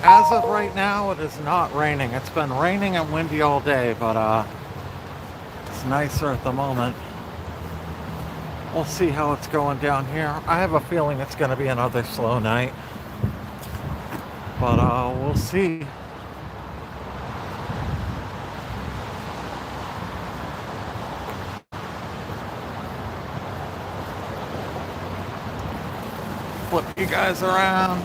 As of right now, it is not raining. It's been raining and windy all day, but it's nicer at the moment. We'll see how it's going down here. I have a feeling it's going to be another slow night, but we'll see. Flip you guys around.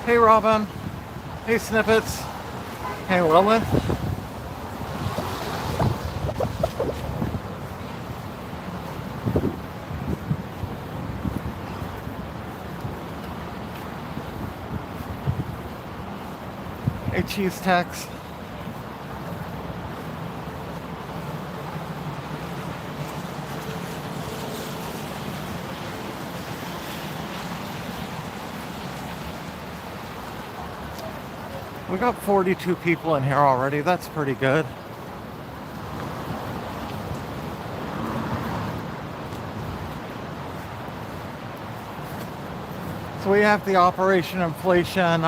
Hey Robin. Hey Snippets. Hey Lilith. Hey Cheese Tex. We got 42 people in here already. That's pretty good. So we have the Operation Inflation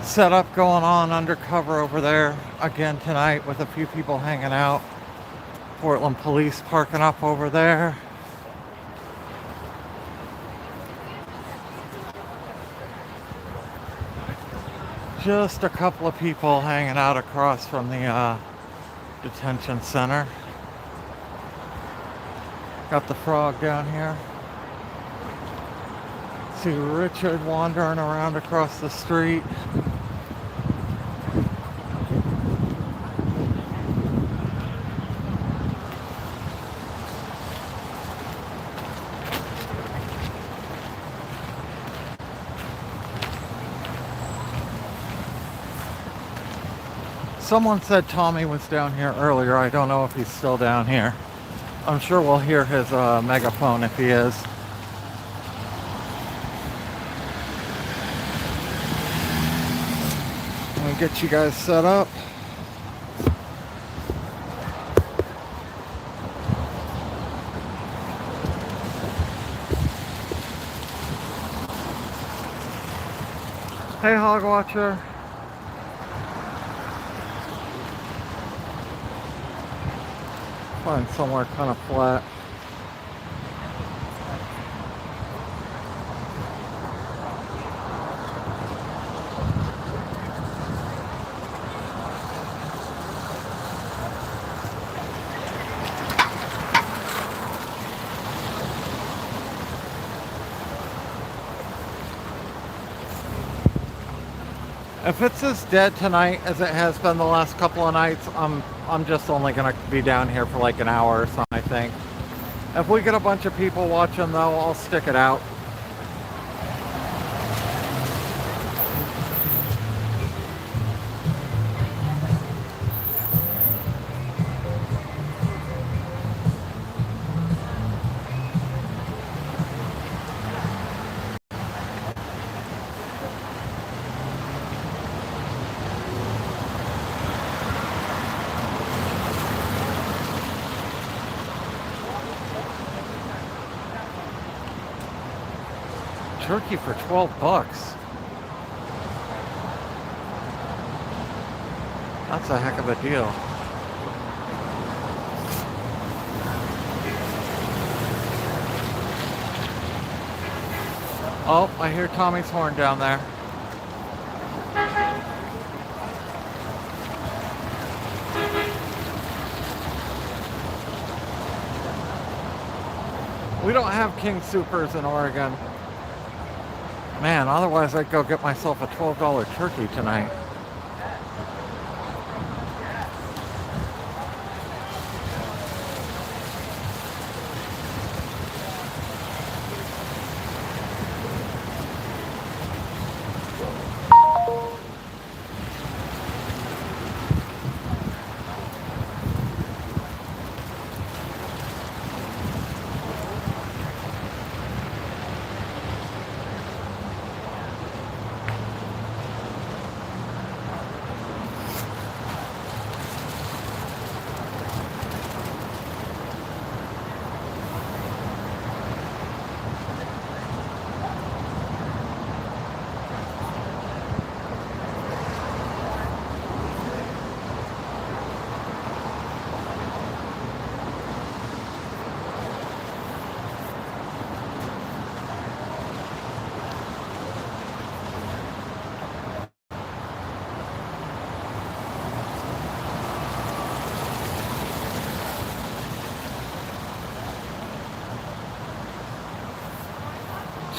setup going on undercover over there again tonight with a few people hanging out. Portland police parking up over there. Just a couple of people hanging out across from the detention center. Got the frog down here. See Richard wandering around across the street. Someone said Tommy was down here earlier. I don't know if he's still down here. I'm sure we'll hear his megaphone if he is. Let me get you guys set up. Hey Hog Watcher. Find somewhere kind of flat. If it's as dead tonight as it has been the last couple of nights, I'm just only gonna be down here for like an hour or something, I think. If we get a bunch of people watching though, I'll stick it out. Turkey for 12 bucks. That's a heck of a deal. Oh, I hear Tommy's horn down there. We don't have King Supers in Oregon. Man, otherwise I'd go get myself a $12 turkey tonight.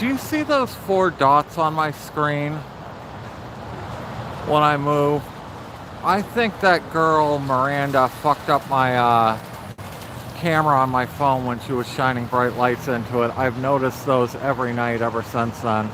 Do you see those 4 dots on my screen when I move? I think that girl, Miranda, fucked up my camera on my phone when she was shining bright lights into it. I've noticed those every night ever since then.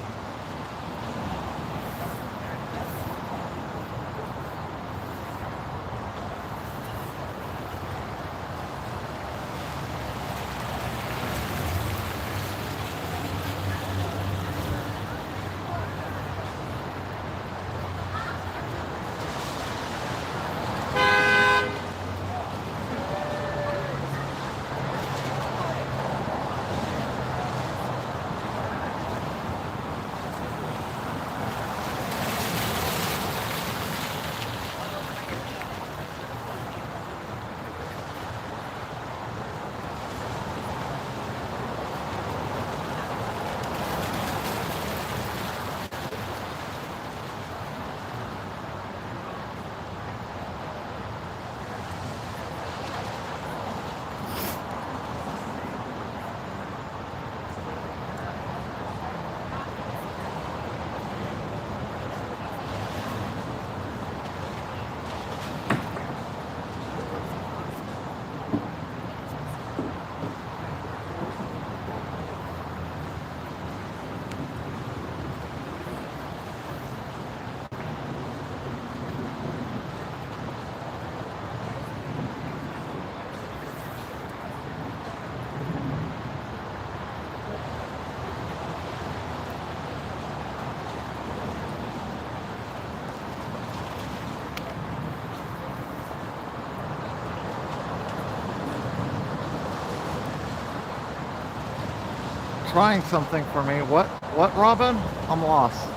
Trying something for me. What, Robin? I'm lost.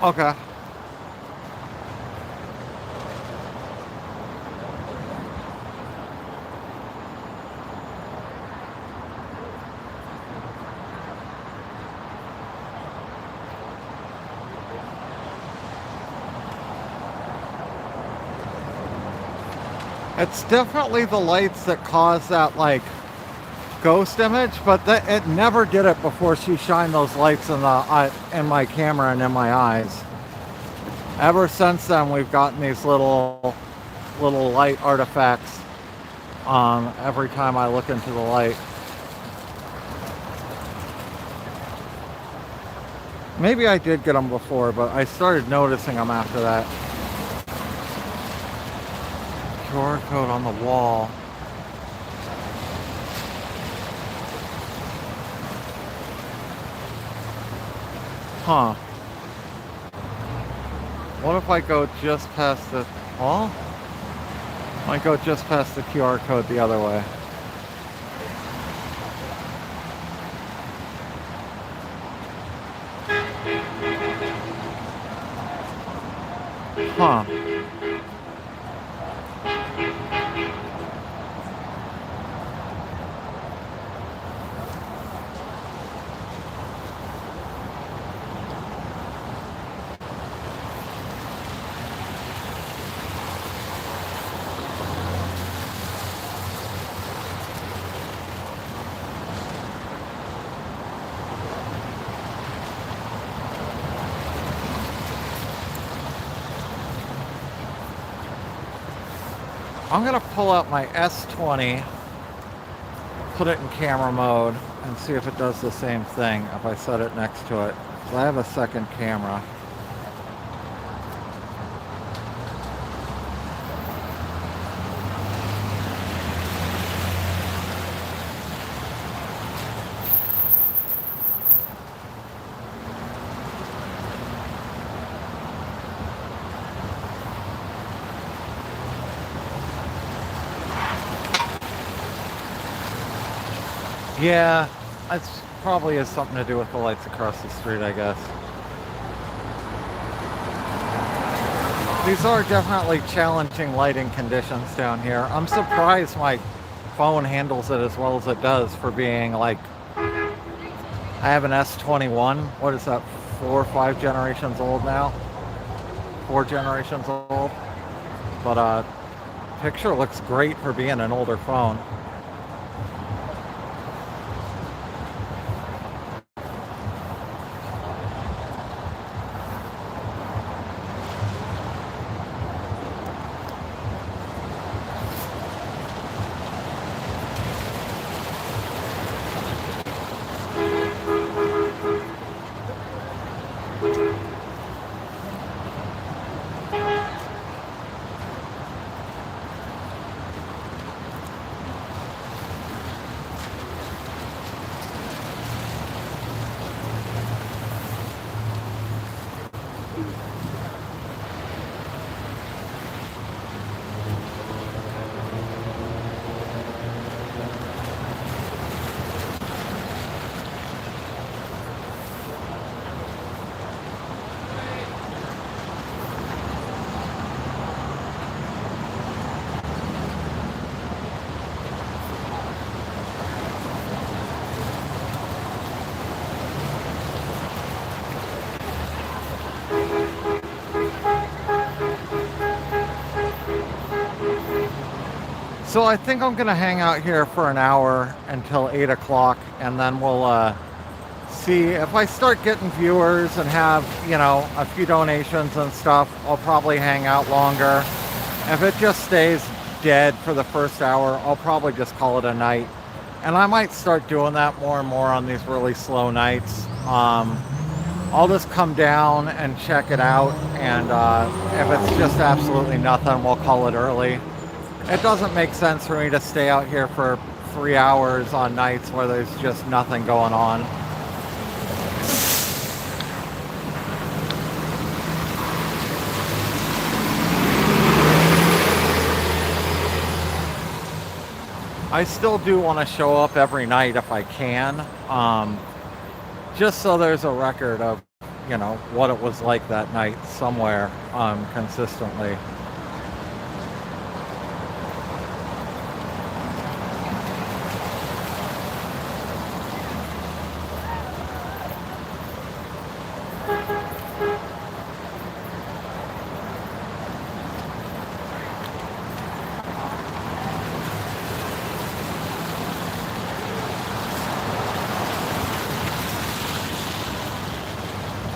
Okay. It's definitely the lights that cause that, like, ghost image, but it never did it before she shined those lights in my camera and in my eyes. Ever since then, we've gotten these little light artifacts every time I look into the light. Maybe I did get them before, but I started noticing them after that. QR code on the wall. Huh. What if I go just past the wall? I go just past the QR code the other way. Huh. I'm gonna pull out my S20, put it in camera mode and see if it does the same thing if I set it next to it. So I have a second camera. Yeah, it probably has something to do with the lights across the street, I guess. These are definitely challenging lighting conditions down here. I'm surprised my phone handles it as well as it does for being like, I have an S21. What is that, 4 or 5 generations old now? 4 generations old. But picture looks great for being an older phone. So I think I'm gonna hang out here for an hour until 8 o'clock, and then we'll see if I start getting viewers and have, you know, a few donations and stuff. I'll probably hang out longer. If it just stays dead for the first hour, I'll probably just call it a night. And I might start doing that more and more on these really slow nights. I'll just come down and check it out, and if it's just absolutely nothing, we'll call it early. It doesn't make sense for me to stay out here for 3 hours on nights where there's just nothing going on. I still do want to show up every night if I can, just so there's a record of, you know, what it was like that night somewhere consistently.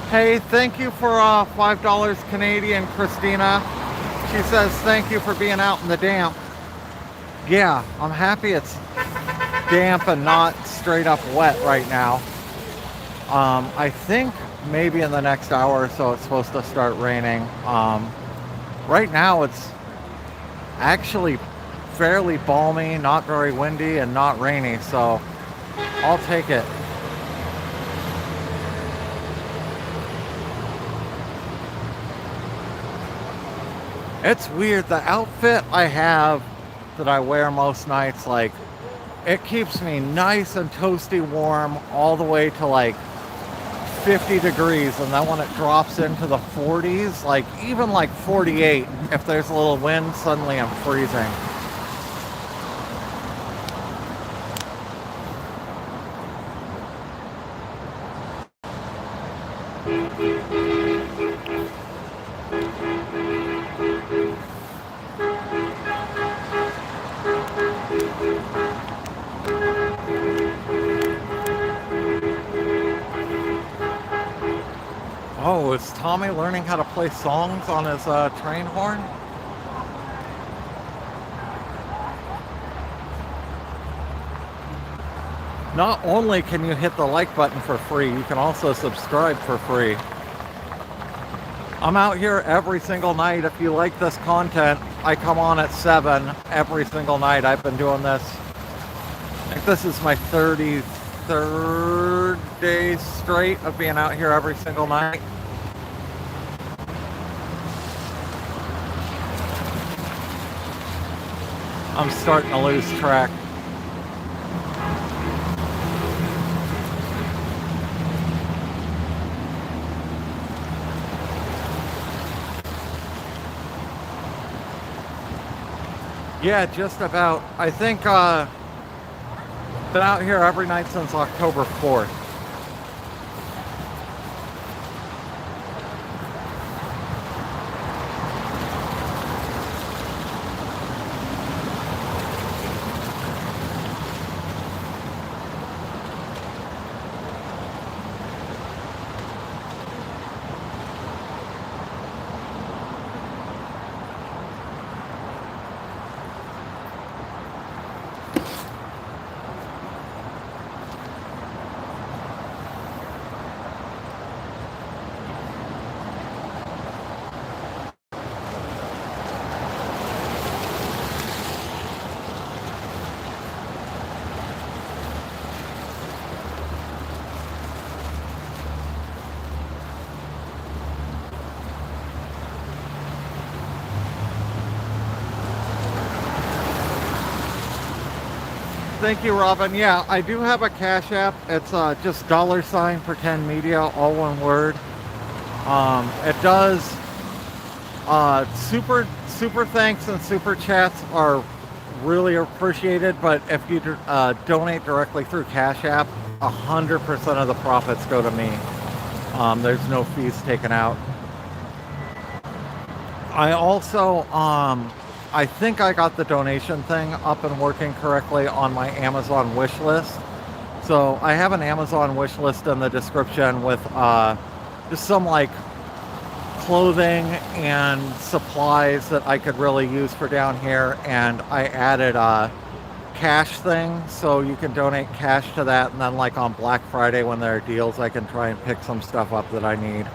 Hey, thank you for $5 Canadian, Christina. She says, thank you for being out in the damp. Yeah, I'm happy it's damp and not straight up wet right now. I think maybe in the next hour or so it's supposed to start raining. Right now it's actually fairly balmy, not very windy, and not rainy, so I'll take it. It's weird, the outfit I have that I wear most nights, like, it keeps me nice and toasty warm all the way to like 50 degrees, and then when it drops into the 40s, like even like 48, if there's a little wind, suddenly I'm freezing. Oh, is Tommy learning how to play songs on his train horn? Not only can you hit the like button for free, you can also subscribe for free. I'm out here every single night. If you like this content, I come on at 7 every single night. I've been doing this. I think this is my 33rd day straight of being out here every single night. I'm starting to lose track. Yeah, just about. I think been out here every night since October 4th. Thank you, Robin. Yeah, I do have a Cash App. It's just $ PretendMedia, all one word. It does super thanks and super chats are really appreciated, but if you donate directly through Cash App, 100% of the profits go to me. There's no fees taken out. I also I think I got the donation thing up and working correctly on my Amazon wish list. So I have an Amazon wish list in the description with just some like clothing and supplies that I could really use for down here. And I added a cash thing, so you can donate cash to that. And then like on Black Friday when there are deals, I can try and pick some stuff up that I need.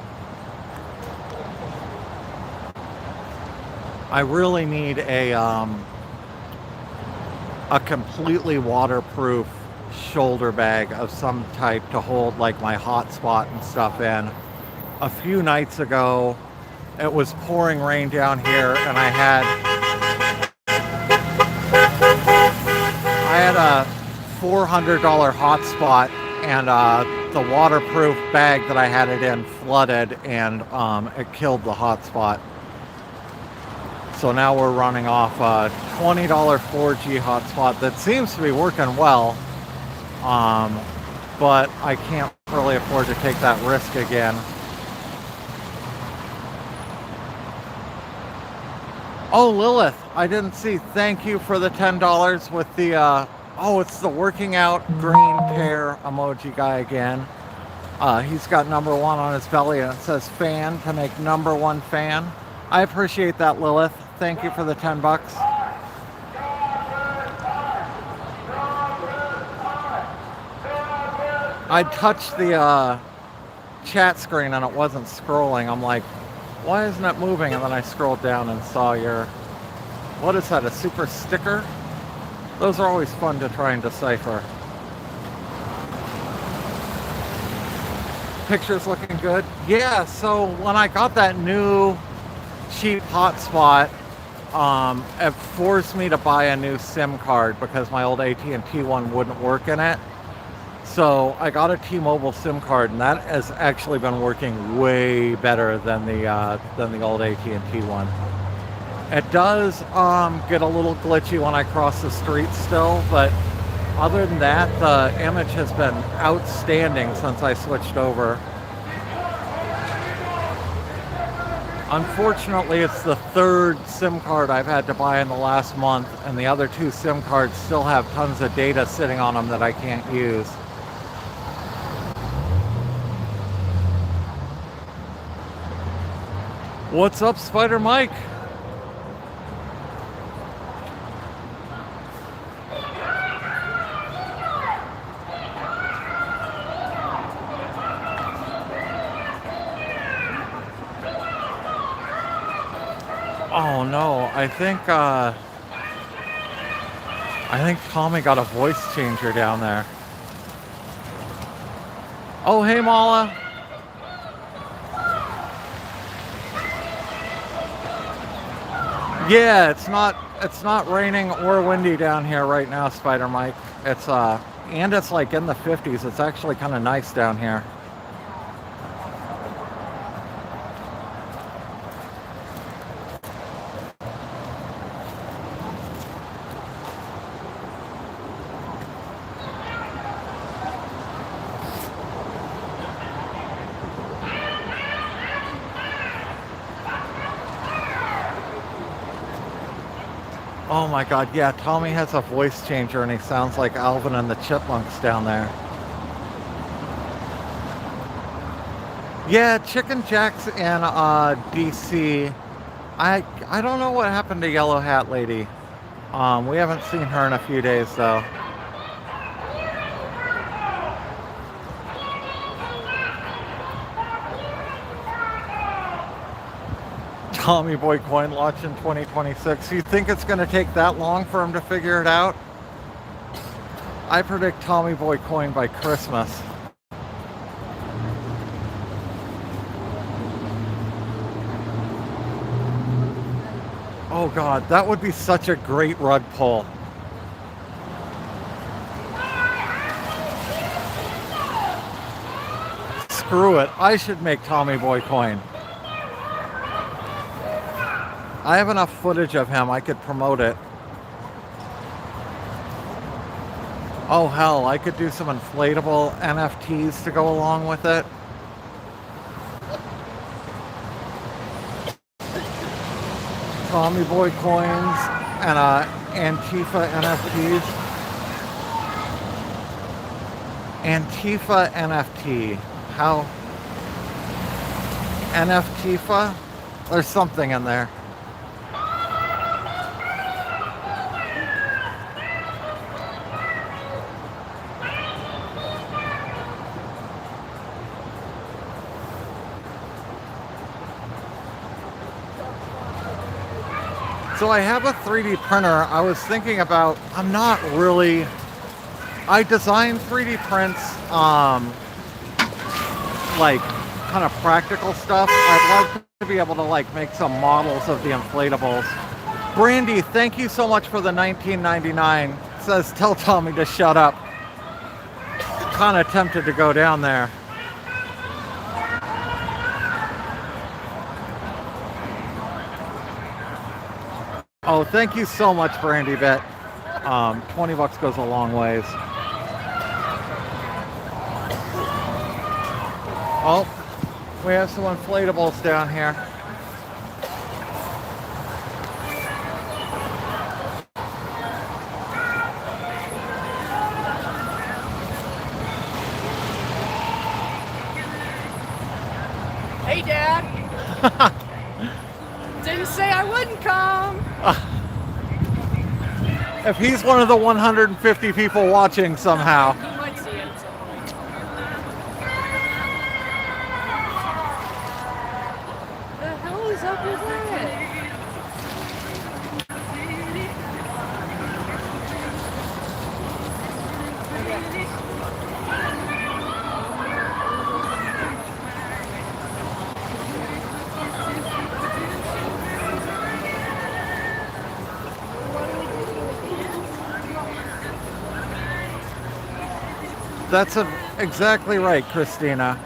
I really need a completely waterproof shoulder bag of some type to hold like my hotspot and stuff in. A few nights ago, it was pouring rain down here, and I had a $400 hotspot, and the waterproof bag that I had it in flooded, and it killed the hotspot. So now we're running off a $20 4G hotspot that seems to be working well, but I can't really afford to take that risk again. Oh, Lilith, I didn't see. Thank you for the $10 with the, oh, it's the working out green pear emoji guy again. He's got number 1 on his belly, and it says fan to make number 1 fan. I appreciate that, Lilith. Thank you for the $10. I touched the chat screen and it wasn't scrolling. I'm like, why isn't it moving? And then I scrolled down and saw your, what is that, a super sticker? Those are always fun to try and decipher. Picture's looking good. Yeah, so when I got that new cheap hotspot, it forced me to buy a new SIM card because my old AT&T one wouldn't work in it. So I got a T-Mobile SIM card, and that has actually been working way better than the old AT&T one. It does get a little glitchy when I cross the street still, but other than that, the image has been outstanding since I switched over. Unfortunately, it's the 3rd SIM card I've had to buy in the last month, and the other 2 SIM cards still have tons of data sitting on them that I can't use. What's up, Spider Mike? Oh no, I think Tommy got a voice changer down there. Oh hey Mala. Yeah, it's not raining or windy down here right now, Spider Mike. And it's like in the 50s. It's actually kind of nice down here. Oh my god, yeah, Tommy has a voice changer and he sounds like Alvin and the Chipmunks down there. Yeah, Chicken Jack's in DC. I don't know what happened to Yellow Hat Lady. We haven't seen her in a few days though. Tommy Boy coin launch in 2026. You think it's going to take that long for him to figure it out? I predict Tommy Boy coin by Christmas. Oh god, that would be such a great rug pull. Screw it, I should make Tommy Boy coin. I have enough footage of him, I could promote it. Oh hell, I could do some inflatable NFTs to go along with it. Tommy Boy coins and Antifa NFTs. Antifa NFT. How? NFTifa? There's something in there. So I have a 3D printer. I was thinking about, I design 3D prints, like kind of practical stuff. I'd like to be able to like make some models of the inflatables. Brandy, thank you so much for the 19.99. It says tell Tommy to shut up. Kind of tempted to go down there. Oh, thank you so much, Brandy Bet. 20 bucks goes a long ways. Oh, we have some inflatables down here. Hey, Dad. Didn't say I wouldn't come. If he's one of the 150 people watching somehow. He might see it. The hell is up with that? That's exactly right, Christina.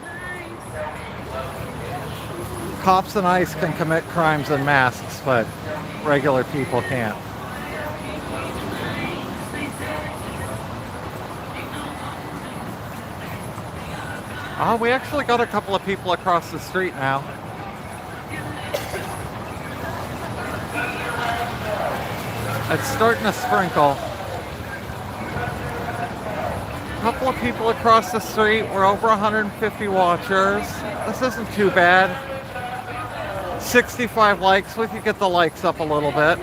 Cops and ICE can commit crimes in masks, but regular people can't. Oh, we actually got a couple of people across the street now. It's starting to sprinkle. Couple of people across the street. We're over 150 watchers. This isn't too bad. 65 likes. We could get the likes up a little bit.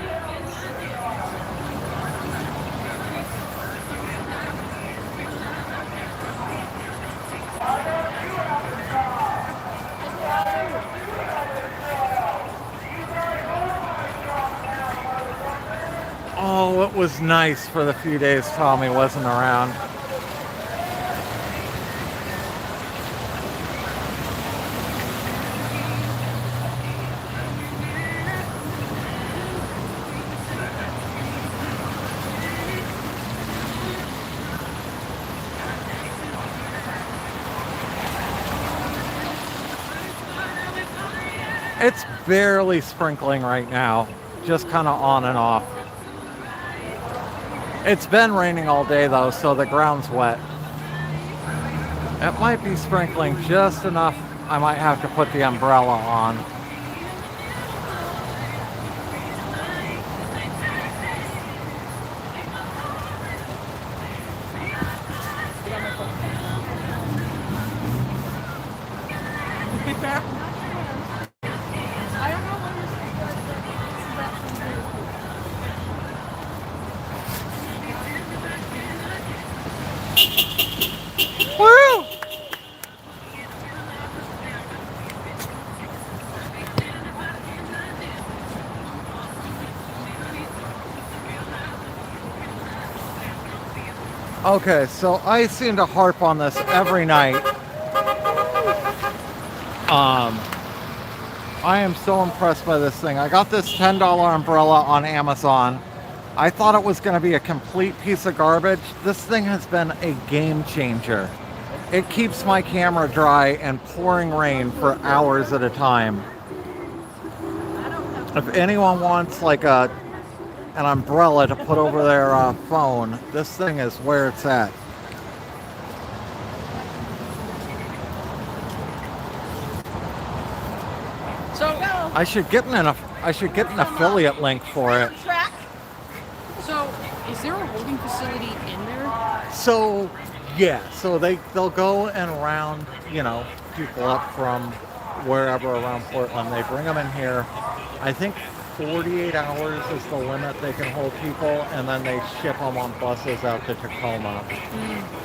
Oh, it was nice for the few days Tommy wasn't around. It's barely sprinkling right now, just kind of on and off. It's been raining all day though, so the ground's wet. It might be sprinkling just enough. I might have to put the umbrella on. I don't know what Woo! Okay, so I seem to harp on this every night. I am so impressed by this thing. I got this $10 umbrella on Amazon. I thought it was going to be a complete piece of garbage. This thing has been a game changer. It keeps my camera dry and pouring rain for hours at a time. If anyone wants like an umbrella to put over their phone, this thing is where it's at. So I should get an affiliate link for it. track. So is there a holding facility in there? So yeah, so they'll go and round, people up from wherever around Portland. They bring them in here. I think 48 hours is the limit they can hold people, and then they ship them on buses out to Tacoma.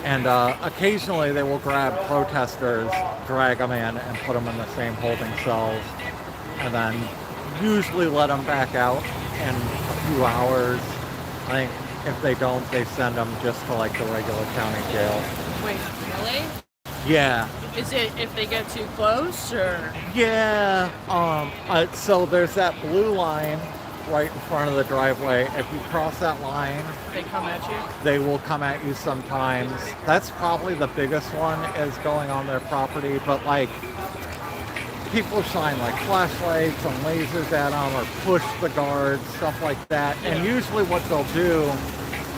And occasionally they will grab protesters, drag them in, and put them in the same holding cells, and then usually let them back out in a few hours. I think if they don't, they send them just to like the regular county jail. Wait, really? Yeah. Is it if they get too close, or? Yeah. So there's that blue line right in front of the driveway. If you cross that line, They come at you? they will come at you sometimes. That's probably the biggest one, is going on their property. But like, people shine like flashlights and lasers at them, or push the guards, stuff like that. And usually what they'll do,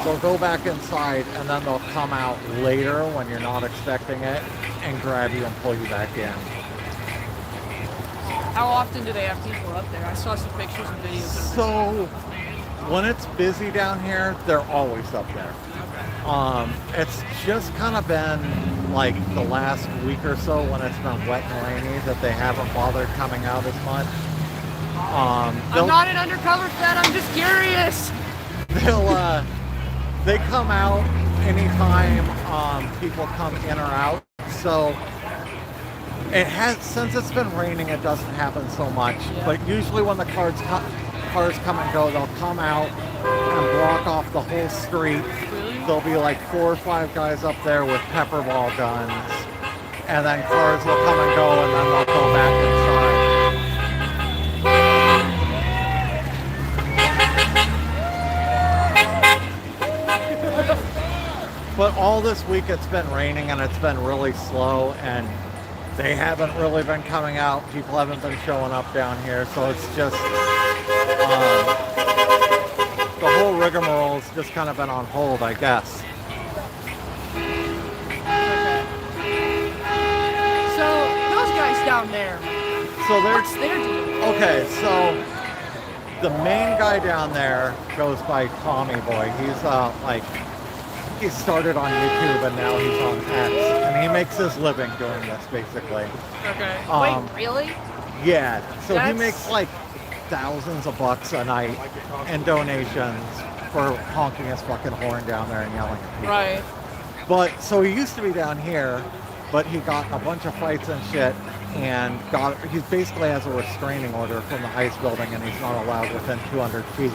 they'll go back inside and then they'll come out later when you're not expecting it and grab you and pull you back in. How often do they have people up there? I saw some pictures and videos of So when it's busy down here, they're always up there. It's just kind of been like the last week or so when it's been wet and rainy that they haven't bothered coming out as much. I'm not an undercover vet, I'm just curious. They come out anytime people come in or out. So since it's been raining, it doesn't happen so much. Yeah. But usually when the cars come and go, they'll come out and block off the whole street. Really? There'll be like 4 or 5 guys up there with pepper ball guns, and then cars will come and go, and then they'll go back inside. But all this week it's been raining and it's been really slow, and they haven't really been coming out. People haven't been showing up down here, so it's just the whole rigmarole's just kind of been on hold, I guess. So those guys down there, So what's their deal? okay, so the main guy down there goes by Tommy Boy. He's he started on YouTube and now he's on X, and he makes his living doing this basically. Okay. Um, Wait, really? Yeah, so he That's- makes like thousands of bucks a night in donations for honking his fucking horn down there and yelling at people. Right. But so he used to be down here, but he got in a bunch of fights and shit, and he basically has a restraining order from the ICE building, and he's not allowed within 200 feet.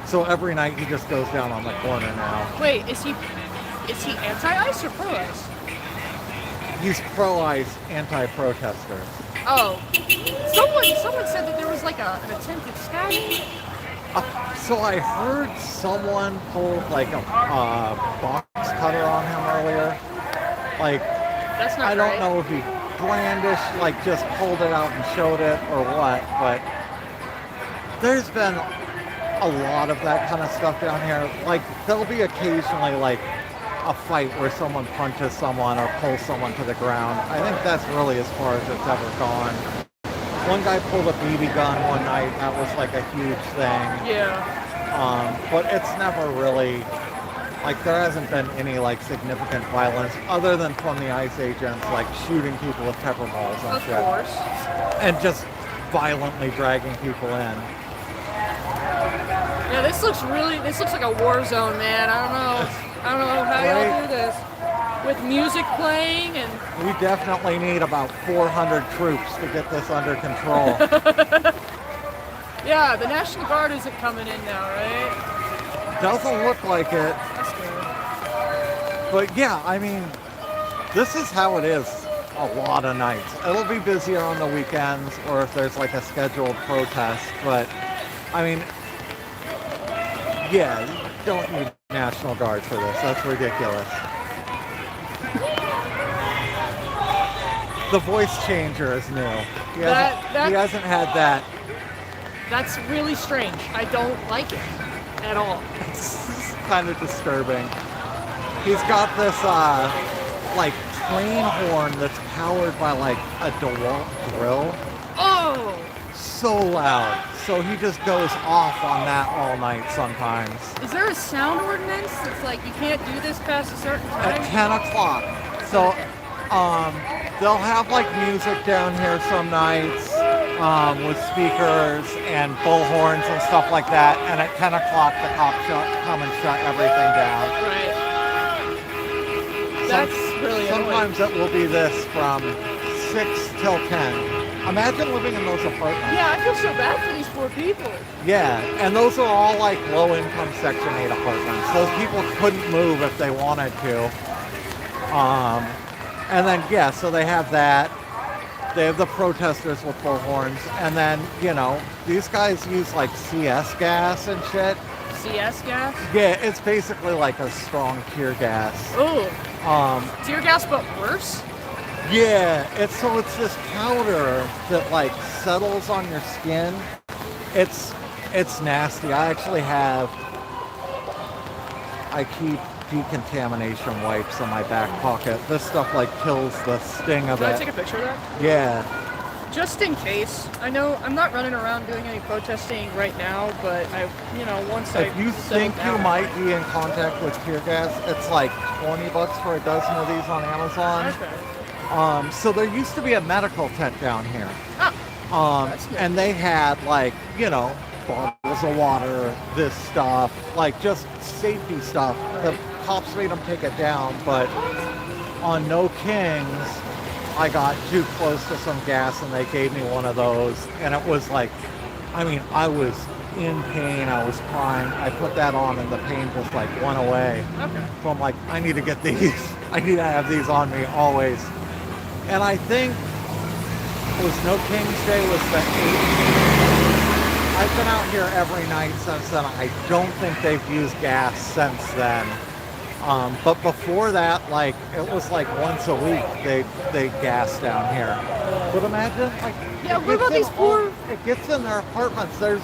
So every night he just goes down on the corner now. Wait, is he anti-ICE or pro-ICE? He's pro-ICE, anti-protesters. Oh, someone said that there was like an attempted stabbing. So I heard someone pulled like a box cutter on him earlier. Like, That's not I don't right. know if he brandished, like just pulled it out and showed it or what, but there's been a lot of that kind of stuff down here. Like, there'll be occasionally like a fight where someone punches someone or pulls someone to the ground. I think that's really as far as it's ever gone. One guy pulled a BB gun one night. That was like a huge thing. Yeah. But it's never really, like, there hasn't been any like significant violence other than from the ICE agents, like shooting people with pepper balls and Of shit. course. And just violently dragging people in. Yeah, this looks like a war zone, man. I don't know how y'all do this. With music playing and... We definitely need about 400 troops to get this under control. Yeah, the National Guard isn't coming in now, right? Doesn't look like it. That's good. But yeah, I mean, this is how it is a lot of nights. It'll be busier on the weekends or if there's like a scheduled protest. But, I mean, yeah, you don't need National Guard for this. That's ridiculous. The voice changer is new. He hasn't had that. That's really strange. I don't like it at all. It's kind of disturbing. He's got this like train horn that's powered by like a DeWalt drill. Oh! So loud. So he just goes off on that all night sometimes. Is there a sound ordinance that's like you can't do this past a certain time? At 10 o'clock. So they'll have like music down here some nights with speakers and bullhorns and stuff like that. And at 10 o'clock the cops come and shut everything down. Right. That's really annoying. Sometimes it will be this from 6 till 10. Imagine living in those apartments. Yeah, I feel so bad for these poor people. Yeah, and those are all like low-income Section 8 apartments. Those people couldn't move if they wanted to. And then, yeah, so they have that. They have the protesters with bullhorns. And then, you know, these guys use like CS gas and shit. CS gas? Yeah, it's basically like a strong tear gas. Ooh. Tear gas, but worse? Yeah, it's this powder that like settles on your skin. It's nasty. I keep decontamination wipes in my back pocket. This stuff like kills the sting of it. Can I take a picture of that? Yeah. Just in case. I know I'm not running around doing any protesting right now, but If you think you might be in contact with tear gas, it's like $20 for a dozen of these on Amazon. Okay. So there used to be a medical tent down here. That's good. And they had like, you know, bottles of water, this stuff, like just safety stuff. The cops made them take it down, but on No Kings, I got too close to some gas and they gave me one of those. And it was like, I mean, I was in pain, I was crying. I put that on and the pain just like went away. Okay. So I'm like, I need to get these. I need to have these on me always. And I think it was No King's Day was the 18th. I've been out here every night since then. I don't think they've used gas since then. But before that, like, it was like once a week they gas down here. But imagine, like, Yeah, what about these poor... It gets in their apartments. There's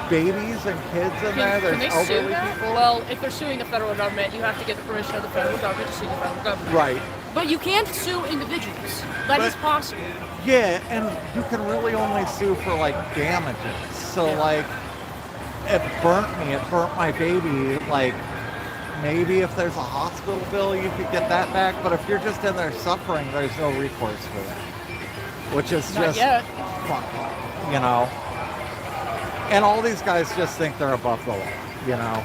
babies and kids in there. There's Can they sue elderly them? people. Well, if they're suing the federal government, you have to get the permission of the federal government to sue the federal government. Right. But you can't sue individuals. That is possible. Yeah, and you can really only sue for like damages. So like, it burnt me. It burnt my baby. Like, maybe if there's a hospital bill, you could get that back. But if you're just in there suffering, there's no recourse for that. Which is Not just yet. fucked up, you know. And all these guys just think they're above the law, you know.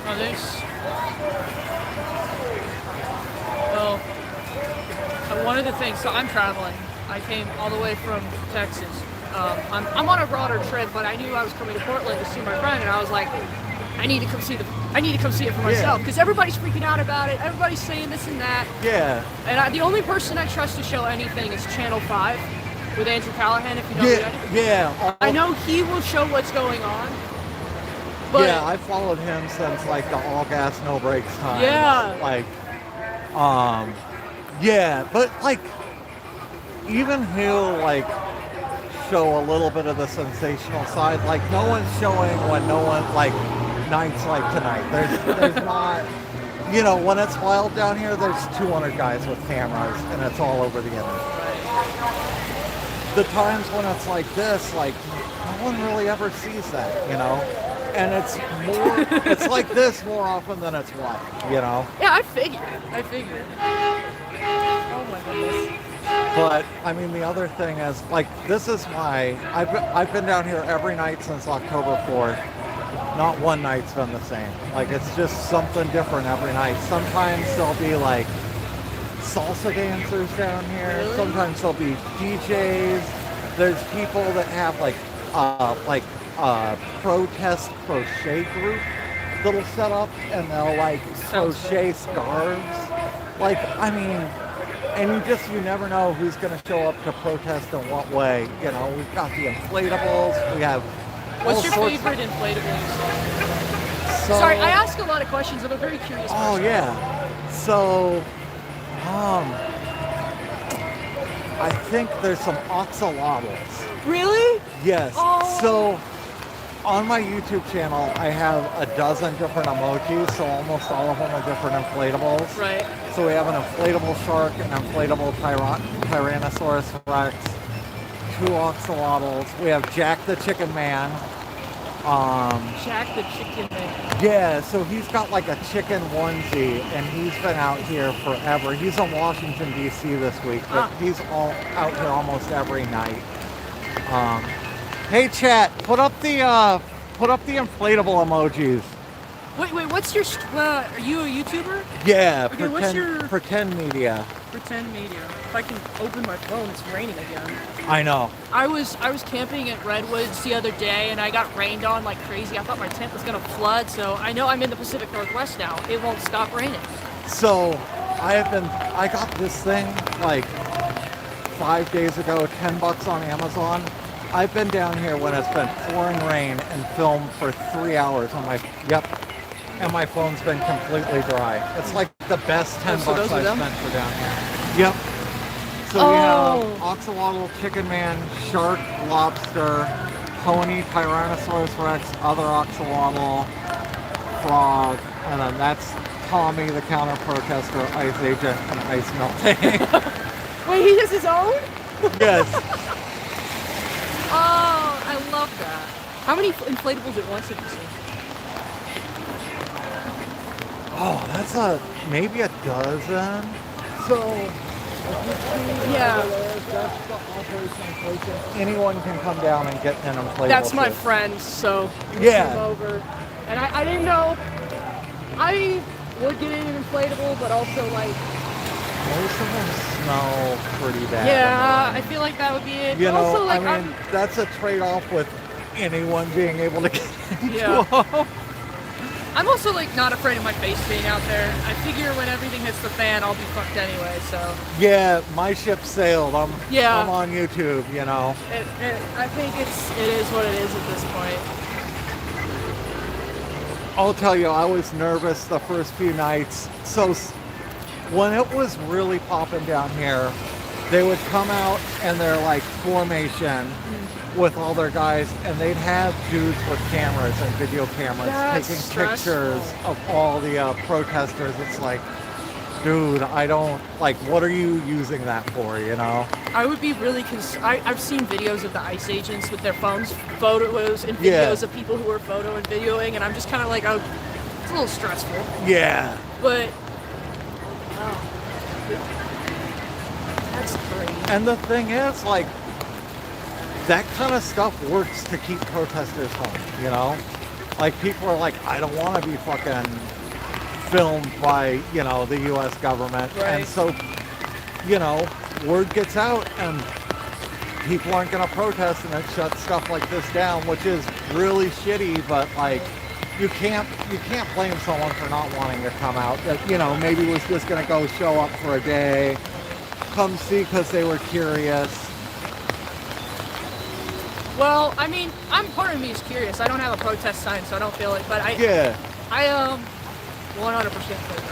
Oh, there's... Well, one of the things, so I'm traveling. I came all the way from Texas. I'm on a broader trip, but I knew I was coming to Portland to see my friend, and I was like, I need to come see it for myself, because everybody's freaking out about it. Everybody's saying this and that. Yeah. And the only person I trust to show anything is Channel 5 with Andrew Callahan, if you know that. Yeah. I know he will show what's going on. But yeah, I followed him since like the all gas, no brakes time. Yeah. Like, yeah, but like, even he'll like show a little bit of the sensational side. Like, no one's showing when no one, like, nights like tonight. There's not, you know, when it's wild down here, there's 200 guys with cameras and it's all over the internet. The times when it's like this, like, no one really ever sees that, you know? And it's more, it's like this more often than it's what, you know? Yeah, I figured. Oh my goodness. But, I mean, the other thing is, like, this is why I've been down here every night since October 4th. Not one night's been the same. Like, it's just something different every night. Sometimes there'll be, like, salsa dancers down here. Really? Sometimes there'll be DJs. There's people that have, like protest crochet group that'll set up, and they'll, like, crochet scarves. Like, I mean... And you never know who's going to show up to protest in what way. You know, we've got the inflatables. We have. What's your favorite inflatable? Sorry, I ask a lot of questions. I'm a very curious person. Oh yeah. So, I think there's some axolotls. Really? Yes. Oh. So, on my YouTube channel, I have a dozen different emojis, so almost all of them are different inflatables. Right. So we have an inflatable shark, an inflatable Tyrannosaurus Rex, 2 axolotls. We have Jack the Chicken Man. Jack the Chicken Man. Yeah, so he's got like a chicken onesie, and he's been out here forever. He's in Washington, D.C. this week, but he's out here almost every night. Hey chat, put up the inflatable emojis. Wait, what's your, are you a YouTuber? Yeah, okay, what's your... PretendMedia. PretendMedia. If I can open my phone, it's raining again. I know. I was camping at Redwoods the other day, and I got rained on like crazy. I thought my tent was gonna flood, so I know I'm in the Pacific Northwest now. It won't stop raining. So, I got this thing like 5 days ago, $10 on Amazon. I've been down here when it's been pouring rain and filmed for 3 hours on my, and my phone's been completely dry. It's like the best $10 I've spent for down here. Yep. So we have axolotl, chicken man, shark, lobster, pony, Tyrannosaurus Rex, other axolotl, frog, and then that's Tommy, the counter-protester, ice agent, and ice melting. Wait, he has his own? Yes. Oh, I love that. How many inflatables at once have you seen? Oh, that's maybe a dozen. So, yeah. That's the Operation Inflation. Anyone can come down and get an inflatable. That's my friend, so yeah. Came over. And I didn't know. I would get an inflatable, but also like. Most of them smell pretty bad. Yeah, I feel like that would be it. You know, also, like, I mean, that's a trade-off with anyone being able to get into them. I'm also like not afraid of my face being out there. I figure when everything hits the fan, I'll be fucked anyway. So. Yeah, my ship sailed. I'm on YouTube. You know. I think it is what it is at this point. I'll tell you, I was nervous the first few nights. So. When it was really popping down here, they would come out and they're like formation with all their guys, and they'd have dudes with cameras and video cameras taking pictures of all the protesters. It's like, dude, I don't, like, what are you using that for, you know? I would be really I've seen videos of the ICE agents with their phones, photos and videos of people who are photo and videoing, and I'm just kind of like, oh, it's a little stressful. Yeah. But that's great. And the thing is, like, that kind of stuff works to keep protesters home, you know? Like, people are like, I don't want to be fucking filmed by, you know, the U.S. government. Right. And so, you know, word gets out, and people aren't going to protest, and it shuts stuff like this down, which is really shitty. But like, you can't blame someone for not wanting to come out. That, you know, maybe was just going to go show up for a day, come see because they were curious. Well, I mean, part of me is curious. I don't have a protest sign, so I don't feel it. But I 100% feel it.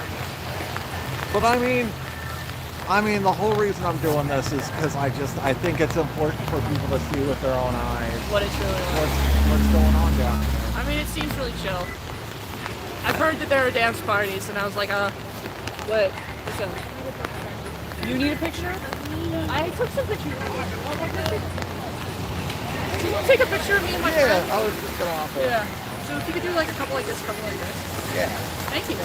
But I mean, the whole reason I'm doing this is because I think it's important for people to see with their own eyes what it's really like. What's going on down here. I mean, it seems really chill. I've heard that there are dance parties, and I was like, what? So, you need a picture? I took some pictures. Can you take a picture of me and my friend? Yeah, I was just gonna offer. Yeah. So if you could do like a couple like this, a couple like this. Yeah. Thank you.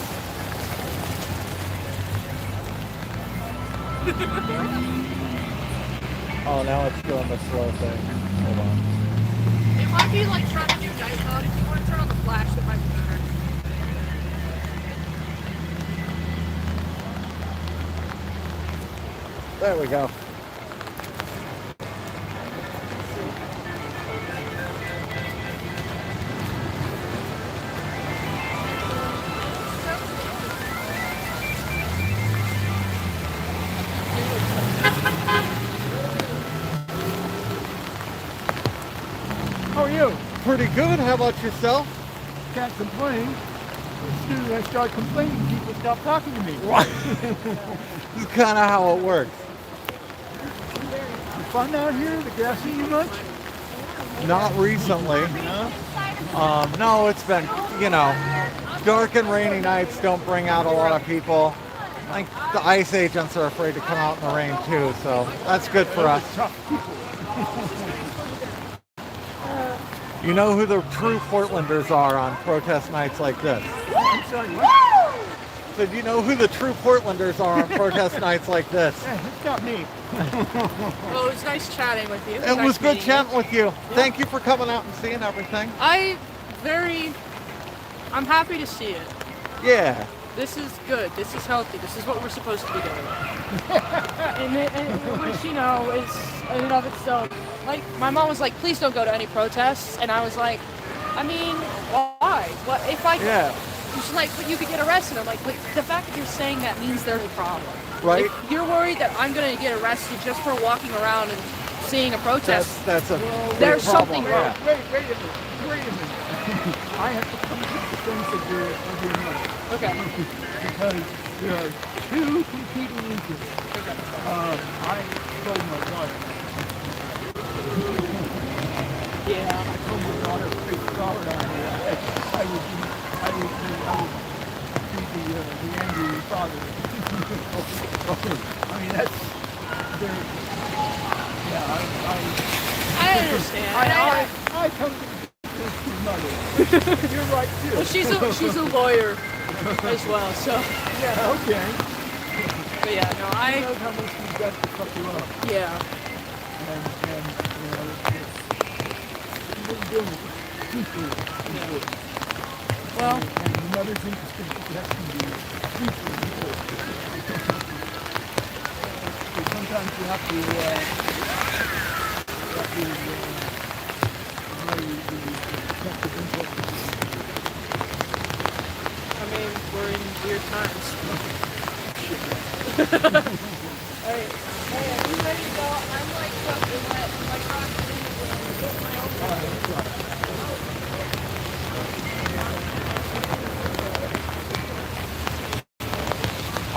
Oh, now it's doing the slow thing. Hold on. It might be like trying to do night mode. If you want to turn on the flash, that might be better. There we go. How are you? Pretty good. How about yourself? Can't complain. As soon as I start complaining, people stop talking to me. This is kind of how it works. You fun out here? The grass eat you much? Not recently. No? No, it's been, you know, dark and rainy nights don't bring out a lot of people. I think the ICE agents are afraid to come out in the rain too, so that's good for us. Tough people. You know who the true Portlanders are on protest nights like this? I'm sorry, what? So do you know who the true Portlanders are on protest nights like this? Yeah, it's not me. Well, it was nice chatting with you. It was good chatting with you. Thank you for coming out and seeing everything. I'm happy to see it. Yeah. This is good. This is healthy. This is what we're supposed to be doing. and which, you know, is in and of itself. Like, my mom was like, please don't go to any protests. And I was like, I mean, why? What if I... Yeah. She's like, but you could get arrested. I'm like, but the fact that you're saying that means there's a problem. Right. If you're worried that I'm going to get arrested just for walking around and seeing a protest, That's a there's big problem. something Yeah. wrong. Wait a minute. I have to come to the things that you're doing. Okay. Because there are two competing interests. I told my daughter. Yeah. I told my daughter pretty solid on it. I would be the angry father. I mean, that's very, yeah, I understand. I come to your mother. You're right too. Well, she's a lawyer as well, so. Yeah, okay. But yeah, no, I know how much you've got to fuck you up. Yeah. And you know, it's really doing it. Well. And the mother's interested in protecting the future people. So sometimes you have to I mean, we're in weird times. Alright. Hey, are you ready to go? I'm like fucking wet. My cross is my own.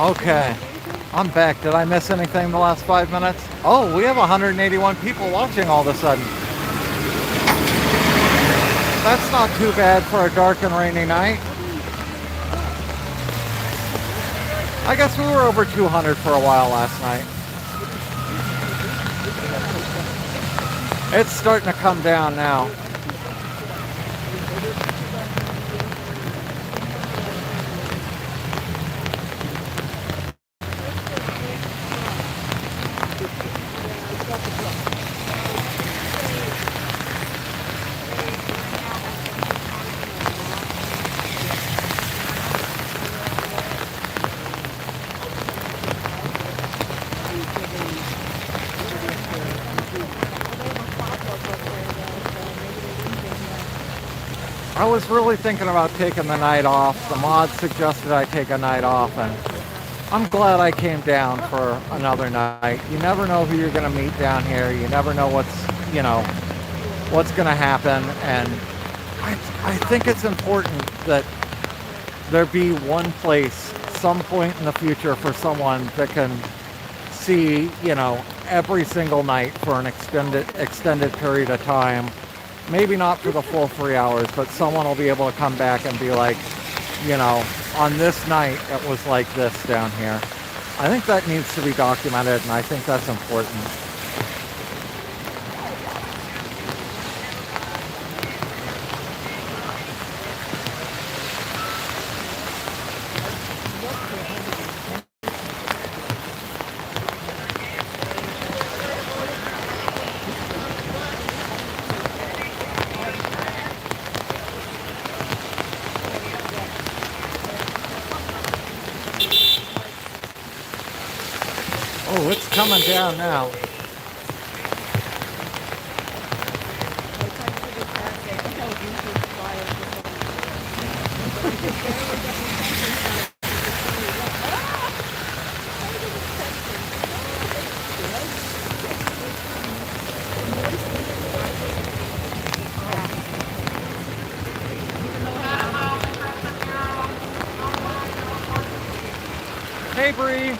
Okay. I'm back. Did I miss anything in the last 5 minutes? Oh, we have 181 people watching all of a sudden. That's not too bad for a dark and rainy night. I guess we were over 200 for a while last night. It's starting to come down now. I was really thinking about taking the night off. The mod suggested I take a night off, and I'm glad I came down for another night. You never know who you're going to meet down here. You never know what's going to happen, and I think it's important that there be one place, some point in the future, for someone that can see, every single night for an extended period of time. Maybe not for the full 3 hours, but someone will be able to come back and be like, on this night it was like this down here. I think that needs to be documented, and I think that's important. Oh, it's coming down now. Hey, Bree.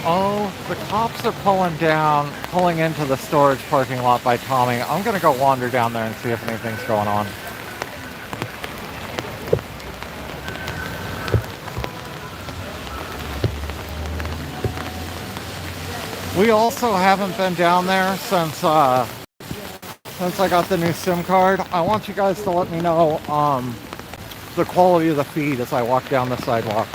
Oh, the cops are pulling into the storage parking lot by Tommy. I'm gonna go wander down there and see if anything's going on. We also haven't been down there since I got the new SIM card. I want you guys to let me know the quality of the feed as I walk down the sidewalk.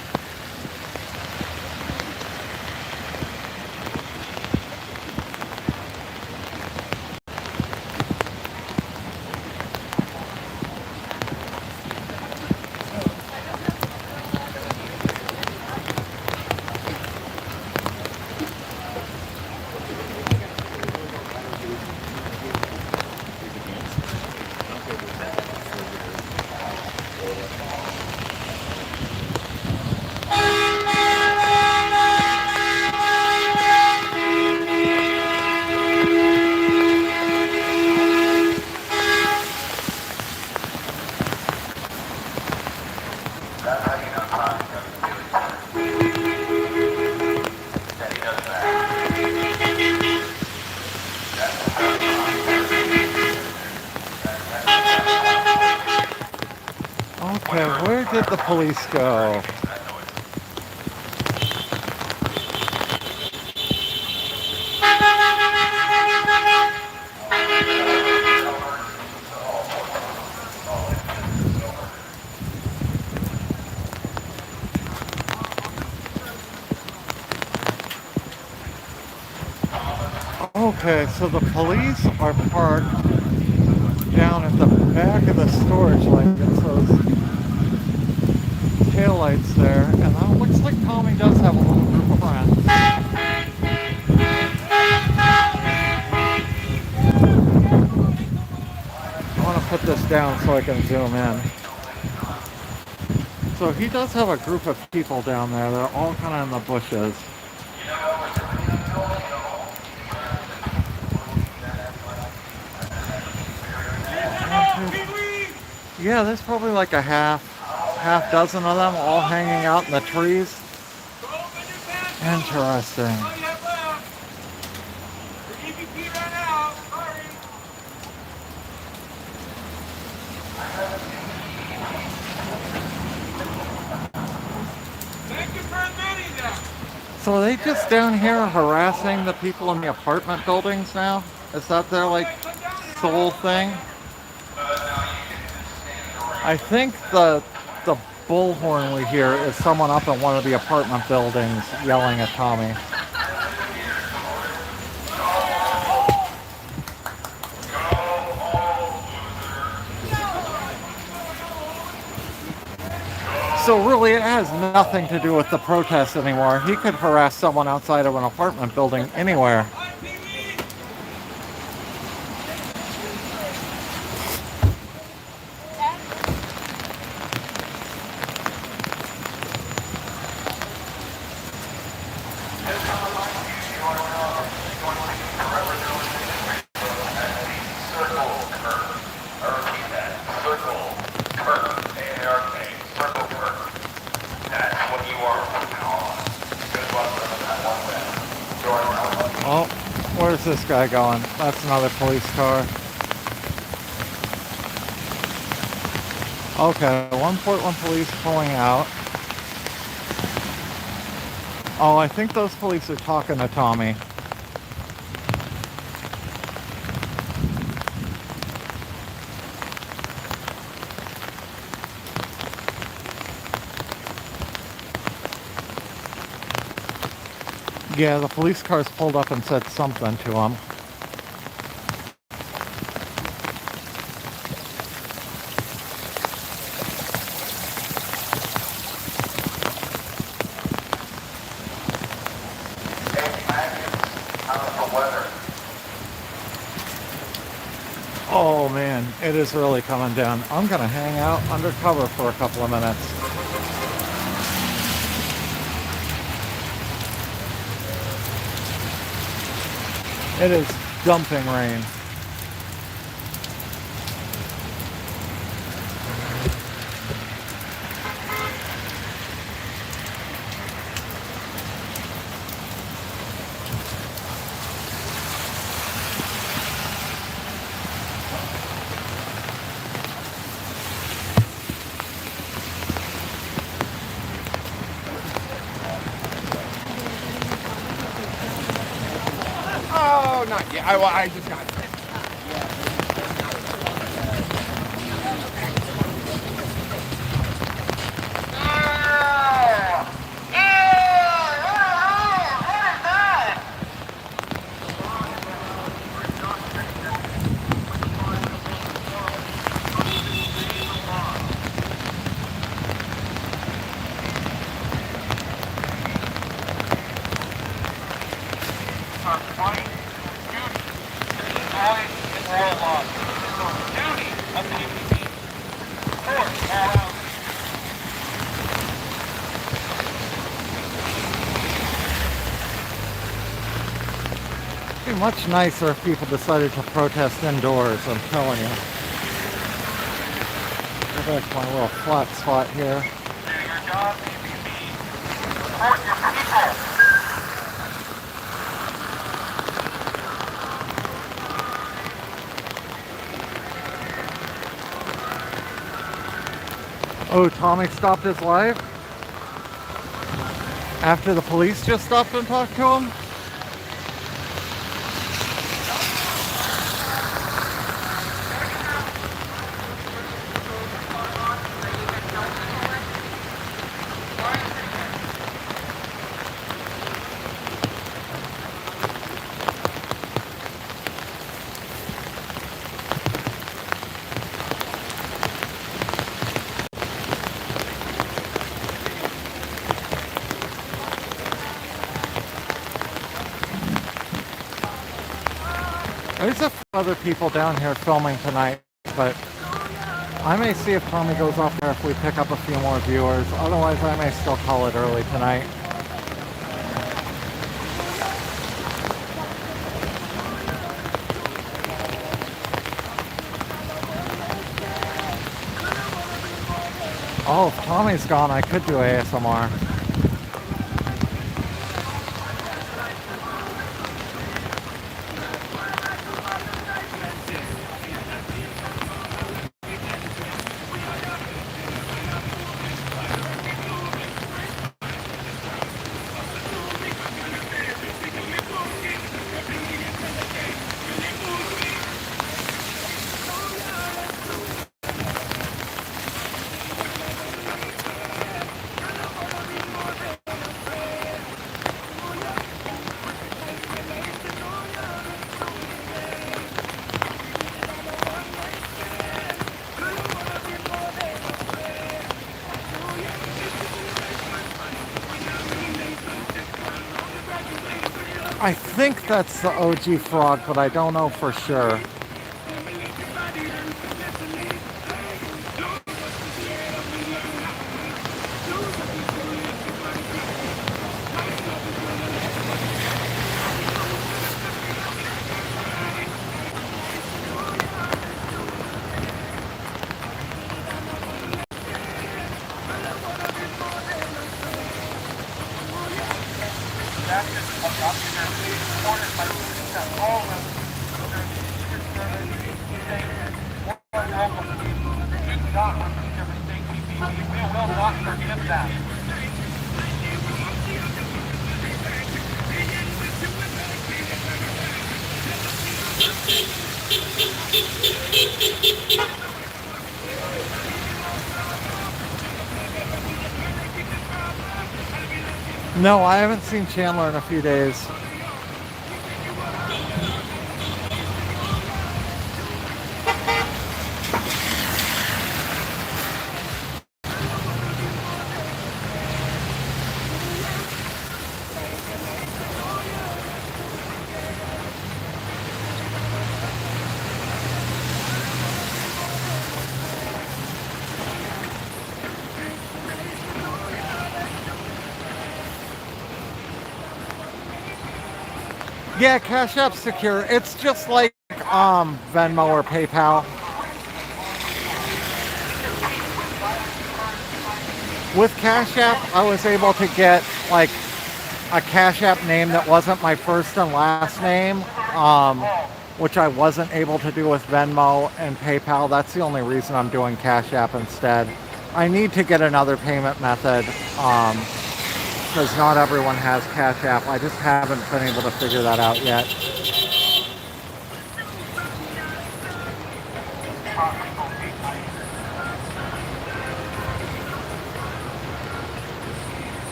Okay, where did the police go? Okay, so the police are parked down at the back of the storage light. It's those taillights there, and it looks like Tommy does have a little group of friends. I want to put this down so I can zoom in. So he does have a group of people down there. They're all kind of in the bushes. Yeah, there's probably like a half dozen of them all hanging out in the trees. Interesting. Thank you for admitting that. So are they just down here harassing the people in the apartment buildings now? Is that their like sole thing? I think the bullhorn we hear is someone up in one of the apartment buildings yelling at Tommy. So really it has nothing to do with the protest anymore. He could harass someone outside of an apartment building anywhere. Oh, where's this guy going? That's another police car. Okay, one Portland police pulling out. Oh, I think those police are talking to Tommy. Yeah, the police cars pulled up and said something to him. Oh man, it is really coming down. I'm gonna hang out undercover for a couple of minutes. It is dumping rain. Oh, not yet. I just got it. It'd be much nicer if people decided to protest indoors, I'm telling you. Go back to my little flat spot here. Oh, Tommy stopped his life? After the police just stopped and talked to him? There's a few other people down here filming tonight, but I may see if Tommy goes off there if we pick up a few more viewers. Otherwise, I may still call it early tonight. Oh, if Tommy's gone, I could do ASMR. I think that's the OG frog, but I don't know for sure. No, I haven't seen Chandler in a few days. Yeah, Cash App's secure. It's just like Venmo or PayPal. With Cash App, I was able to get like a Cash App name that wasn't my first and last name, which I wasn't able to do with Venmo and PayPal. That's the only reason I'm doing Cash App instead. I need to get another payment method because not everyone has Cash App. I just haven't been able to figure that out yet.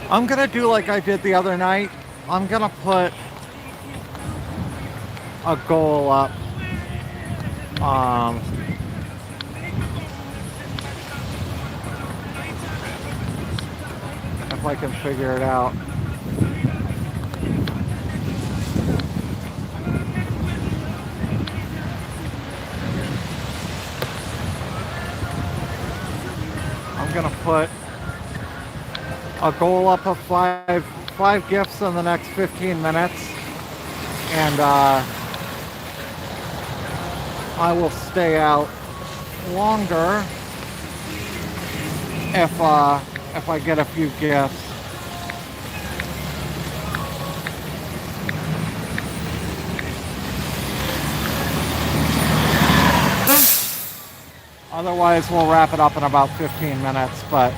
I'm gonna do like I did the other night. I'm gonna put a goal up. If I can figure it out. I'm gonna put a goal up of five gifts in the next 15 minutes, and I will stay out longer if I get a few gifts. Otherwise, we'll wrap it up in about 15 minutes, but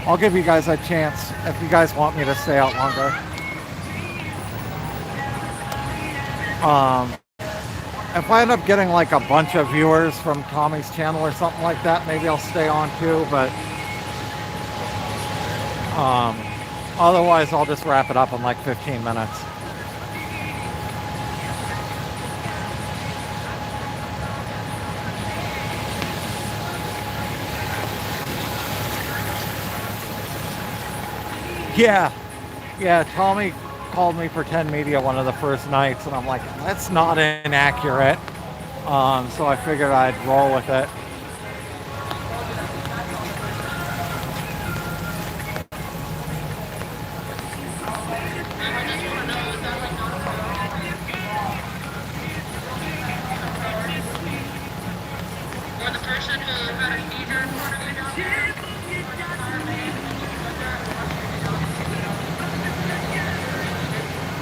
I'll give you guys a chance if you guys want me to stay out longer. If I end up getting like a bunch of viewers from Tommy's channel or something like that, maybe I'll stay on too, but otherwise I'll just wrap it up in like 15 minutes. Yeah, Tommy called me PretendMedia one of the first nights, and I'm like, that's not inaccurate. So I figured I'd roll with it.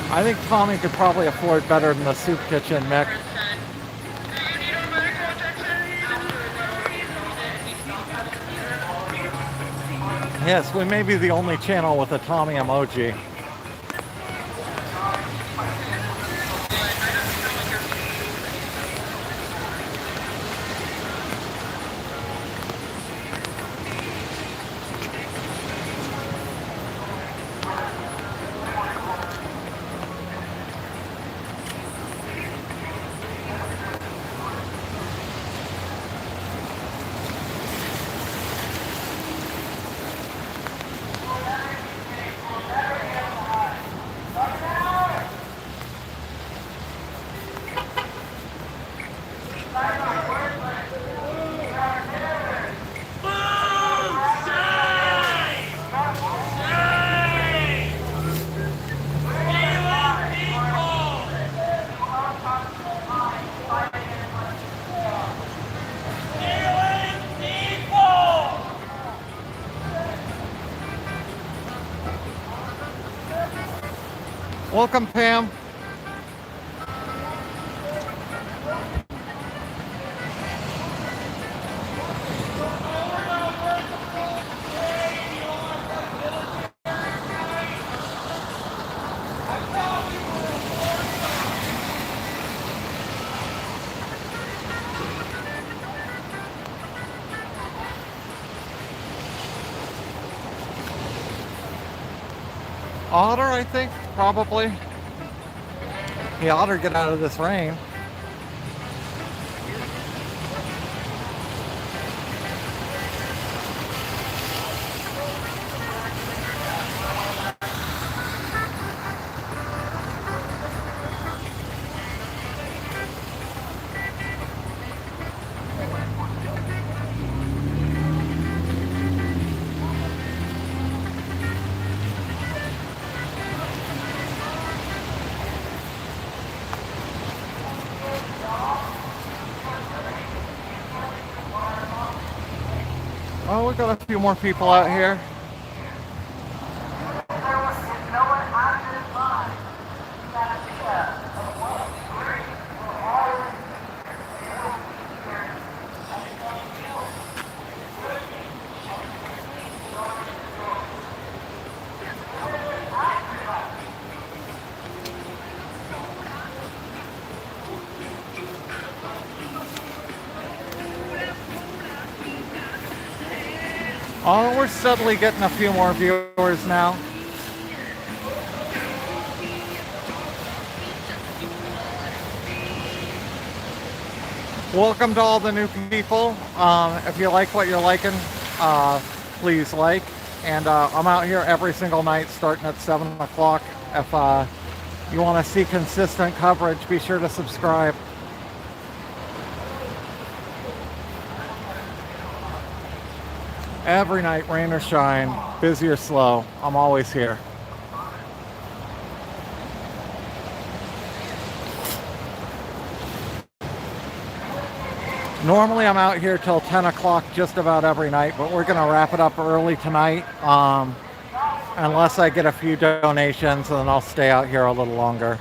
I think Tommy could probably afford better than the soup kitchen, Mick. Yes, we may be the only channel with a Tommy emoji. Welcome, Pam. Otter, I think, probably. He ought to get out of this rain. Oh, we got a few more people out here. Oh, we're steadily getting a few more viewers now. Welcome to all the new people. If you like what you're liking, please like. And I'm out here every single night starting at 7 o'clock. If you want to see consistent coverage, be sure to subscribe. Every night, rain or shine, busy or slow, I'm always here. Normally I'm out here till 10 o'clock just about every night, but we're going to wrap it up early tonight. Unless I get a few donations, and then I'll stay out here a little longer.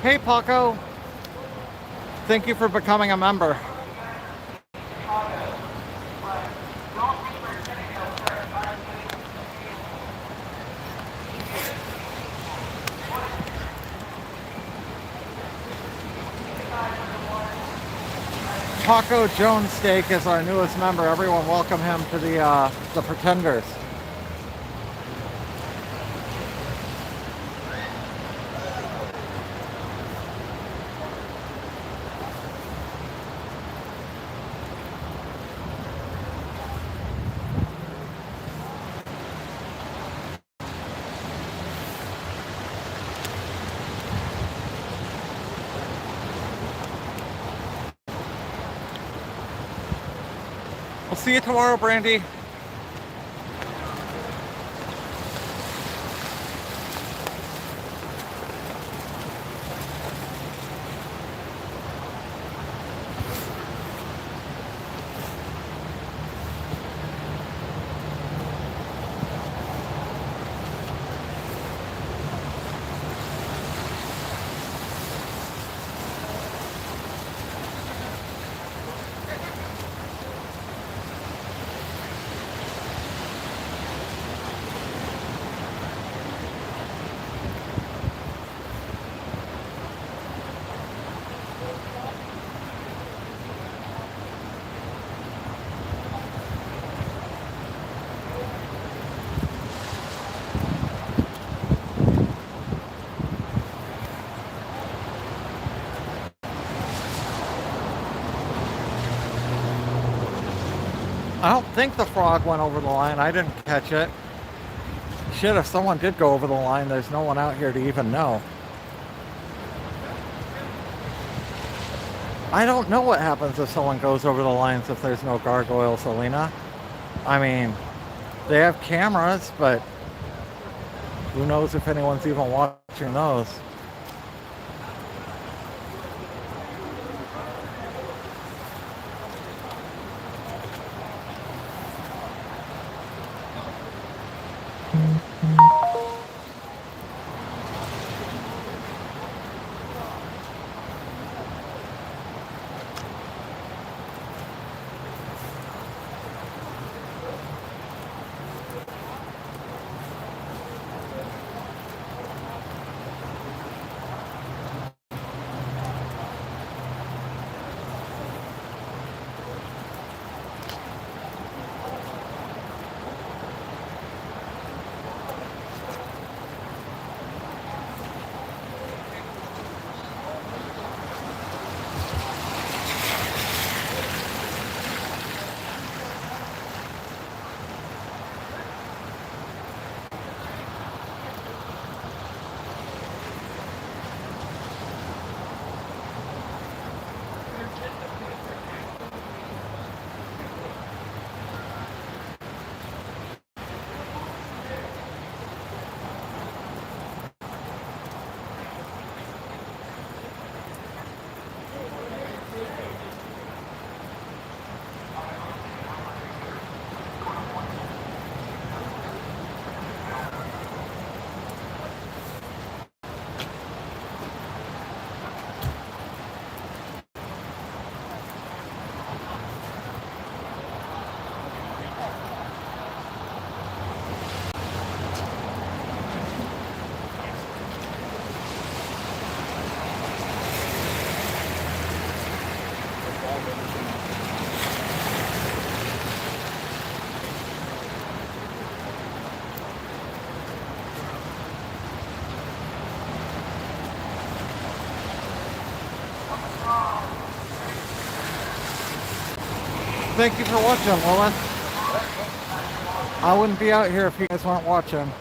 Hey Paco, thank you for becoming a member. Paco Jones Steak is our newest member. Everyone welcome him to the Pretenders. We'll see you tomorrow, Brandy. I don't think the frog went over the line. I didn't catch it. Shit, if someone did go over the line, there's no one out here to even know. I don't know what happens if someone goes over the lines if there's no gargoyles, Alina. I mean, they have cameras, but who knows if anyone's even watching those. Thank you for watching, Lois. I wouldn't be out here if you guys weren't watching.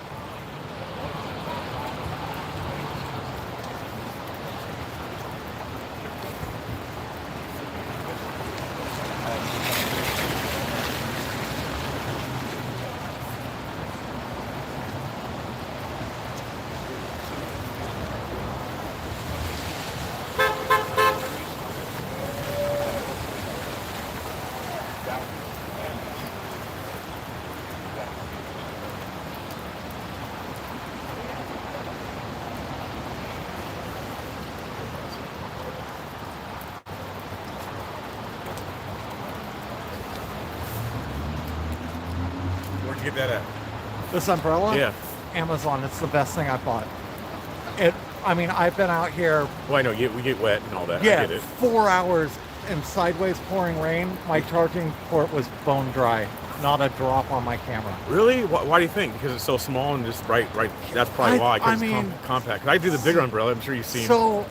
Where'd you get that at? This umbrella? Yeah. Amazon. It's the best thing I bought. I mean, I've been out here. Well, I know we get wet and all that. Yeah, I get it. 4 hours in sideways pouring rain. My charging port was bone dry. Not a drop on my camera. Really? Why do you think? Because it's so small and just right. That's probably why. Because it's compact. 'Cause I do the bigger umbrella. I'm sure you've seen. So,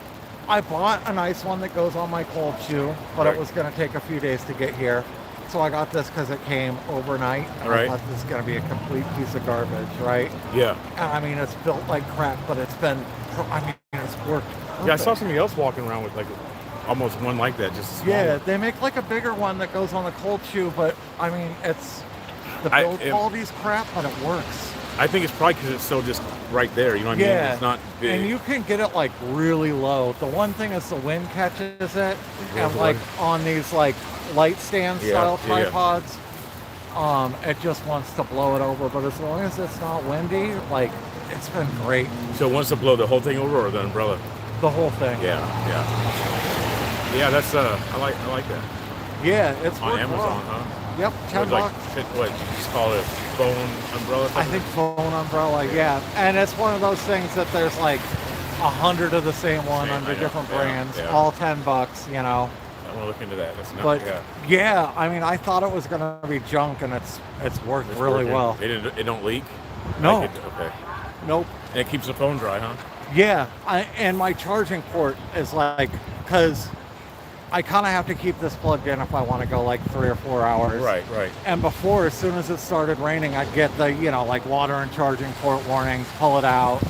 I bought a nice one that goes on my cold shoe, but it was going to take a few days to get here. So I got this because it came overnight. And I thought this is going to be a complete piece of garbage, right? Yeah. And I mean, it's built like crap, but it's been. I mean, it's worked perfect. Yeah, I saw somebody else walking around with like almost one like that, just a small Yeah, one. they make like a bigger one that goes on the cold shoe, but I mean, the build quality's crap, but it works. I think it's probably because it's so just right there. You know what I mean? It's not big. And you can get it like really low. The one thing is the wind catches it, and like on these like light stand style tripods, it just wants to blow it over. But as long as it's not windy, like it's been great. So it wants to blow the whole thing over or the umbrella? The whole thing. Yeah, that's I like that. Yeah, it's on Amazon, well. huh? Yep, $10. What you just call it a phone umbrella? I think phone umbrella, yeah. And it's one of those things that there's like 100 of the same one under different brands, all $10, you know. I want to look into that. That's not, but yeah, I mean, I thought it was gonna be junk, and it's worked really well. It don't leak? No. Okay. Nope. And it keeps the phone dry, huh? Yeah, and my charging port is like, because I kind of have to keep this plugged in if I want to go like 3 or 4 hours. Right. And before, as soon as it started raining, I'd get the, like water and charging port warnings, pull it out.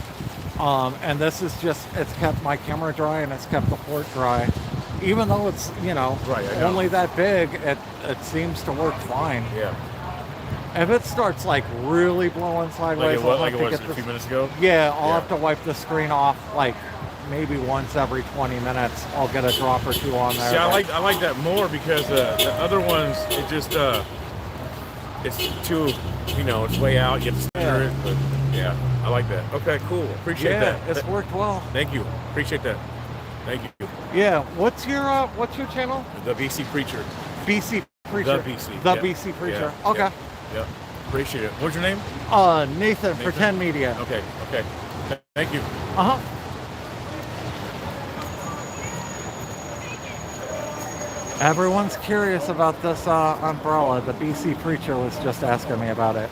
And this is just, it's kept my camera dry and it's kept the port dry. Even though it's, only that big, it seems to work fine. Yeah. If it starts like really blowing sideways, like it was a few minutes ago? Yeah, I'll have to wipe the screen off like maybe once every 20 minutes. I'll get a drop or two on there. See, I like that more because the other ones, it just it's too, it's way out. You have to steer it. But yeah, I like that. Okay, cool. Appreciate that. Yeah, it's worked well. Thank you. Appreciate that. Thank you. Yeah. What's your channel? The BC Preacher. BC Preacher. The BC. The BC Preacher. Yeah. Okay. Yeah. Appreciate it. What's your name? Nathan. PretendMedia. Okay. Thank you. Everyone's curious about this umbrella. The BC Preacher was just asking me about it.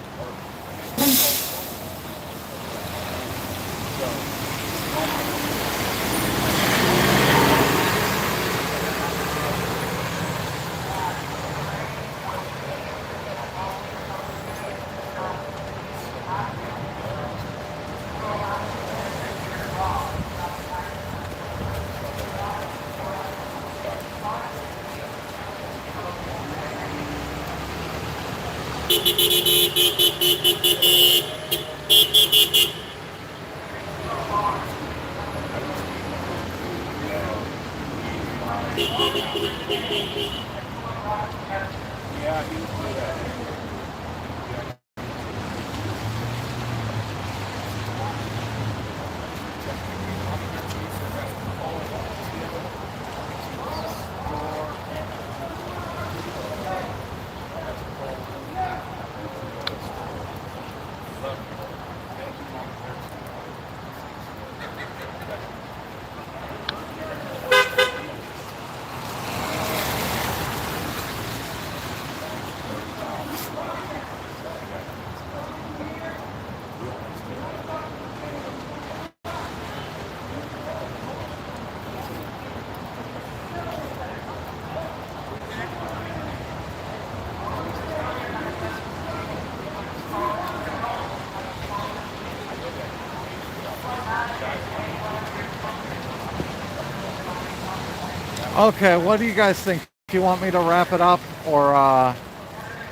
Okay, what do you guys think? Do you want me to wrap it up, or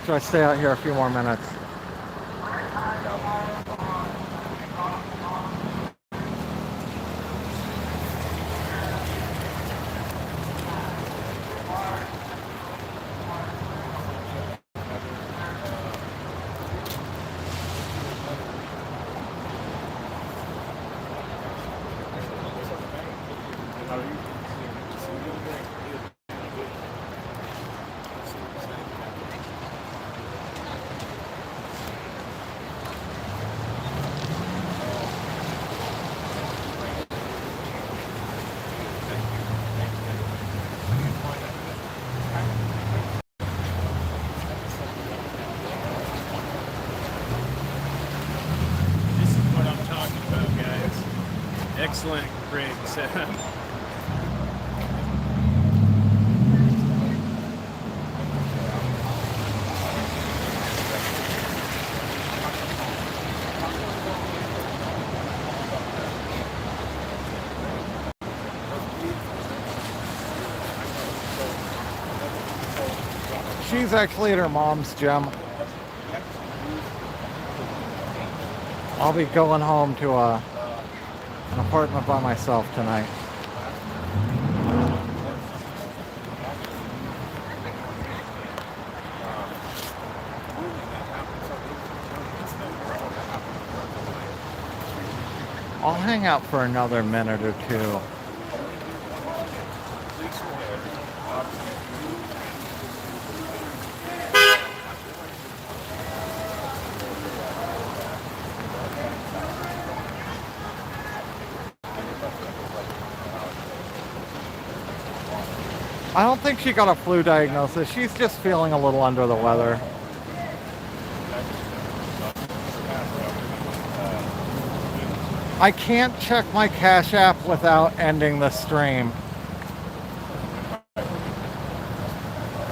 should I stay out here a few more minutes? Excellent rig setup. She's actually at her mom's gym. I'll be going home to an apartment by myself tonight. I'll hang out for another minute or two. I don't think she got a flu diagnosis. She's just feeling a little under the weather. I can't check my Cash App without ending the stream.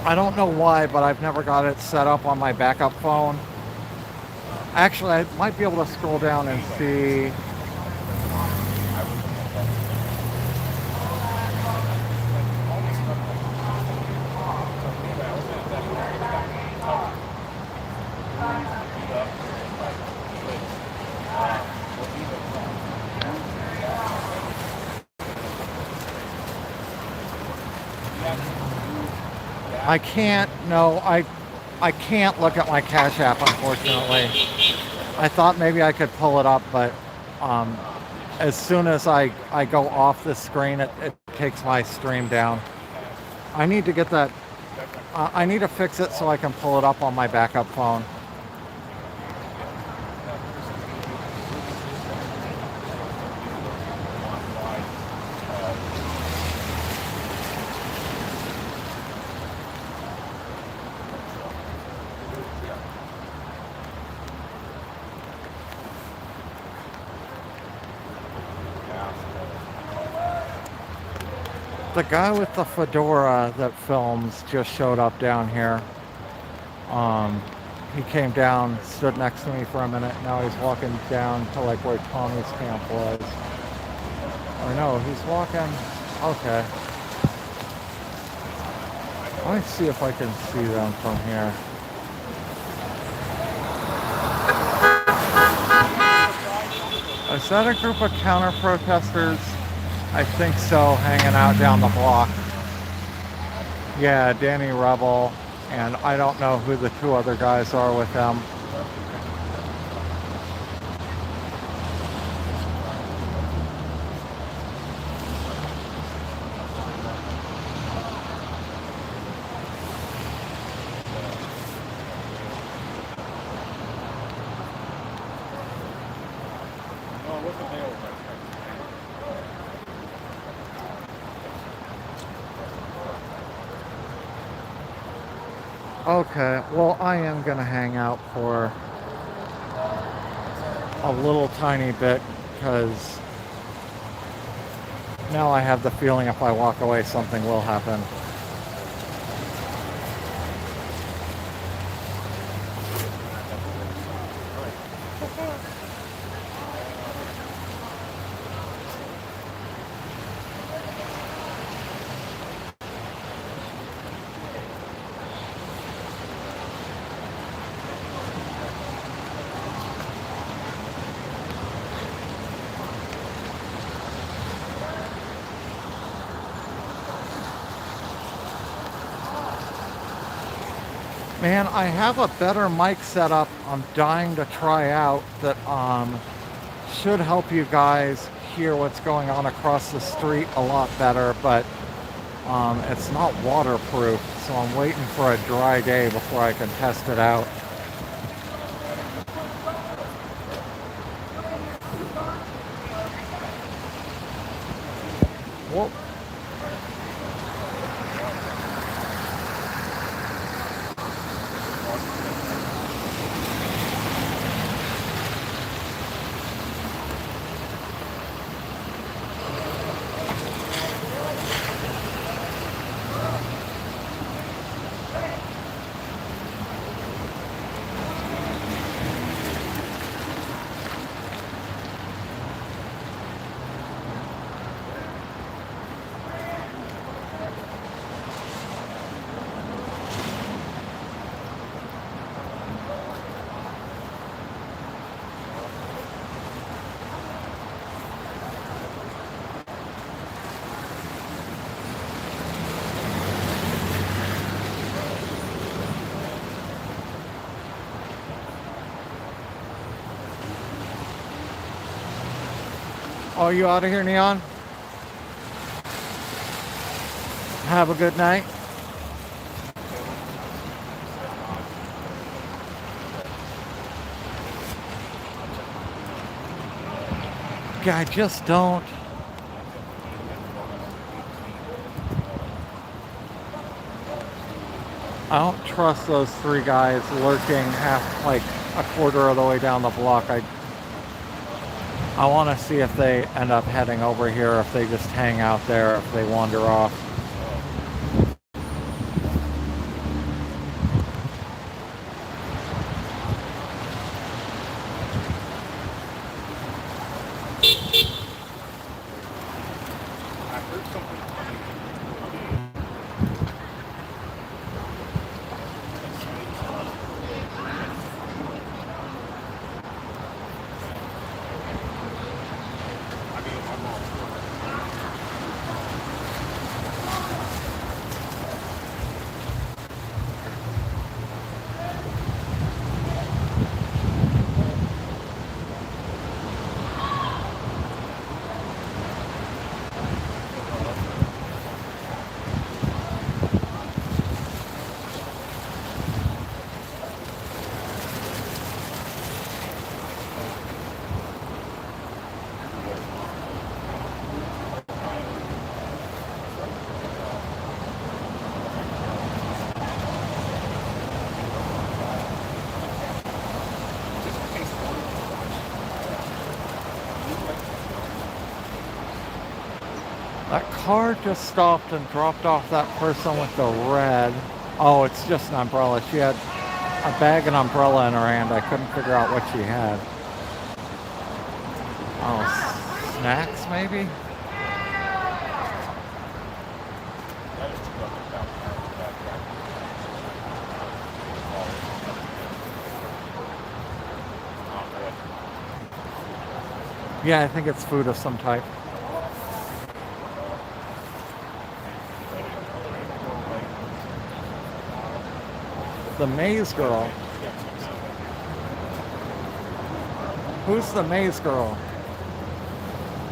I don't know why, but I've never got it set up on my backup phone. Actually, I might be able to scroll down and see. I can't, no, I can't look at my Cash App, unfortunately. I thought maybe I could pull it up, but as soon as I go off the screen, it takes my stream down. I need to get that, I need to fix it so I can pull it up on my backup phone. The guy with the fedora that films just showed up down here. He came down, stood next to me for a minute. Now he's walking down to like where Tommy's camp was. Or no, he's walking. Okay. Let me see if I can see them from here. Is that a group of counter-protesters? I think so, hanging out down the block. Yeah, Danny Rebel, and I don't know who the two other guys are with them. Okay, well, I am gonna hang out for a little tiny bit because now I have the feeling if I walk away, something will happen. Man, I have a better mic setup I'm dying to try out that should help you guys hear what's going on across the street a lot better, but it's not waterproof, so I'm waiting for a dry day before I can test it out. Whoa. Oh, you out of here, Neon? Have a good night. Yeah, I just don't. I don't trust those three guys lurking like a quarter of the way down the block. I want to see if they end up heading over here, if they just hang out there, if they wander off. That car just stopped and dropped off that person with the red. Oh, it's just an umbrella. She had a bag and umbrella in her hand. I couldn't figure out what she had. Oh, snacks maybe? Yeah, I think it's food of some type. The maze girl. Who's the maze girl?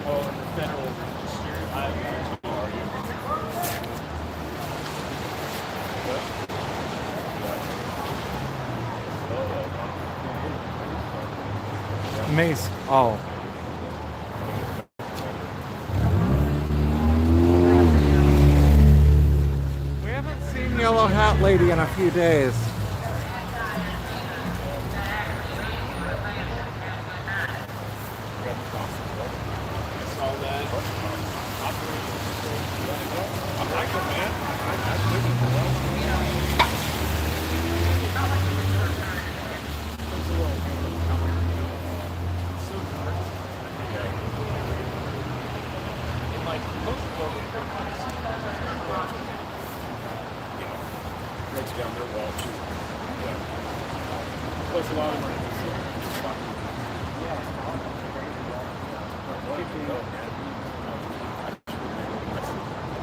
Oh, in the federal register. Maze. Oh. We haven't seen Yellow Hat Lady in a few days.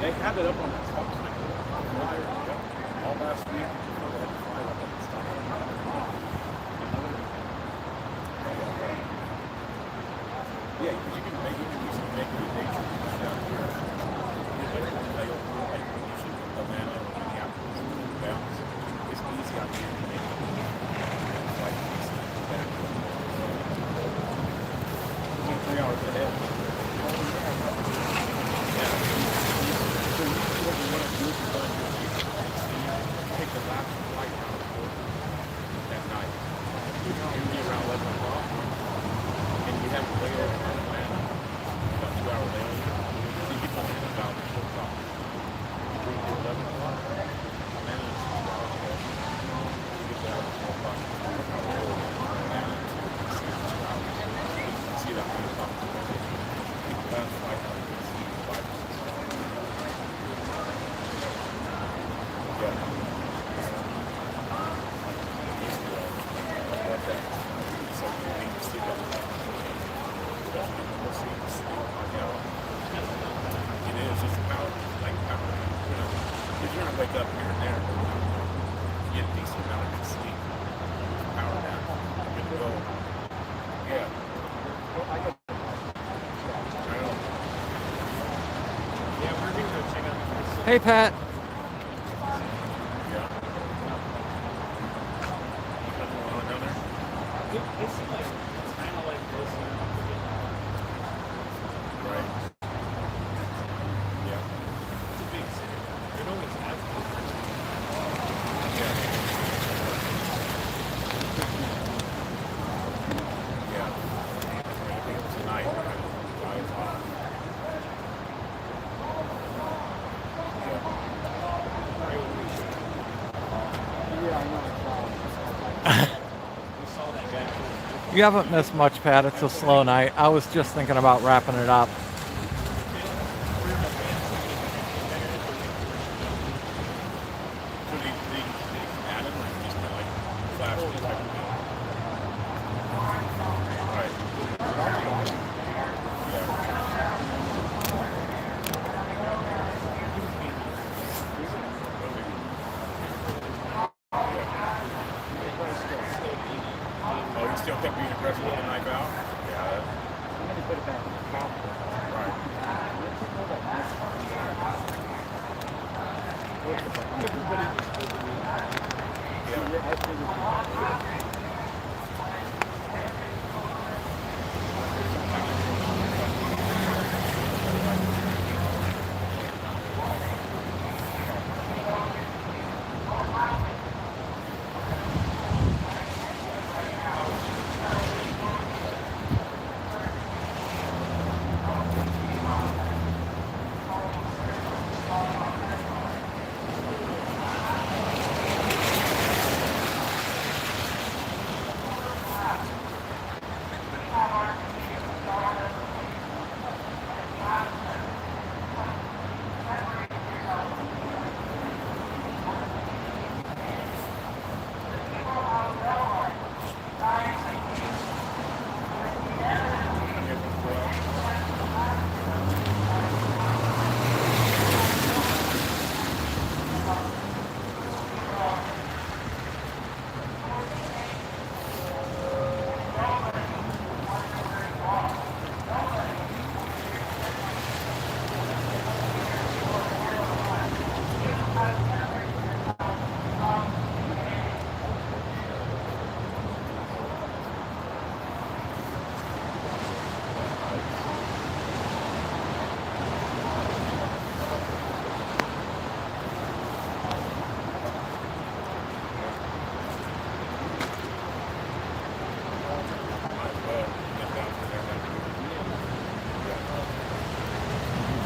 They had it up on that stop sign. All last week. Yeah, because you can make it do some make it nature down here. It's easy out here to make it. It's like 3 hours ahead. Take the last flight out of port that night. You can be around 11 o'clock, and you have to lay over on the land about 2 hours later. So you get home at about 4 o'clock. You drink at 11 o'clock, and then it's 2 hours ahead. You get there at 4 o'clock. See that 3 o'clock. Last flight out of 5 or 6 hours. Yeah. Wake up here and there, get a decent amount of good sleep, power nap, good to go. Yeah. Yeah, we're going to go check out the Hey, Pat. Yeah. Nothing going on down there? It's like, it's kind of like this. Right. Yeah. It's a big city. It always has been. Yeah. Yeah. Tonight, we're going to drive off. You haven't missed much, Pat. It's a slow night. I was just thinking about wrapping it up. last week, I believe. Right. Oh, he still kept being aggressive with the knife out? Yeah. I'm going to put it back in the pocket. Right. Everybody was supposed to be. Yeah. I figured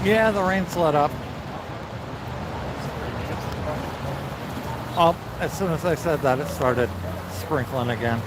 Yeah, the rain's let up. Oh, as soon as I said that, it started sprinkling again.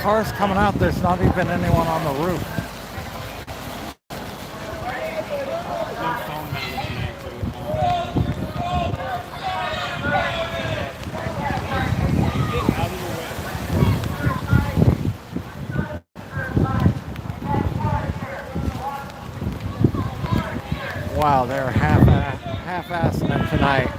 Cars coming out, there's not even anyone on the roof. Wow, they're half-assing it tonight.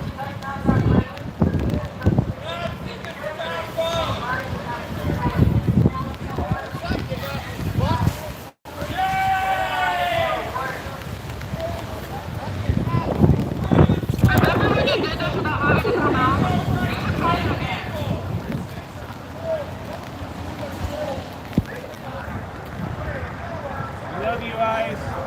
love you guys.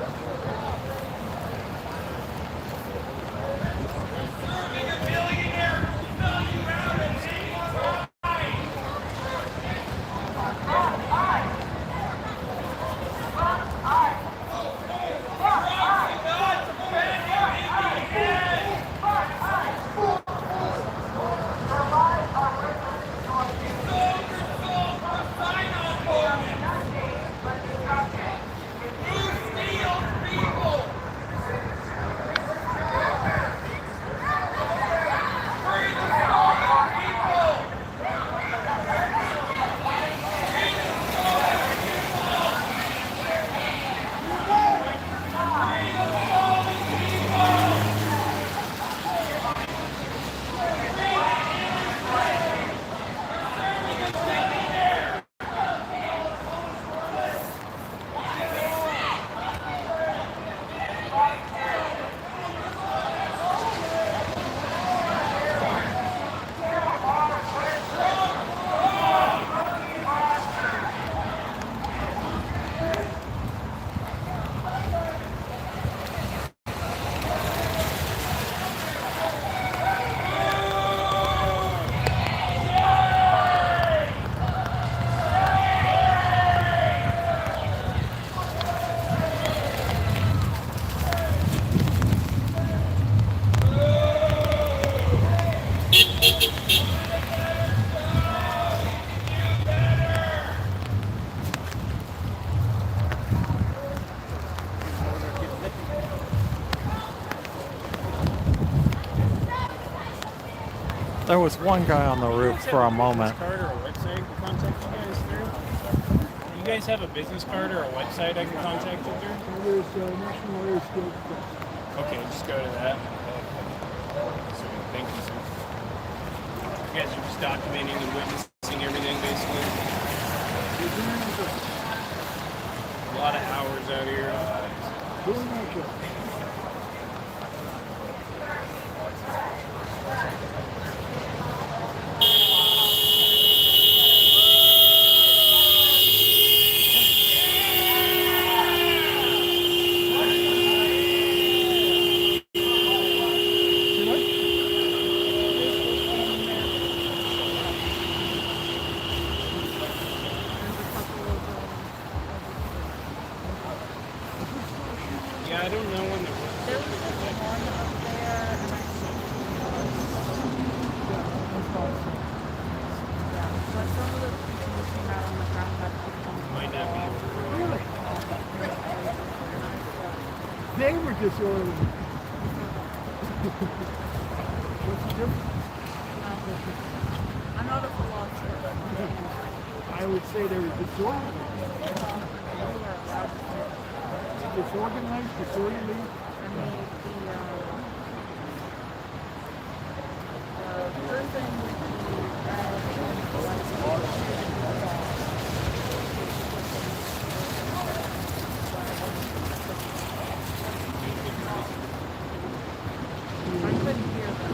There was one guy on the roof for a moment. Card or a website to contact you guys through? You guys have a business card or a website I can contact you through? There's National Air Skills. Okay, just go to that. Sweet, thank you, sir. You guys are just documenting and witnessing everything, basically. A lot of hours out here. Doing my job. Yeah, I don't know when the There was just one up there, and I think yeah, but some of the people who came out on the ground had to come might not be. Really? They were disorderly. What's the difference? I'm not a philosopher. I would say they were disorderly. Disorganized, disorderly. I mean, the person with I couldn't hear them.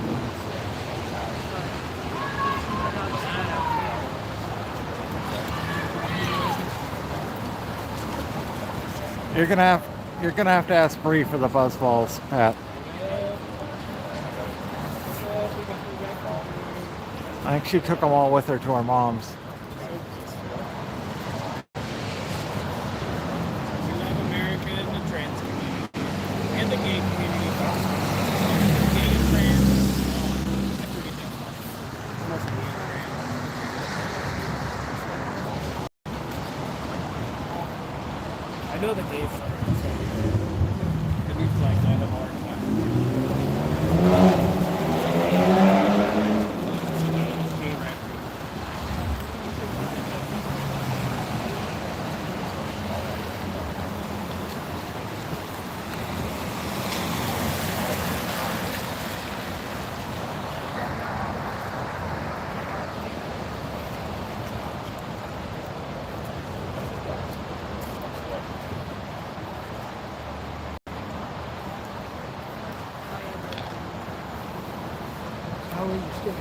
You're gonna have to ask Bree for the buzz balls, Pat. I think she took them all with her to her mom's. We love America and the trans community and the gay community. Gay and trans. Must be I know the gay flag. The new flag I have a hard time. Gay rap. How are you still?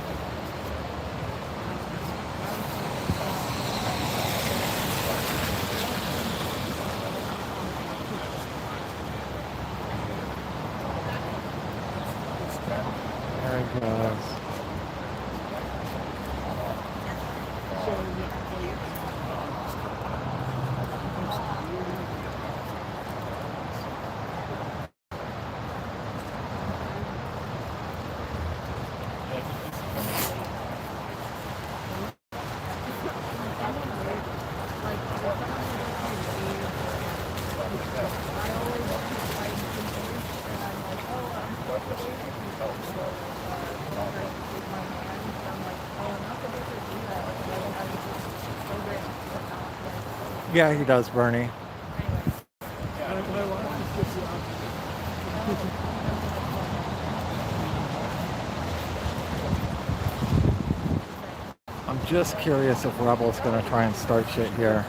There he goes. Yeah, he does, Bernie. I'm just curious if Rebel's gonna try and start shit here.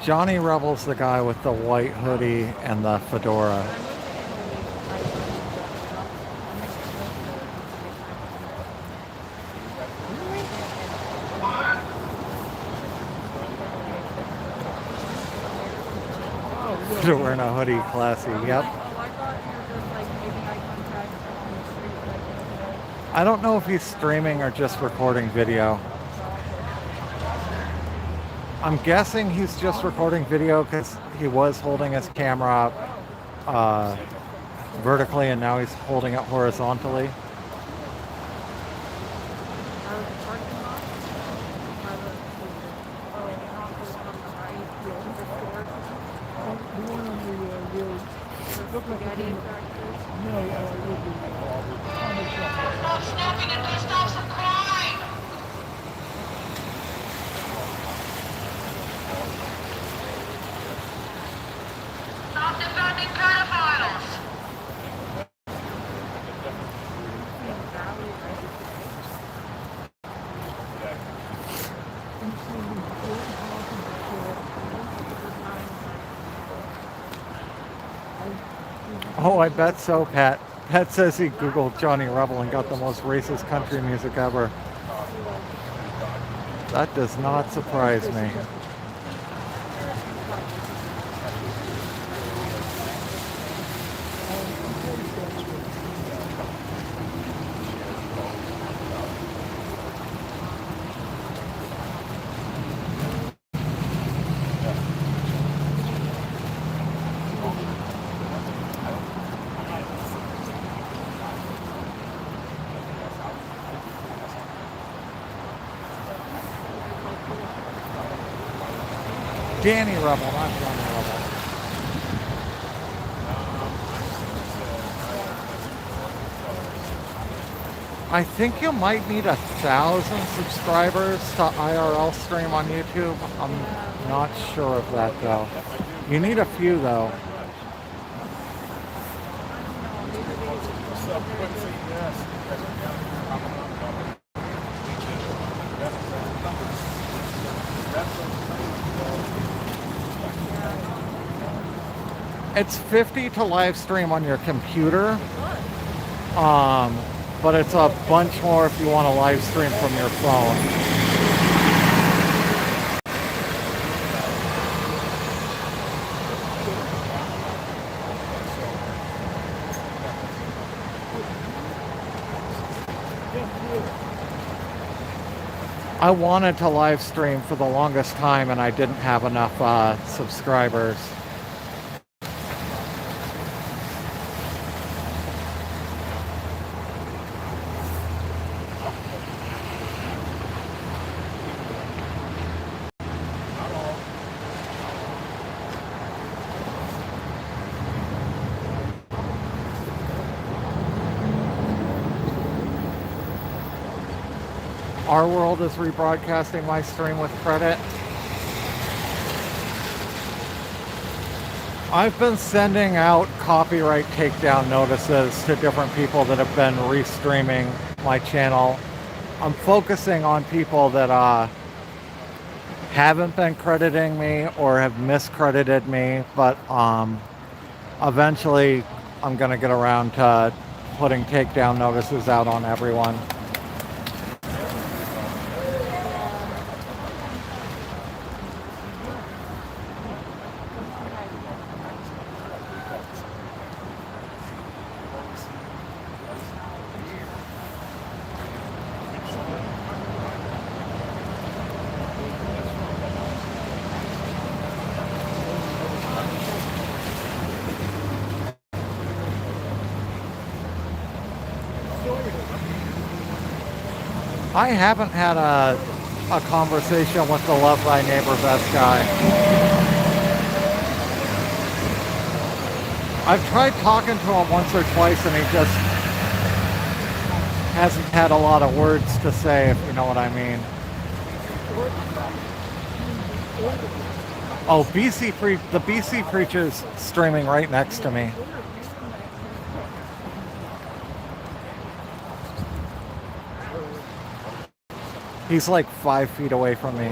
Johnny Rebel's the guy with the white hoodie and the fedora. They're wearing a hoodie, classy. Yep. I don't know if he's streaming or just recording video. I'm guessing he's just recording video because he was holding his camera up vertically and now he's holding it horizontally. with the Stop snapping and please stop some crime! Stop defending pedophiles! Oh, I bet so, Pat. Pat says he Googled Johnny Rebel and got the most racist country music ever. That does not surprise me. Danny Rebel, not Johnny Rebel. I think you might need 1,000 subscribers to IRL stream on YouTube. I'm not sure of that though. You need a few though. It's $50 to live stream on your computer, but it's a bunch more if you want to live stream from your phone. I wanted to live stream for the longest time and I didn't have enough subscribers. Our World is rebroadcasting my stream with credit. I've been sending out copyright takedown notices to different people that have been restreaming my channel. I'm focusing on people that haven't been crediting me or have miscredited me, but eventually I'm going to get around to putting takedown notices out on everyone. I haven't had a conversation with the Love Thy Neighbor Best guy. I've tried talking to him once or twice and he just hasn't had a lot of words to say, if you know what I mean. Oh, the BC Preacher's streaming right next to me. He's like 5 feet away from me.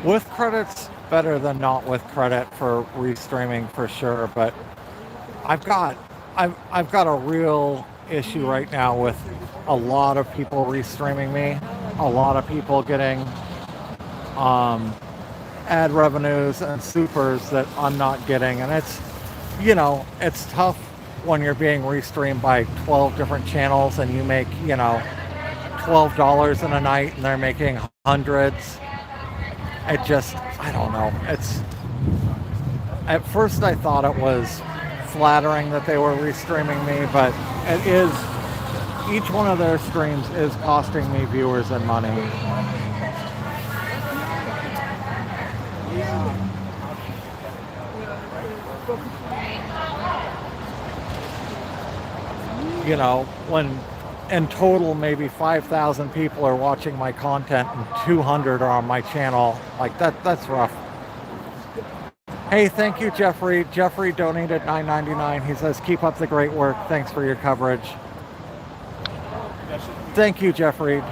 With credit's better than not with credit for restreaming for sure, but I've got a real issue right now with a lot of people restreaming me, a lot of people getting ad revenues and supers that I'm not getting, and it's, you know, it's tough when you're being restreamed by 12 different channels and you make, you know, $12 in a night and they're making hundreds. It just, I don't know. It's, at first I thought it was flattering that they were restreaming me, but it is each one of their streams is costing me viewers and money. You know, when in total maybe 5,000 people are watching my content and 200 are on my channel, like that's rough. Hey, thank you, Jeffrey. Jeffrey donated $9.99. He says, keep up the great work. Thanks for your coverage. Thank you, Jeffrey.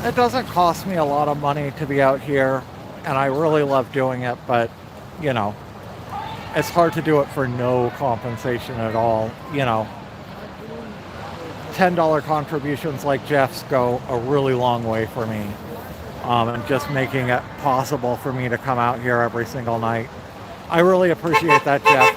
It doesn't cost me a lot of money to be out here, and I really love doing it, but, you know, it's hard to do it for no compensation at all. You know, $10 contributions like Jeff's go a really long way for me, and just making it possible for me to come out here every single night. I really appreciate that, Jeff.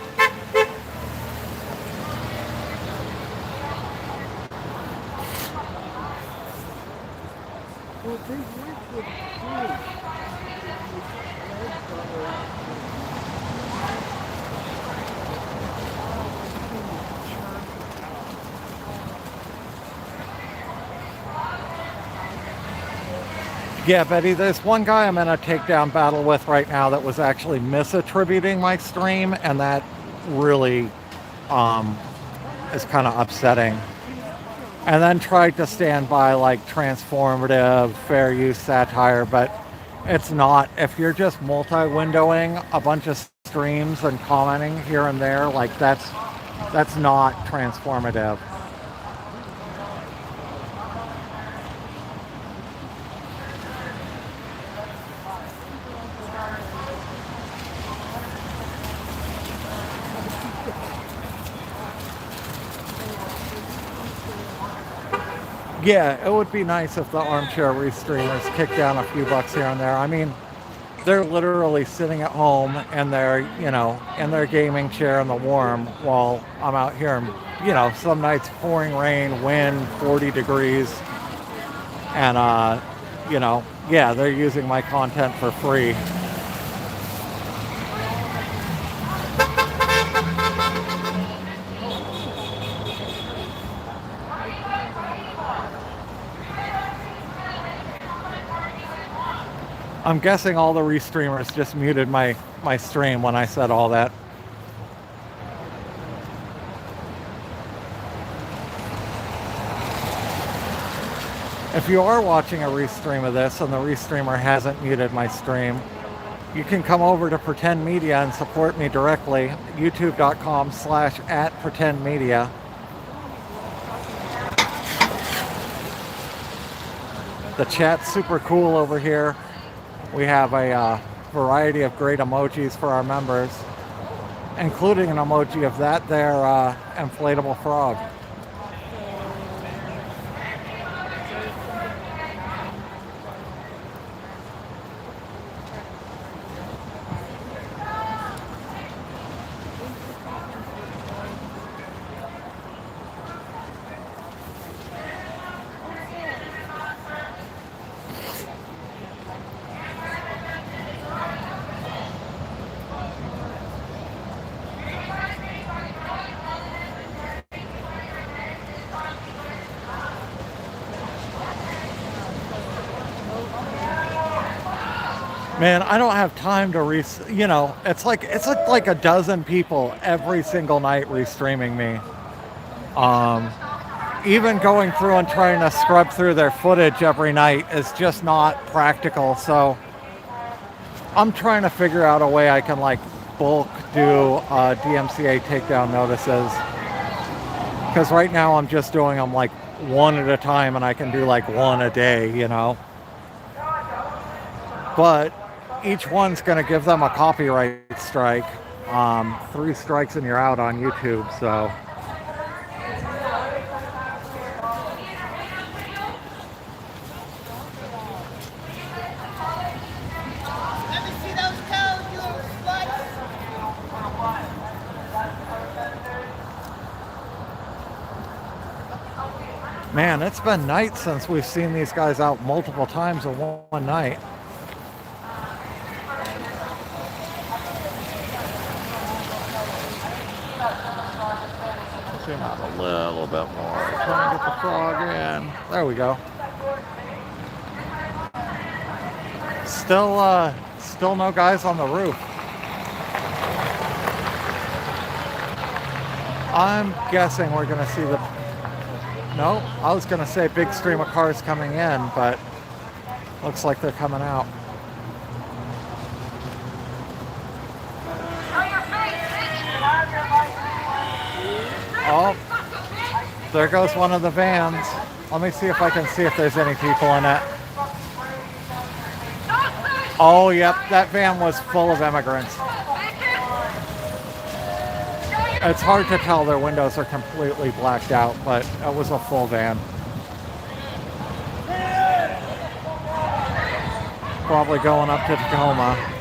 Yeah, Betty, there's one guy I'm in a takedown battle with right now that was actually misattributing my stream, and that really is kind of upsetting. And then tried to stand by like transformative, fair use satire, but it's not. If you're just multi-windowing a bunch of streams and commenting here and there, like that's not transformative. Yeah, it would be nice if the armchair restreamers kicked down a few bucks here and there. I mean, they're literally sitting at home in their, you know, in their gaming chair in the warm while I'm out here and, you know, some nights pouring rain, wind, 40 degrees. And, you know, yeah, they're using my content for free. I'm guessing all the restreamers just muted my stream when I said all that. If you are watching a restream of this and the restreamer hasn't muted my stream, you can come over to PretendMedia and support me directly, youtube.com/@PretendMedia. The chat's super cool over here. We have a variety of great emojis for our members, including an emoji of that there inflatable frog. Man, I don't have time to you know, it's like a dozen people every single night restreaming me. Even going through and trying to scrub through their footage every night is just not practical. So I'm trying to figure out a way I can like bulk do DMCA takedown notices. Because right now I'm just doing them like one at a time, and I can do like one a day, you know. But each one's going to give them a copyright strike. 3 strikes and you're out on YouTube, so. Let me see those toes, you little sluts. Man, it's been nights since we've seen these guys out multiple times in one night. Zoom out a little bit more. Trying to get the frog in. There we go. Still no guys on the roof. I'm guessing we're gonna see the... No, I was gonna say big stream of cars coming in, but looks like they're coming out. Oh, there goes one of the vans. Let me see if I can see if there's any people in it. Oh, yep, that van was full of immigrants. It's hard to tell, their windows are completely blacked out, but it was a full van. Probably going up to Tacoma.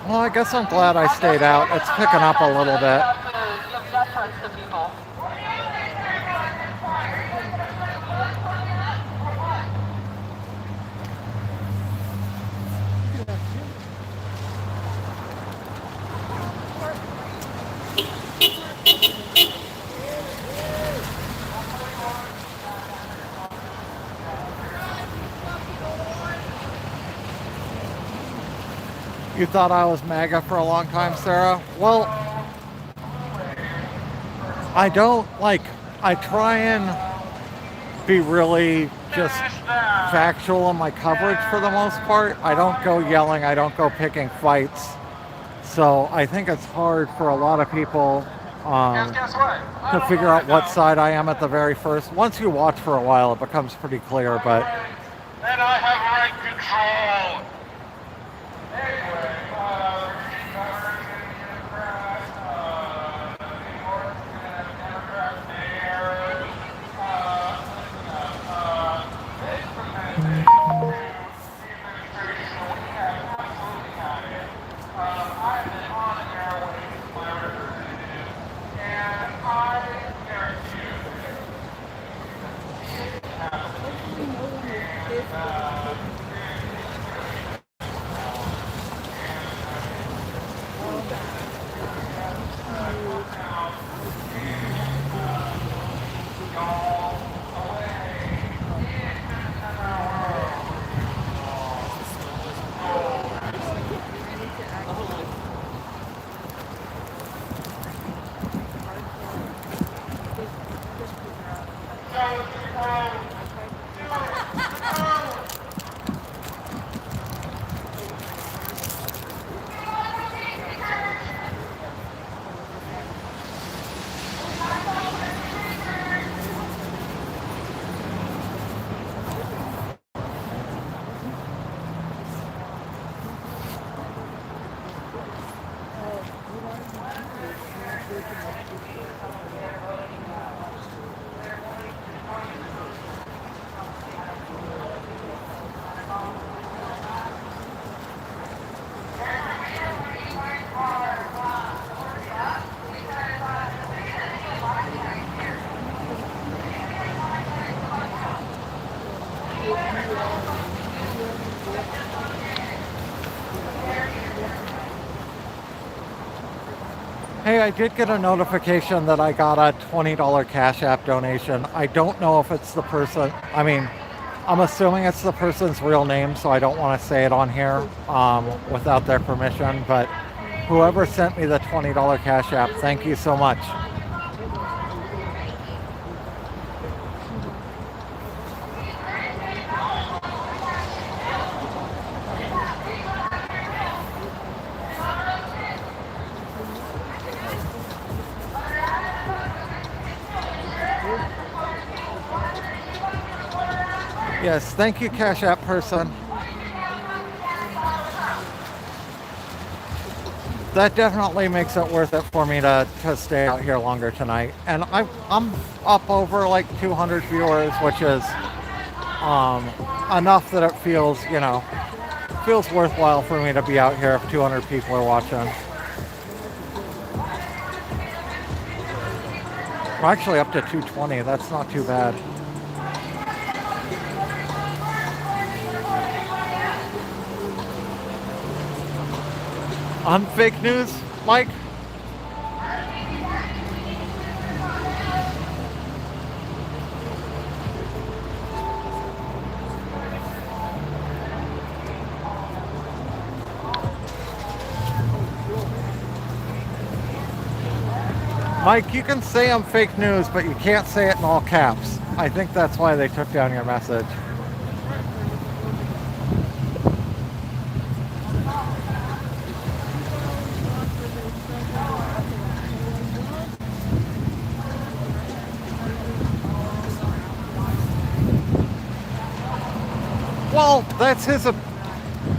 Well, I guess I'm glad I stayed out. It's picking up a little bit. You thought I was MAGA for a long time, Sarah? Well, I don't, I try and be really just factual in my coverage for the most part. I don't go yelling, I don't go picking fights. So I think it's hard for a lot of people to figure out what side I am at the very first. Once you watch for a while, it becomes pretty clear, but... And I have right control! Hey, I did get a notification that I got a $20 Cash App donation. I don't know if it's the person, I mean, I'm assuming it's the person's real name, so I don't want to say it on here without their permission, but whoever sent me the $20 Cash App, thank you so much. Yes, thank you, Cash App person. That definitely makes it worth it for me to stay out here longer tonight. And I'm up over like 200 viewers, which is enough that it feels, you know, feels worthwhile for me to be out here if 200 people are watching. We're actually up to 220. That's not too bad. On fake news, Mike? Mike, you can say I'm fake news, but you can't say it in all caps. I think that's why they took down your message. Well, that's his.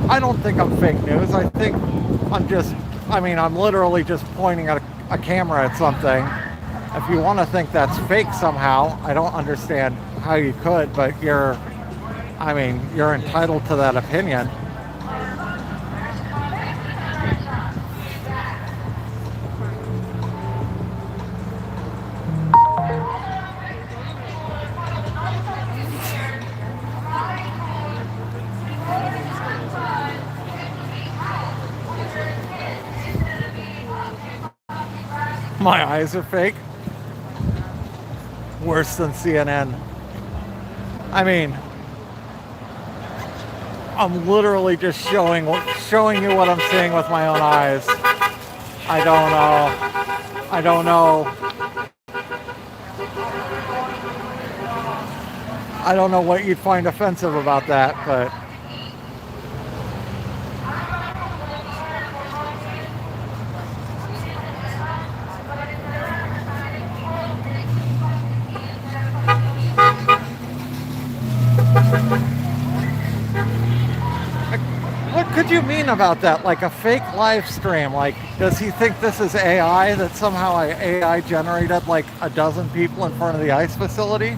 I don't think I'm fake news. I think I'm literally just pointing at a camera at something. If you want to think that's fake somehow, I don't understand how you could, but you're entitled to that opinion. My eyes are fake. Worse than CNN. I mean, I'm literally just showing you what I'm seeing with my own eyes. I don't know. I don't know what you'd find offensive about that, but what could you mean about that? Like a fake live stream? Like, does he think this is AI, that somehow AI generated like a dozen people in front of the ICE facility?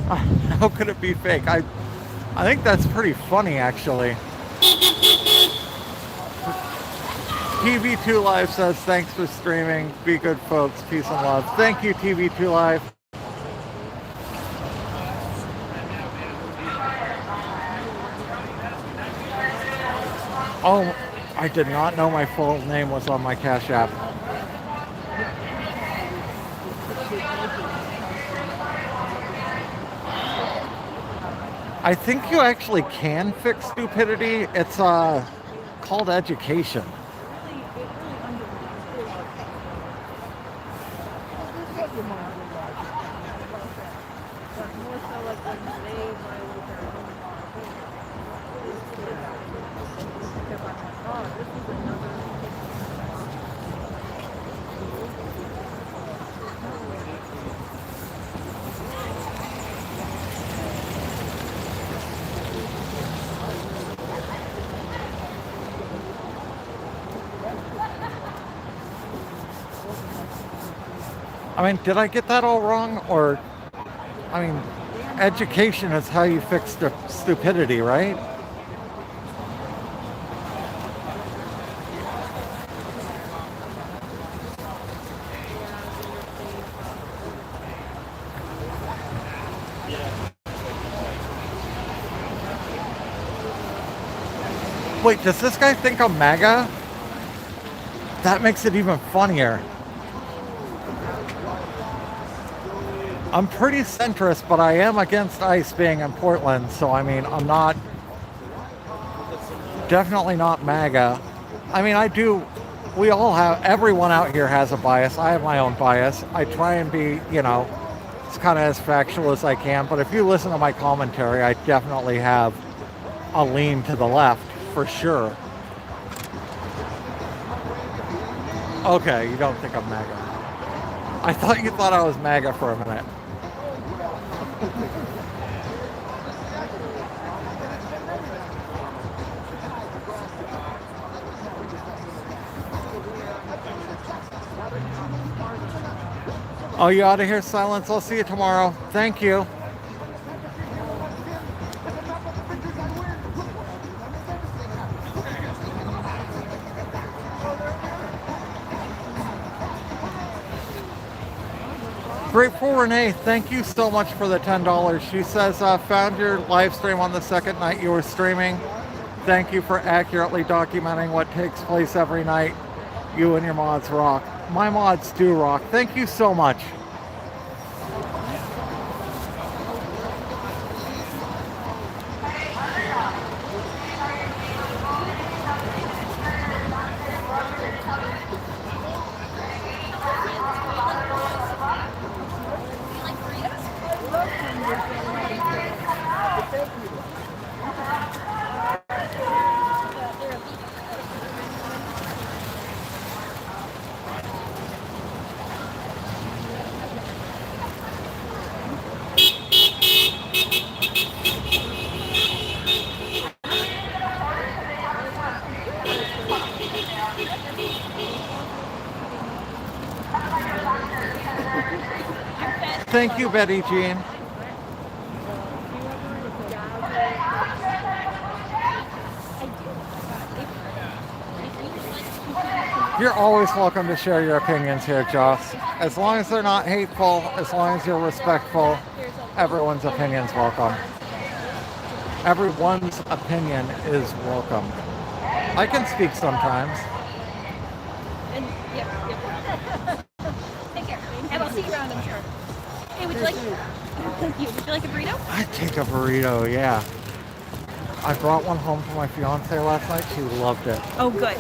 How could it be fake? I think that's pretty funny, actually. TV2 Live says, thanks for streaming. Be good, folks. Peace and love. Thank you, TV2 Live. Oh, I did not know my full name was on my Cash App. I think you actually can fix stupidity. It's called education. I mean, did I get that all wrong? Or, I mean, education is how you fix stupidity, right? Wait, does this guy think I'm MAGA? That makes it even funnier. I'm pretty centrist, but I am against ICE being in Portland, so I mean, I'm not, definitely not MAGA. I mean, I do, we all have, everyone out here has a bias. I have my own bias. I try and be, you know, it's kind of as factual as I can, but if you listen to my commentary, I definitely have a lean to the left, for sure. Okay, you don't think I'm MAGA. I thought you thought I was MAGA for a minute. Oh, you out of here, Silence? I'll see you tomorrow. Thank you. Grateful Renee, thank you so much for the $10. She says, found your live stream on the second night you were streaming. Thank you for accurately documenting what takes place every night. You and your mods rock. My mods do rock. Thank you so much. Thank you, Betty Jean. You're always welcome to share your opinions here, Joss. As long as they're not hateful, as long as you're respectful, everyone's opinion's welcome. Everyone's opinion is welcome. I can speak sometimes. Take care. And I'll see you around, I'm sure. Hey, would you like a burrito? I'd take a burrito, yeah. I brought one home for my fiance last night. She loved it. Oh, good.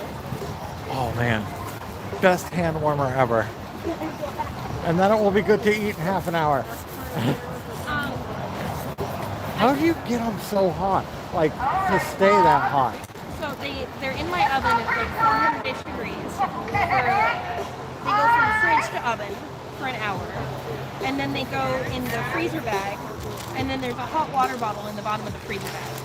Oh, man. Best hand warmer ever. And then it will be good to eat in half an hour. How do you get them so hot? Like, to stay that hot? So they're in my oven at like 400-ish degrees. They go from fridge to oven for an hour. And then they go in the freezer bag. And then there's a hot water bottle in the bottom of the freezer bag.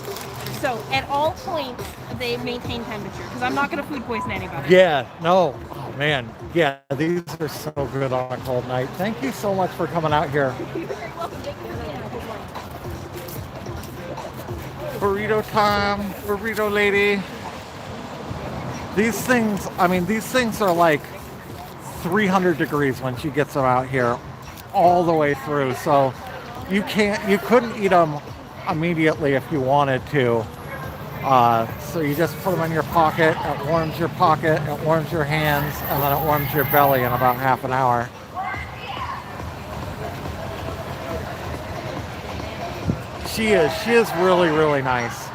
So at all points, they maintain temperature. Because I'm not going to food poison anybody. Yeah, no. Oh, man. Yeah, these are so good on a cold night. Thank you so much for coming out here. Burrito time, burrito lady. These things, I mean, these things are like 300 degrees when she gets them out here all the way through. So you couldn't eat them immediately if you wanted to. So you just put them in your pocket. It warms your pocket, it warms your hands, and then it warms your belly in about half an hour. She is really, really nice.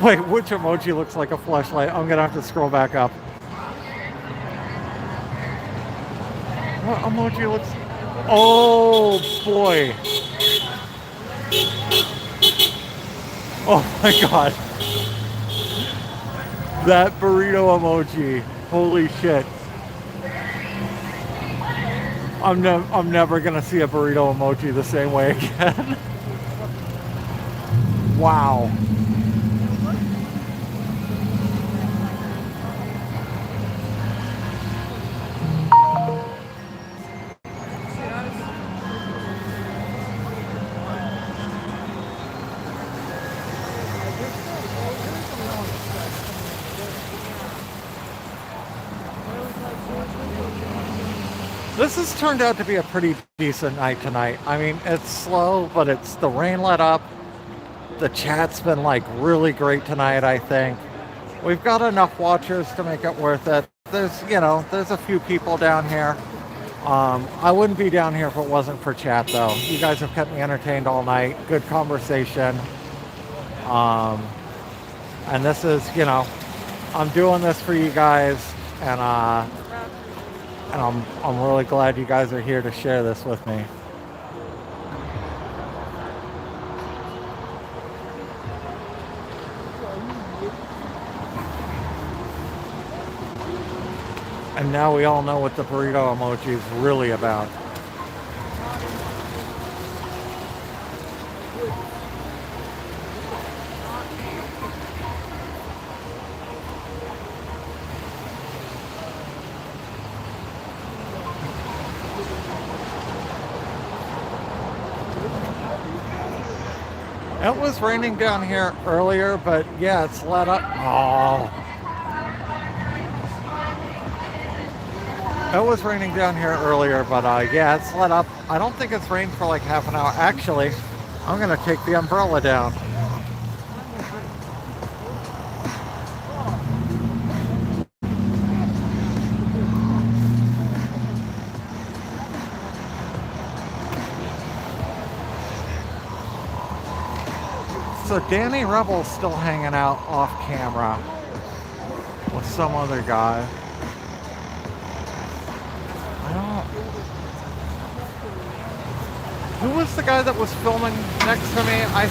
Wait, which emoji looks like a fleshlight? I'm gonna have to scroll back up. What emoji looks... Oh boy. Oh my god. That burrito emoji. Holy shit. I'm never gonna see a burrito emoji the same way again. Wow. This has turned out to be a pretty decent night tonight. I mean, it's slow, but it's the rain let up. The chat's been like really great tonight, I think. We've got enough watchers to make it worth it. There's a few people down here. I wouldn't be down here if it wasn't for chat, though. You guys have kept me entertained all night. Good conversation. And this is, I'm doing this for you guys, and I'm really glad you guys are here to share this with me. And now we all know what the burrito emoji is really about. It was raining down here earlier, but yeah, it's let up. Oh. It was raining down here earlier, but yeah, it's let up. I don't think it's rained for like half an hour. Actually, I'm gonna take the umbrella down. So Danny Rebel's still hanging out off camera with some other guy. Who was the guy that was filming next to me? I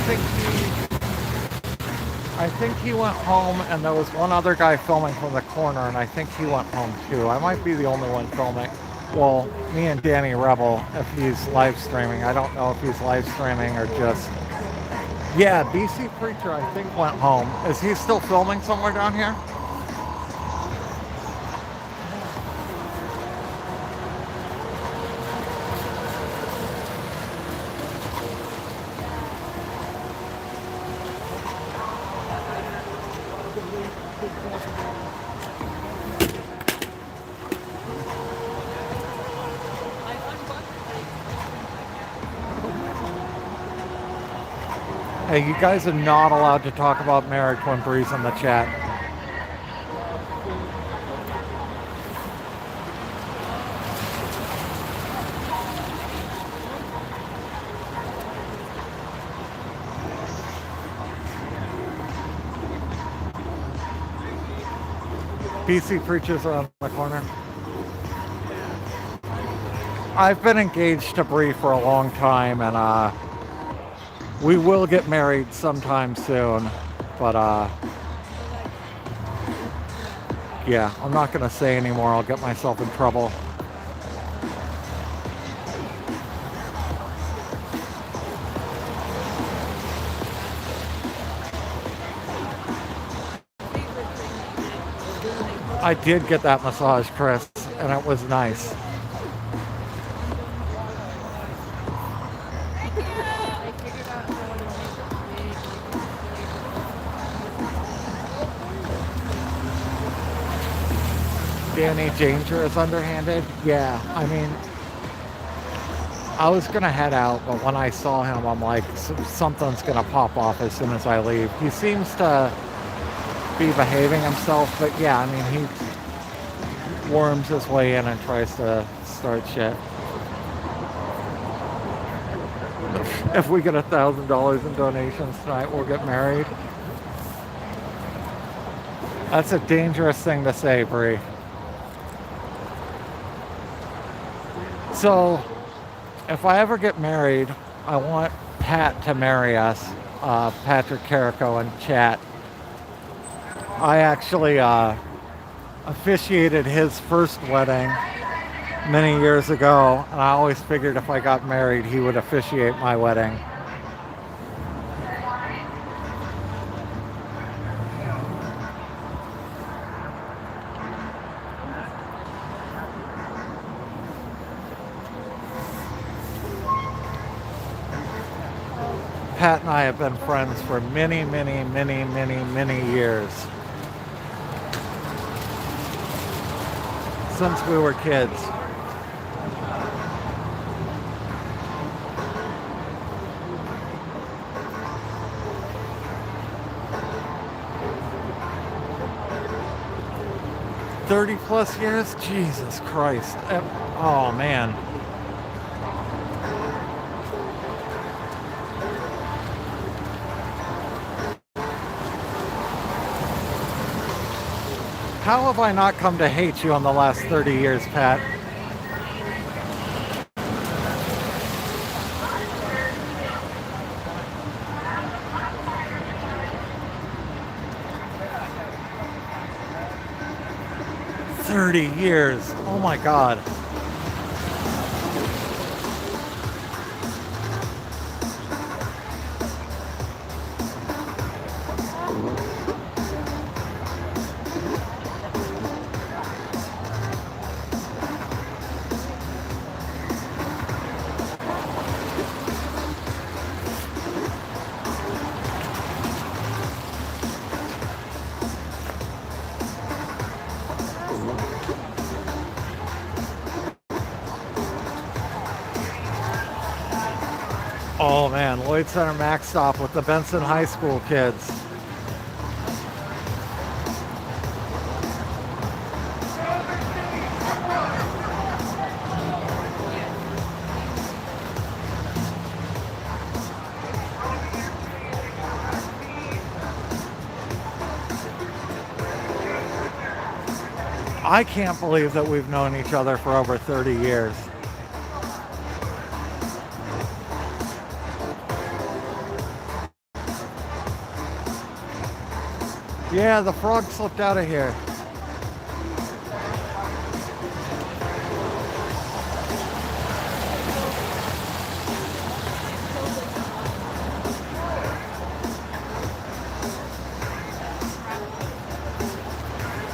think he went home, and there was one other guy filming from the corner, and I think he went home too. I might be the only one filming. Well, me and Danny Rebel, if he's live streaming. I don't know if he's live streaming or just... Yeah, BC Preacher, I think, went home. Is he still filming somewhere down here? Hey, you guys are not allowed to talk about marriage when Bree's in the chat. BC Preachers around the corner. I've been engaged to Bree for a long time, and we will get married sometime soon, but yeah, I'm not gonna say anymore. I'll get myself in trouble. I did get that massage, Chris, and it was nice. Danny Danger is underhanded? Yeah, I mean, I was gonna head out, but when I saw him, I'm like, something's gonna pop off as soon as I leave. He seems to be behaving himself, but yeah, I mean, he worms his way in and tries to start shit. If we get $1,000 in donations tonight, we'll get married. That's a dangerous thing to say, Bree. So, if I ever get married, I want Pat to marry us, Patrick Carrico in chat. I actually officiated his first wedding many years ago, and I always figured if I got married, he would officiate my wedding. Pat and I have been friends for many, many, many, many, many years. Since we were kids. +30 years? Jesus Christ. Oh man. How have I not come to hate you in the last 30 years, Pat? $30 Oh my God. Oh man, Lloyd Center Max Stop with the Benson High School kids. I can't believe that we've known each other for over 30 years. Yeah, the frog slipped out of here.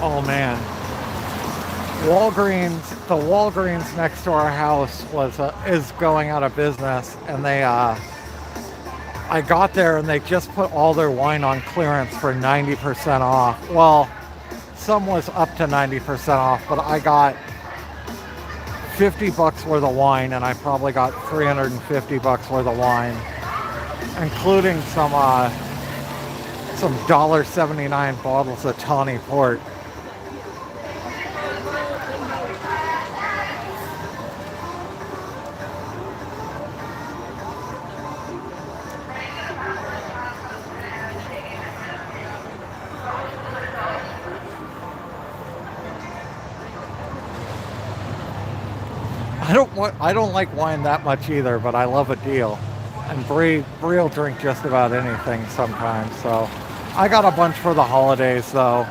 Oh man. The Walgreens next to our house is going out of business, and I got there and they just put all their wine on clearance for 90% off. Well, some was up to 90% off, but I got $50 worth of wine, and I probably got $350 worth of wine, including some $1.79 bottles of tawny port. I don't like wine that much either, but I love a deal. And Bree will drink just about anything sometimes, so I got a bunch for the holidays though.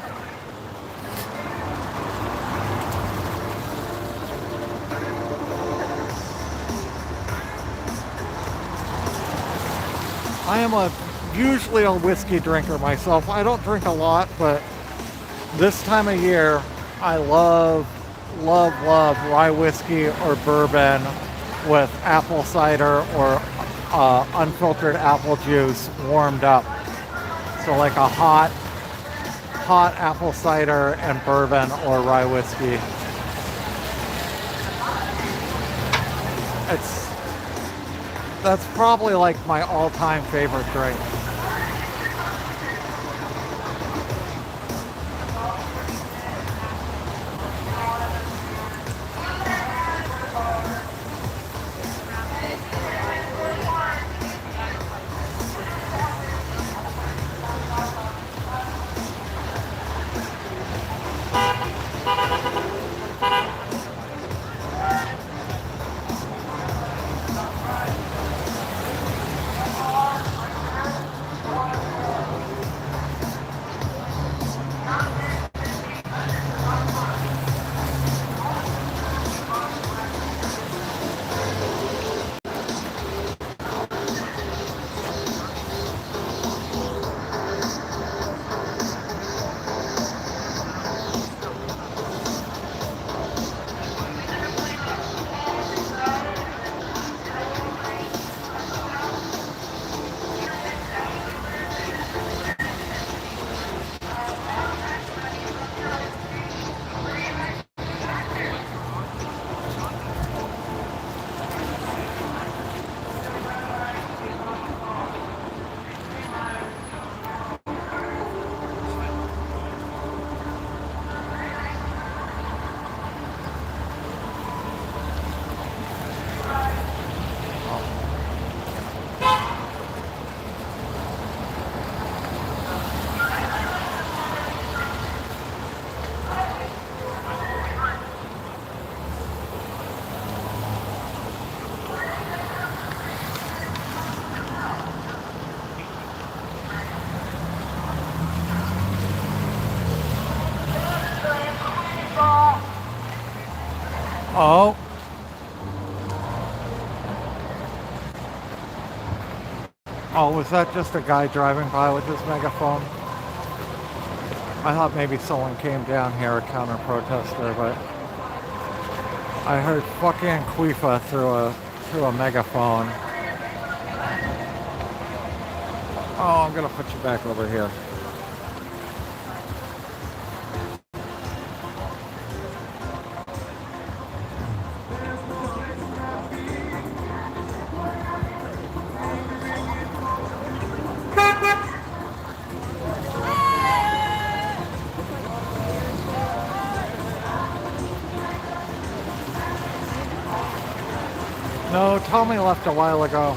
I am usually a whiskey drinker myself. I don't drink a lot, but this time of year I love rye whiskey or bourbon with apple cider or unfiltered apple juice warmed up. So like a hot apple cider and bourbon or rye whiskey. That's probably like my all-time favorite drink. Oh. Oh, was that just a guy driving by with his megaphone? I thought maybe someone came down here, a counter-protester, but I heard fucking Quifa through a megaphone. Oh, I'm gonna put you back over here. No, Tommy left a while ago.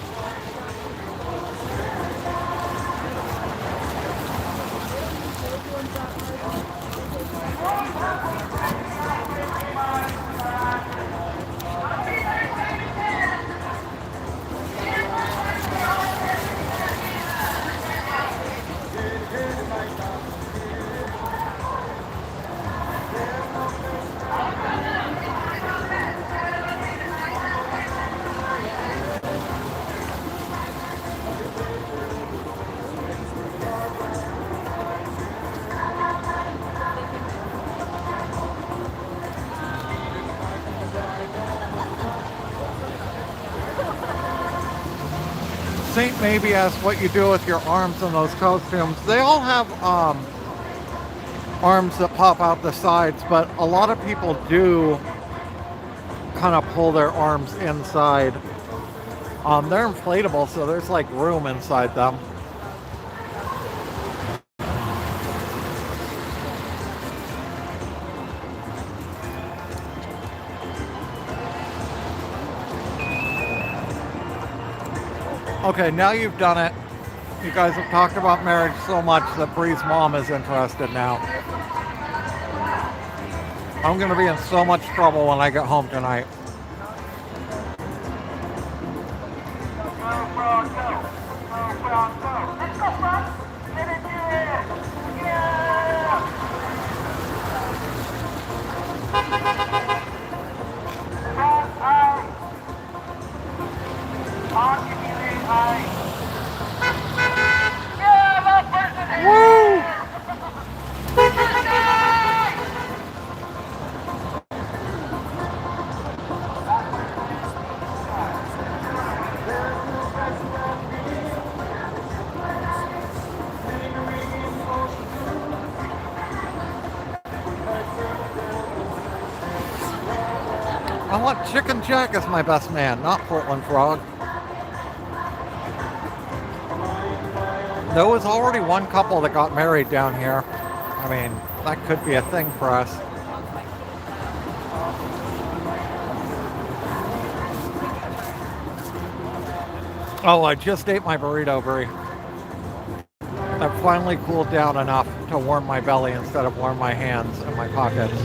Saint maybe asked what you do with your arms in those costumes. They all have arms that pop out the sides, but a lot of people do kind of pull their arms inside. They're inflatable, so there's like room inside them. Okay, now you've done it. You guys have talked about marriage so much that Bree's mom is interested now. I'm gonna be in so much trouble when I get home tonight. Woo! I want Chicken Jack as my best man, not Portland Frog. There was already one couple that got married down here. I mean, that could be a thing for us. Oh, I just ate my burrito, Brie. That finally cooled down enough to warm my belly instead of warm my hands and my pockets.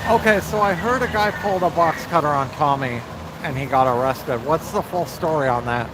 Okay, so I heard a guy pulled a box cutter on Tommy and he got arrested. What's the full story on that?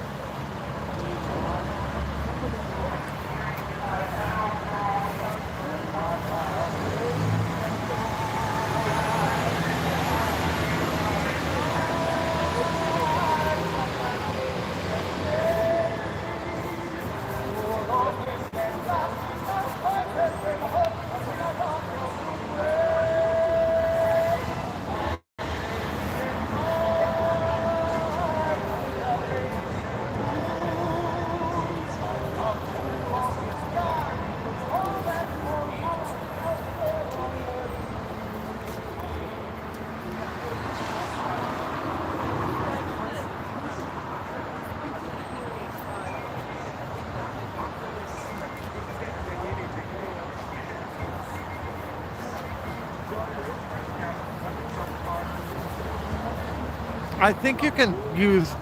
I think you can use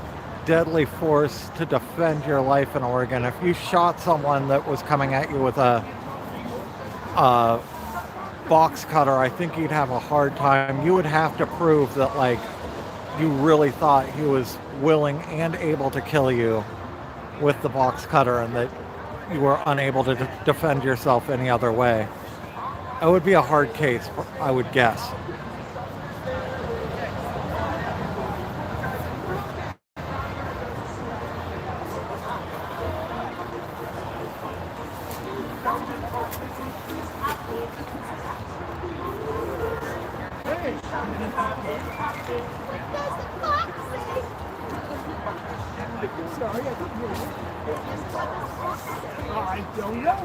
deadly force to defend your life in Oregon. If you shot someone that was coming at you with a box cutter, I think you'd have a hard time. You would have to prove that, like, you really thought he was willing and able to kill you with the box cutter and that you were unable to defend yourself any other way. It would be a hard case, I would guess. Sorry, I couldn't hear you. I don't know.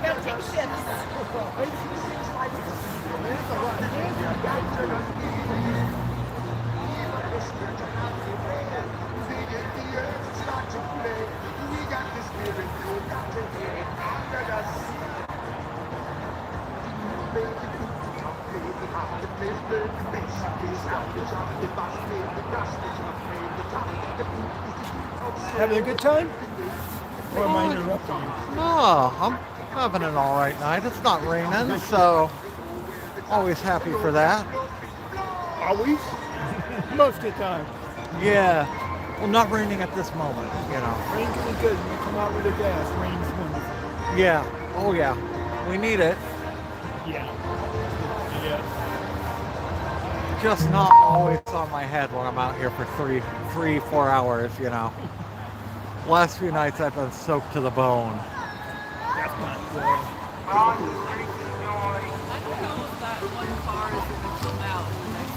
Gotta take shifts. Having a good time? Or am I interrupting you? No, I'm having an all right night. It's not raining, so always happy for that. Always? Most of the time. Yeah. Well, not raining at this moment, you know. Rain can be good when you come out with the gas. Rain's wonderful. Yeah. Oh, yeah. We need it. Yeah. Yeah. Just not always on my head when I'm out here for 4 hours, you know. Last few nights I've been soaked to the bone. That's not good. I don't know if that one car is going to come out in the next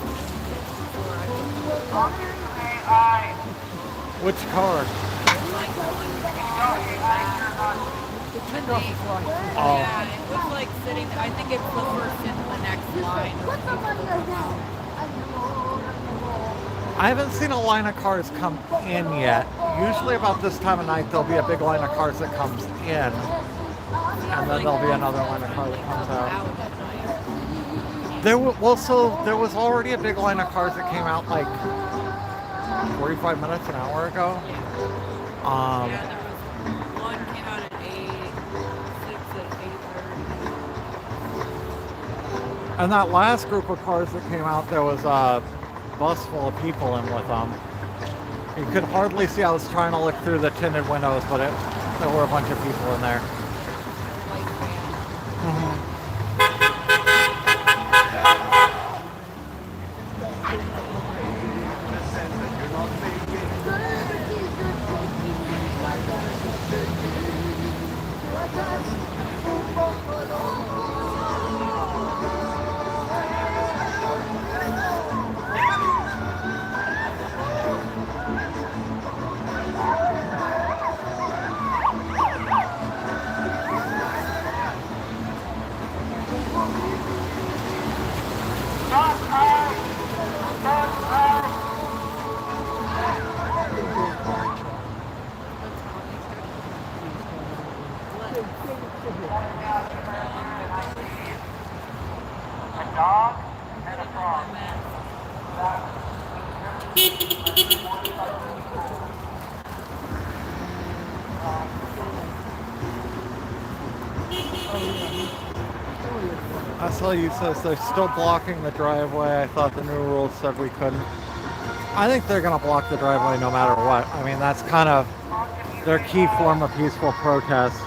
Which car? Oh. Yeah, it was like sitting, I think it's the first in the next line. I haven't seen a line of cars come in yet. Usually about this time of night there'll be a big line of cars that comes in, and then there'll be another line of cars that comes out. There was already a big line of cars that came out like 45 minutes, an hour ago. Yeah, there was one came out at 8, 6 at 8:30. And that last group of cars that came out, there was a bus full of people in with them. You could hardly see. I was trying to look through the tinted windows, but there were a bunch of people in there. I saw you says they're still blocking the driveway. I thought the new rules said we couldn't. I think they're going to block the driveway no matter what. I mean, that's kind of their key form of peaceful protest.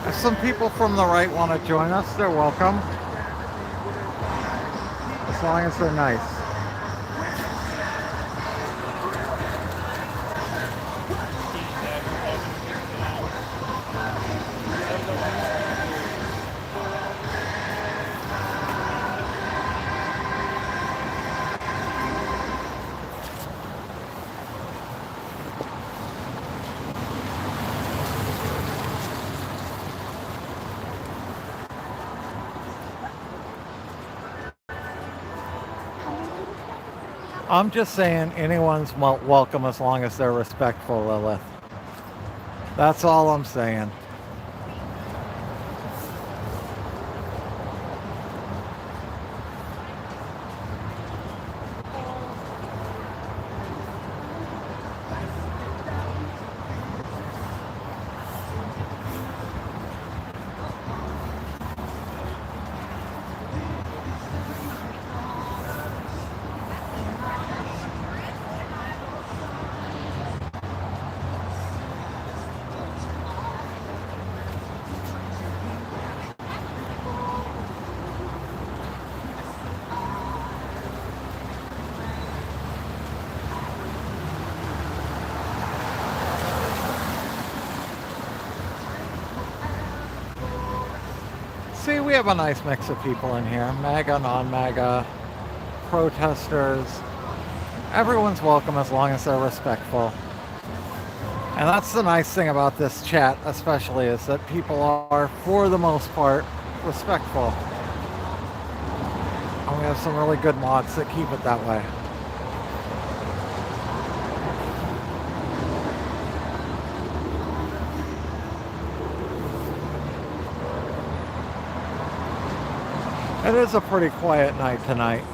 If some people from the right want to join us, they're welcome. As long as they're nice. I'm just saying anyone's welcome as long as they're respectful, Lilith. That's all I'm saying. See, we have a nice mix of people in here. MAGA, non-MAGA, protesters. Everyone's welcome as long as they're respectful. And that's the nice thing about this chat, especially, is that people are, for the most part, respectful. And we have some really good mods that keep it that way. It is a pretty quiet night tonight.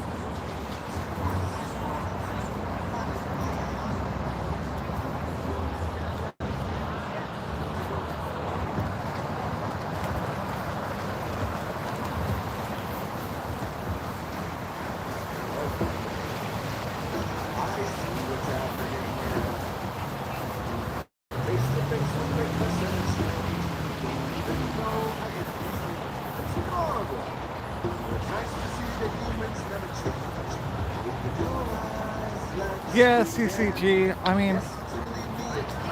Yeah, CCG. I mean,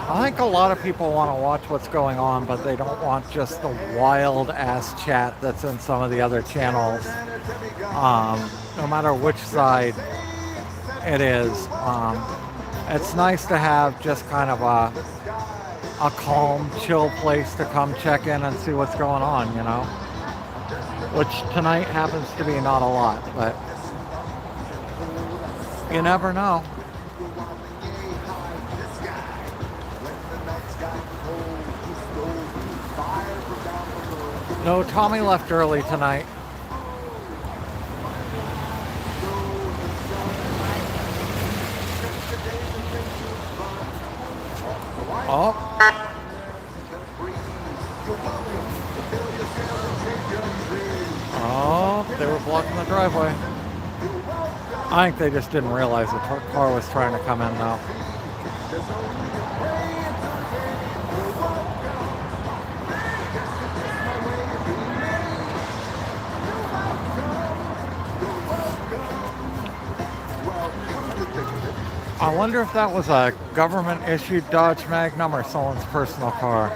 I think a lot of people want to watch what's going on, but they don't want just the wild ass chat that's in some of the other channels. No matter which side it is. It's nice to have just kind of a calm, chill place to come check in and see what's going on, you know? Which tonight happens to be not a lot, but you never know. No, Tommy left early tonight. Oh. Oh, they were blocking the driveway. I think they just didn't realize the car was trying to come in now. I wonder if that was a government-issued Dodge Magnum or someone's personal car.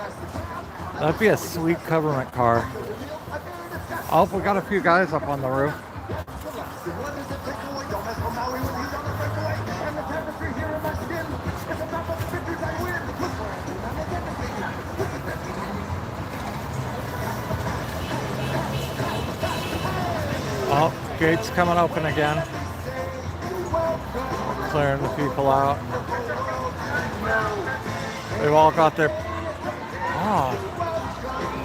That'd be a sweet government car. Oh, we got a few guys up on the roof. Oh, gate's coming open again. Clearing the people out. They've all got their...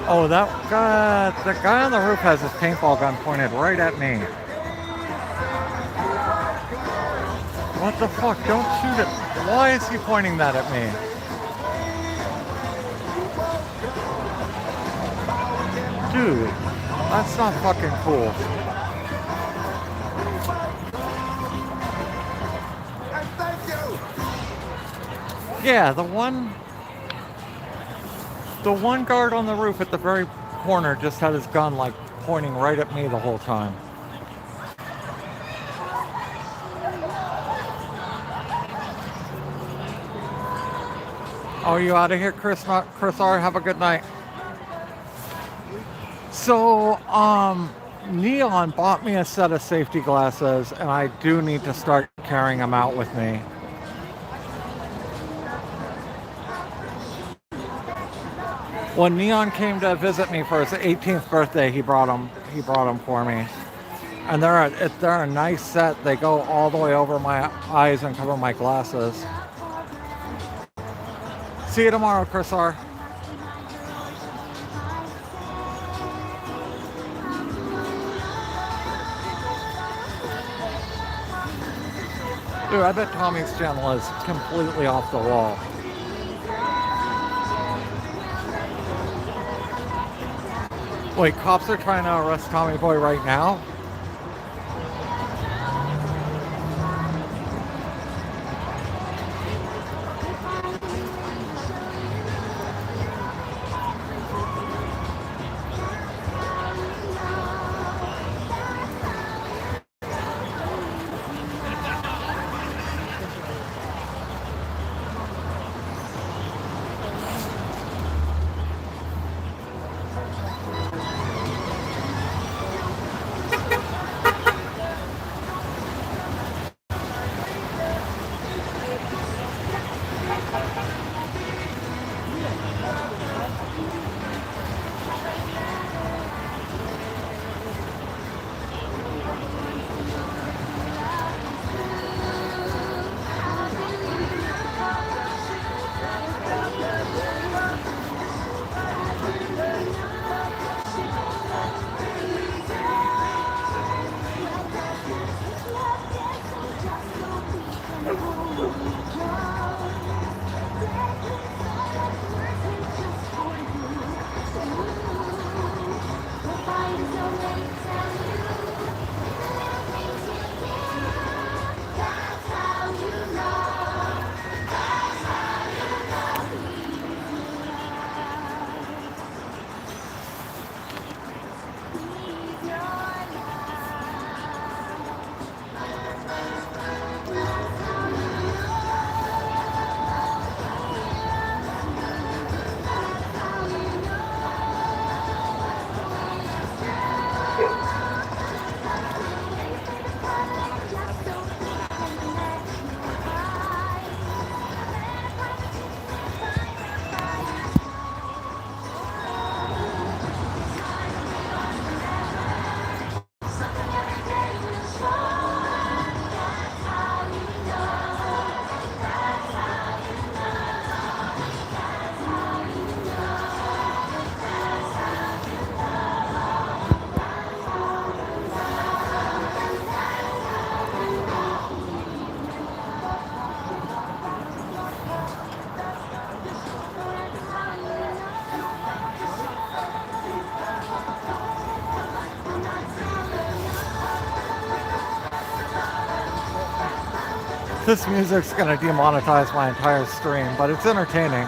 Oh, that guy, the guy on the roof has his paintball gun pointed right at me. What the fuck? Don't shoot it. Why is he pointing that at me? Dude, that's not fucking cool. Yeah, the one guard on the roof at the very corner just had his gun like pointing right at me the whole time. Oh, you out of here, Chris R? Have a good night. So, Neon bought me a set of safety glasses, and I do need to start carrying them out with me. When Neon came to visit me for his 18th birthday, he brought them for me, and they're a nice set. They go all the way over my eyes and cover my glasses. See you tomorrow, Chris R. Dude, I bet Tommy's channel is completely off the wall. Wait, cops are trying to arrest Tommy Boy right now? This music's gonna demonetize my entire stream, but it's entertaining.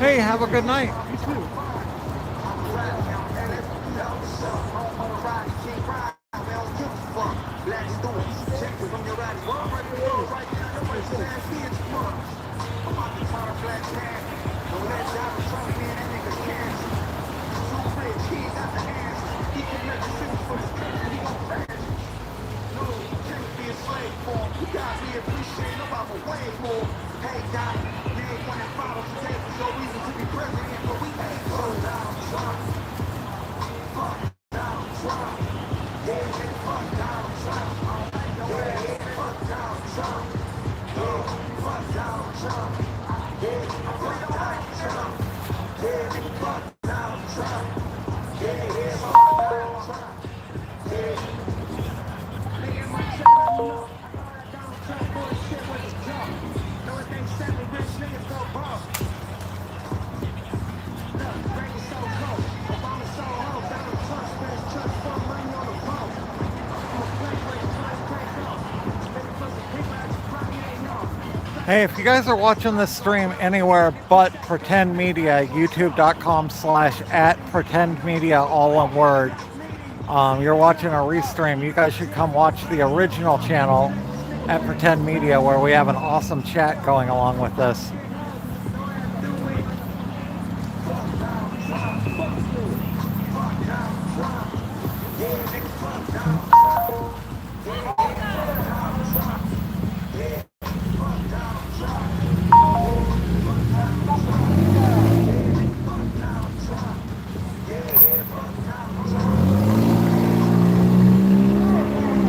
Hey, have a good night. You too. Hey, if you guys are watching this stream anywhere but PretendMedia, youtube.com/@PretendMedia, all one word, you're watching a restream, you guys should come watch the original channel at PretendMedia where we have an awesome chat going along with this.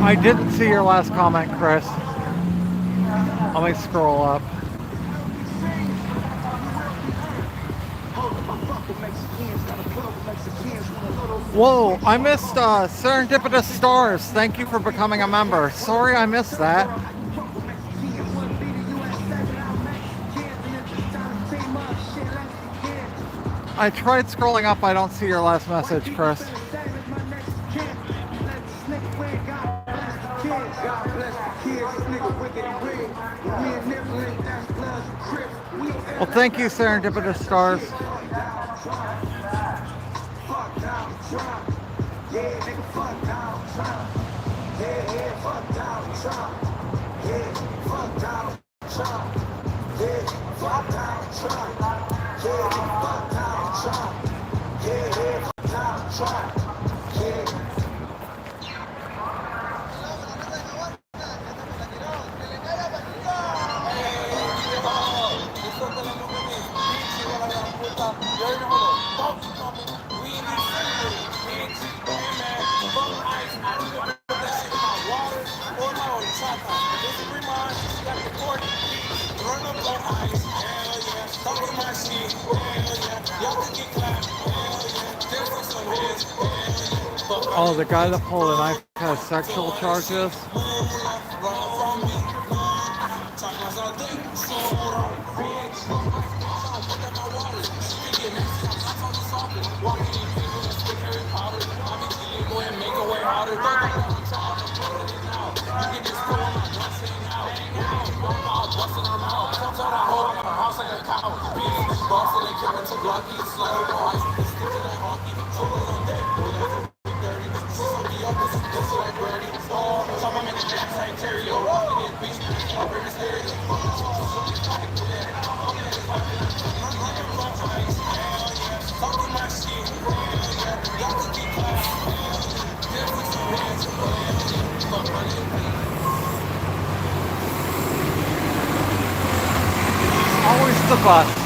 I didn't see your last comment, Chris. Let me scroll up. Whoa, I missed Serendipitous Stars. Thank you for becoming a member. Sorry I missed that. I tried scrolling up. I don't see your last message, Chris. Well, thank you, Serendipitous Stars. Oh, the guy that pulled a knife has sexual charges? Always the bus.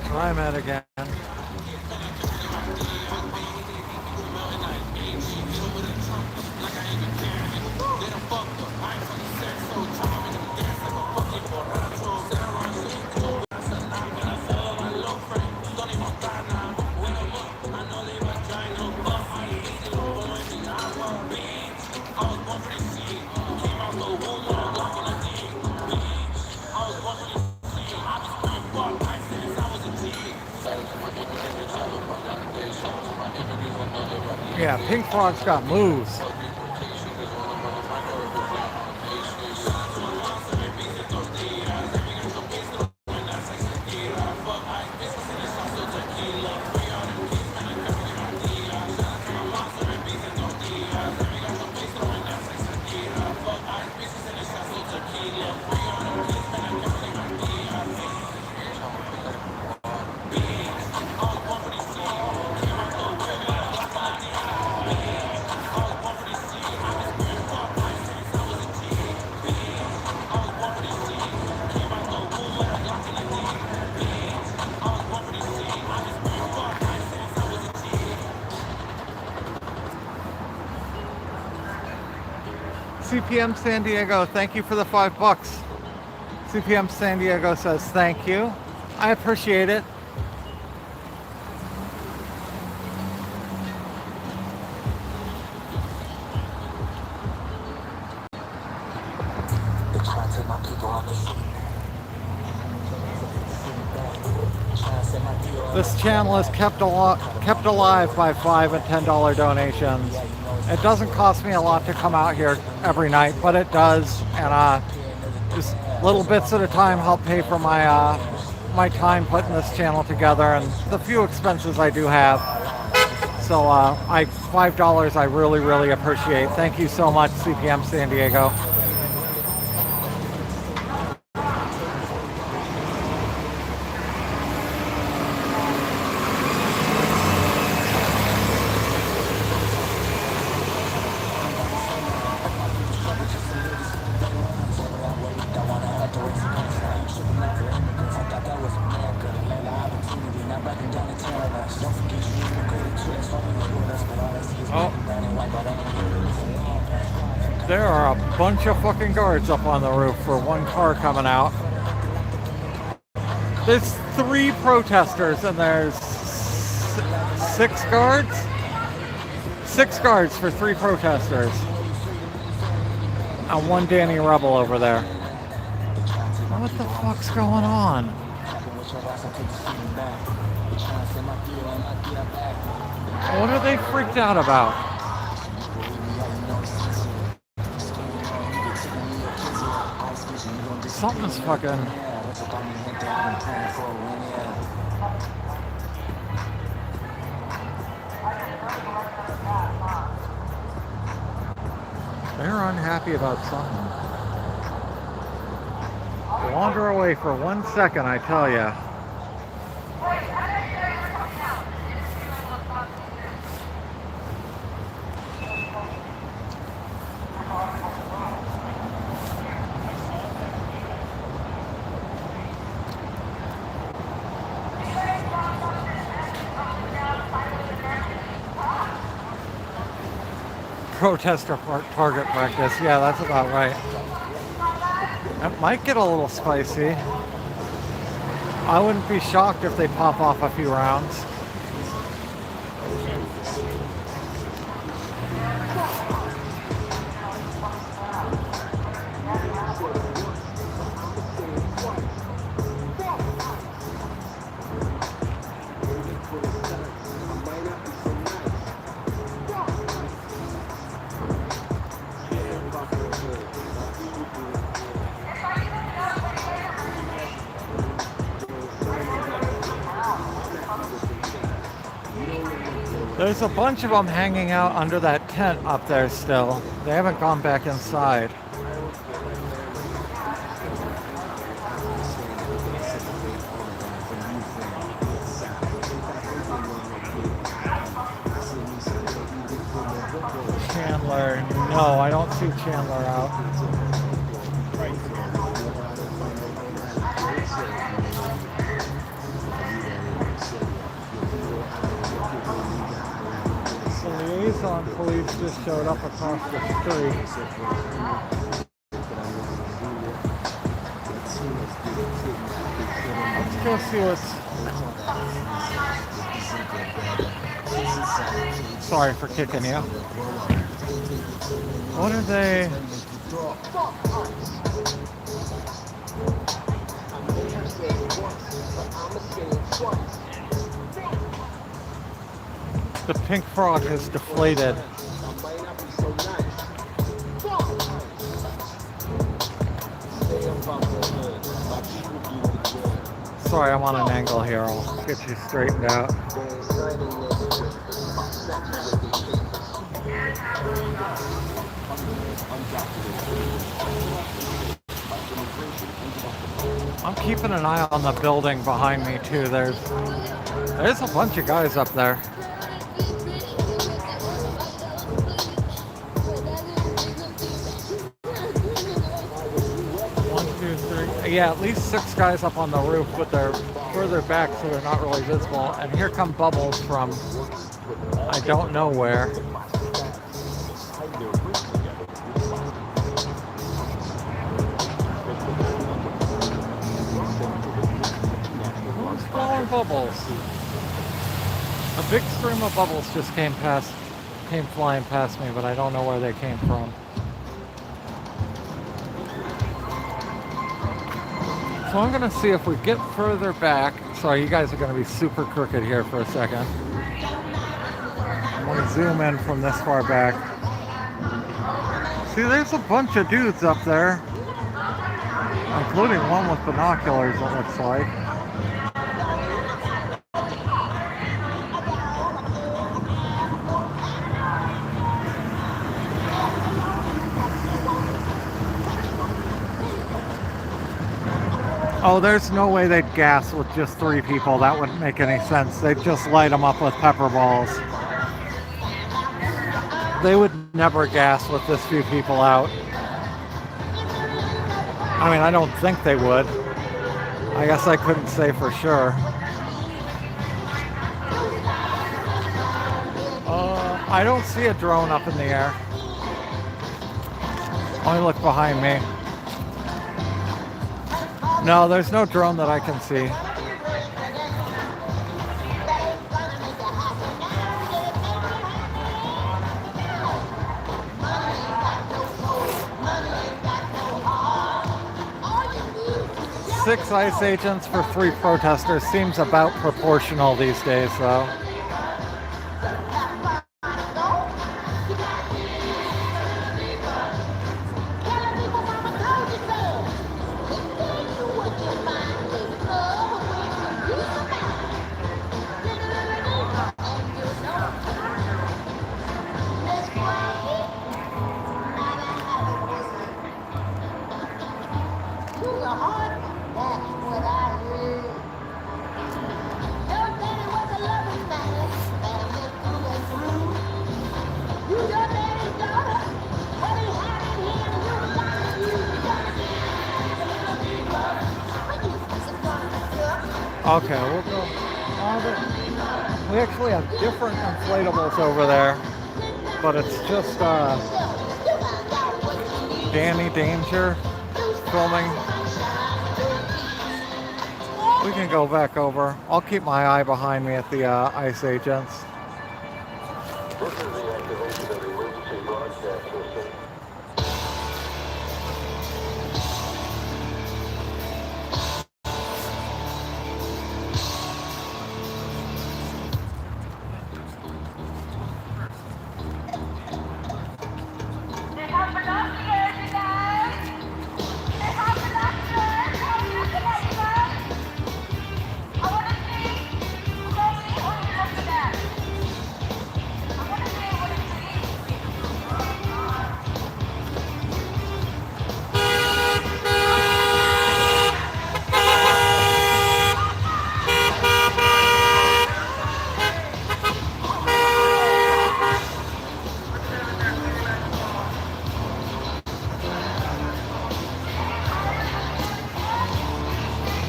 Try that again. Yeah, Pink Frog's got moves. CPM San Diego, thank you for the $5. CPM San Diego says thank you. I appreciate it. This channel is kept alive by $5 and $10 donations. It doesn't cost me a lot to come out here every night, but it does, and just little bits at a time help pay for my my time putting this channel together and the few expenses I do have. So $5 I really appreciate. Thank you so much, CPM San Diego. There are a bunch of fucking guards up on the roof for one car coming out. There's 3 protesters and there's 6 guards? 6 guards for 3 protesters. And 1 Danny Rebel over there. What the fuck's going on? What are they freaked out about? Something's fucking... They're unhappy about something. Wander away for 1 second, I tell ya. Protester target practice. Yeah, that's about right. That might get a little spicy. I wouldn't be shocked if they pop off a few rounds. There's a bunch of them hanging out under that tent up there still. They haven't gone back inside. Chandler, no, I don't see Chandler out. Liaison police just showed up across the street. Let's go see what's... Sorry for kicking you. What are they... The pink frog is deflated. Sorry, I'm on an angle here. I'll get you straightened out. I'm keeping an eye on the building behind me too. There's a bunch of guys up there. 1, 2, 3. Yeah, at least 6 guys up on the roof, but they're further back, so they're not really visible. And here come bubbles from I don't know where. Who's blowing bubbles? A big stream of bubbles just came flying past me, but I don't know where they came from. So I'm gonna see if we get further back. Sorry, you guys are gonna be super crooked here for a second. I'm gonna zoom in from this far back. See, there's a bunch of dudes up there, including one with binoculars, it looks like. Oh, there's no way they'd gas with just 3 people. That wouldn't make any sense. They'd just light them up with pepper balls. They would never gas with this few people out. I mean, I don't think they would. I guess I couldn't say for sure. I don't see a drone up in the air. Let me look behind me. No, there's no drone that I can see. Six ICE agents for 3 protesters seems about proportional these days, though. Okay, we'll go. We actually have different inflatables over there, but it's just Danny Danger filming. We can go back over. I'll keep my eye behind me at the ICE agents. This is the activation of the emergency broadcast system.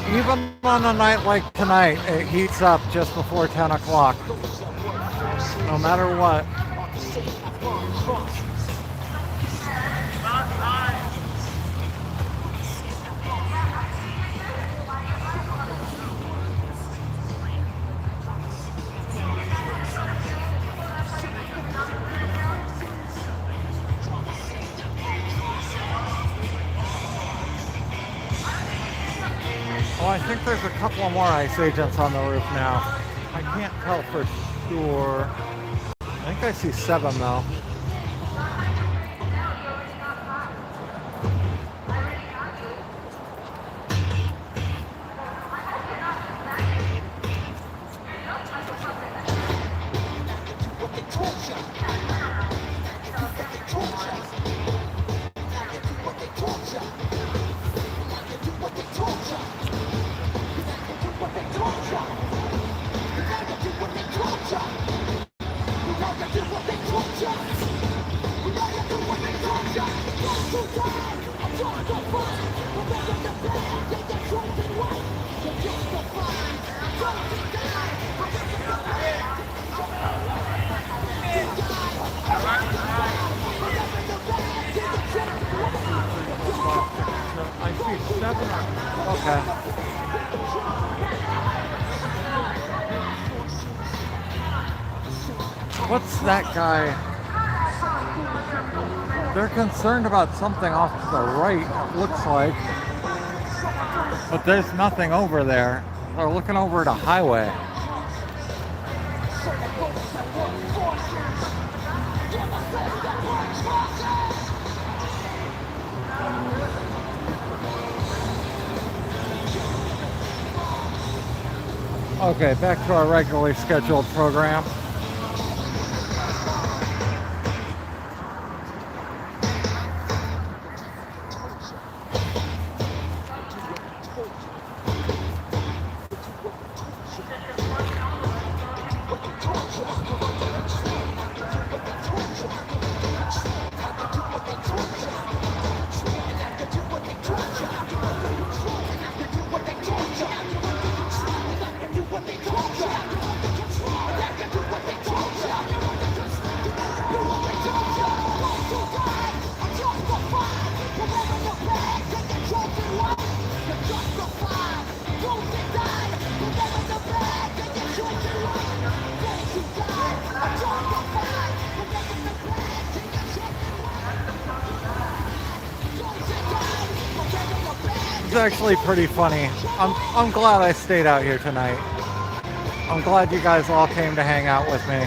Even on a night like tonight, it heats up just before 10 o'clock. No matter what. Oh, I think there's a couple of more ICE agents on the roof now. I can't tell for sure. I think I see 7 though. I see 7. Okay. What's that guy? They're concerned about something off to the right, it looks like. But there's nothing over there. They're looking over at a highway. Okay, back to our regularly scheduled program. It's actually pretty funny. I'm glad I stayed out here tonight. I'm glad you guys all came to hang out with me.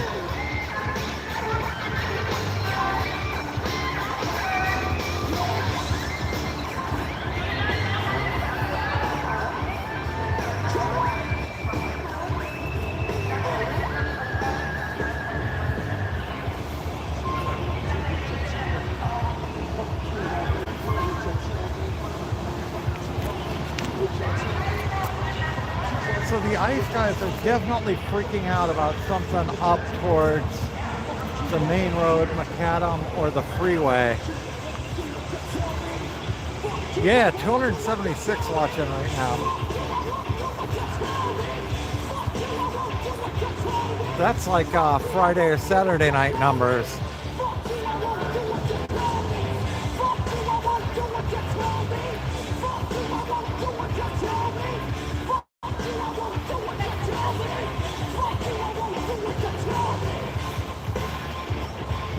So the ICE guys are definitely freaking out about something up towards the main road, Macadam, or the freeway. Yeah, 276 watching right now. That's like Friday or Saturday night numbers.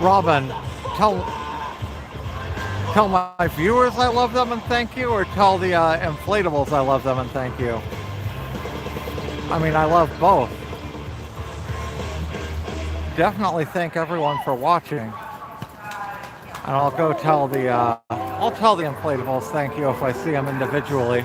Robin, tell my viewers I love them and thank you, or tell the inflatables I love them and thank you? I mean, I love both. Definitely thank everyone for watching. And I'll go tell the inflatables thank you if I see them individually.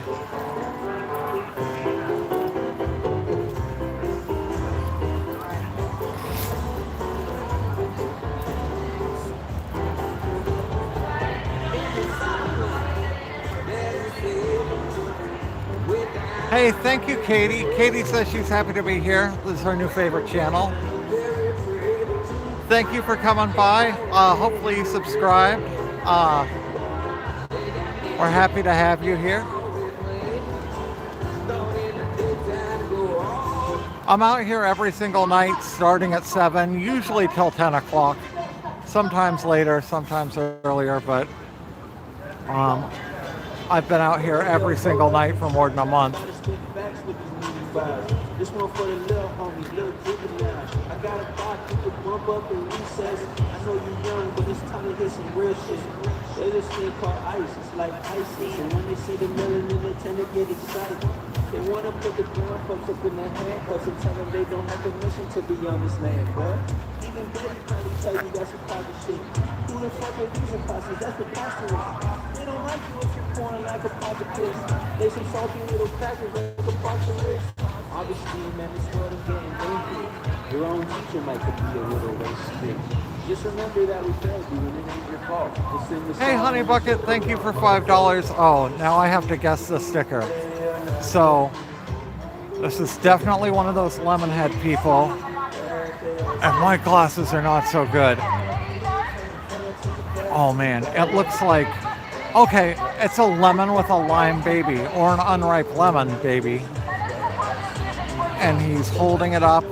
Hey, thank you, Katie. Katie says she's happy to be here. This is her new favorite channel. Thank you for coming by. Hopefully you subscribed. We're happy to have you here. I'm out here every single night starting at 7, usually till 10 o'clock. Sometimes later, sometimes earlier, but I've been out here every single night for more than a month. This one for the little homies, little juveniles. I got a thought you could bump up and recess. I know you're young, but it's time to hit some real shit. There's this thing called I.C.E. It's like I.C.E. And when they see the melanin, they tend to get excited. They want to put the ground folks up in their handcuffs and tell them they don't have permission to be on this land, bro. Even Betty probably tell you that's a private shit. Who the fuck are these imposters? That's the pastor. They don't like you if you're pouring like a positive. They some salty little crackers like a box of ribs. Obviously, man, this world is getting dangerous. Your own teacher might could be a little racist. Just remember that we failed you and it ain't your fault. Hey, Honey Bucket, thank you for $5. Oh, now I have to guess the sticker. So, this is definitely one of those Lemonhead people. And my glasses are not so good. Oh man, it looks like... Okay, it's a lemon with a lime baby, or an unripe lemon baby. And he's holding it up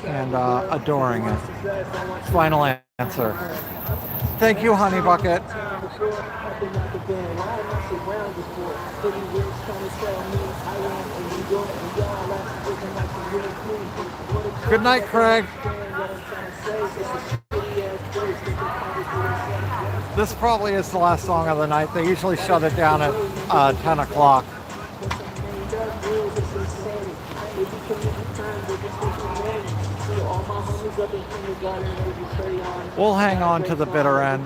and adoring it. Final answer. Thank you, Honey Bucket. Good night, Craig. This probably is the last song of the night. They usually shut it down at 10 o'clock. We'll hang on to the bitter end.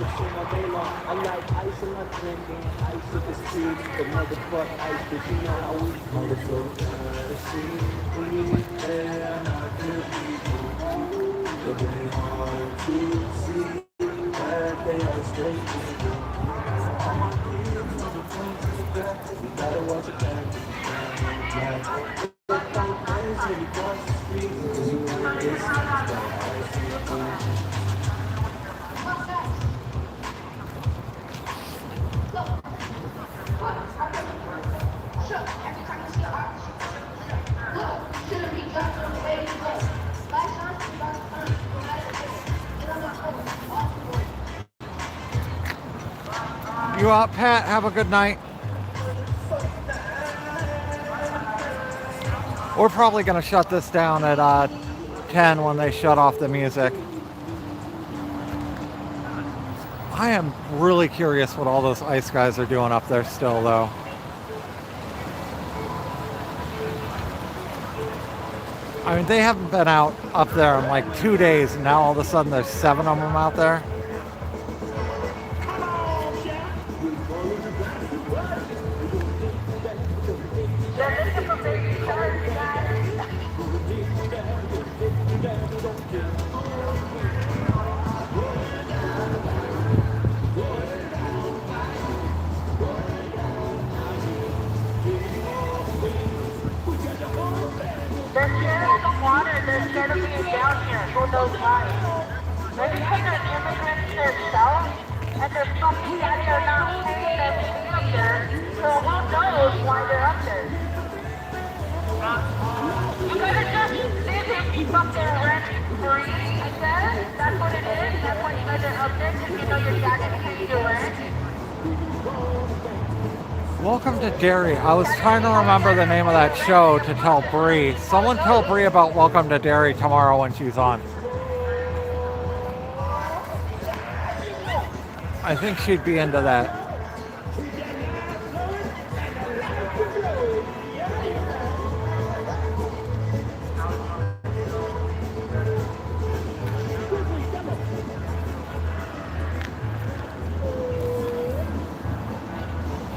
You out, Pat? Have a good night. We're probably going to shut this down at 10 when they shut off the music. I am really curious what all those ICE guys are doing up there still, though. I mean, they haven't been out up there in like 2 days, and now all of a sudden there's 7 of them out there. There's gonna be a down here, who knows why. Maybe because they're immigrants themselves, and their fucking daddy are not paying them to be up there, so who knows why they're up there. You gotta just live and keep up there rent free, I guess. That's what it is. That's why you guys are up there, because you know your dad didn't pay you rent. Welcome to Derry. I was trying to remember the name of that show to tell Bree. Someone tell Bree about Welcome to Derry tomorrow when she's on. I think she'd be into that.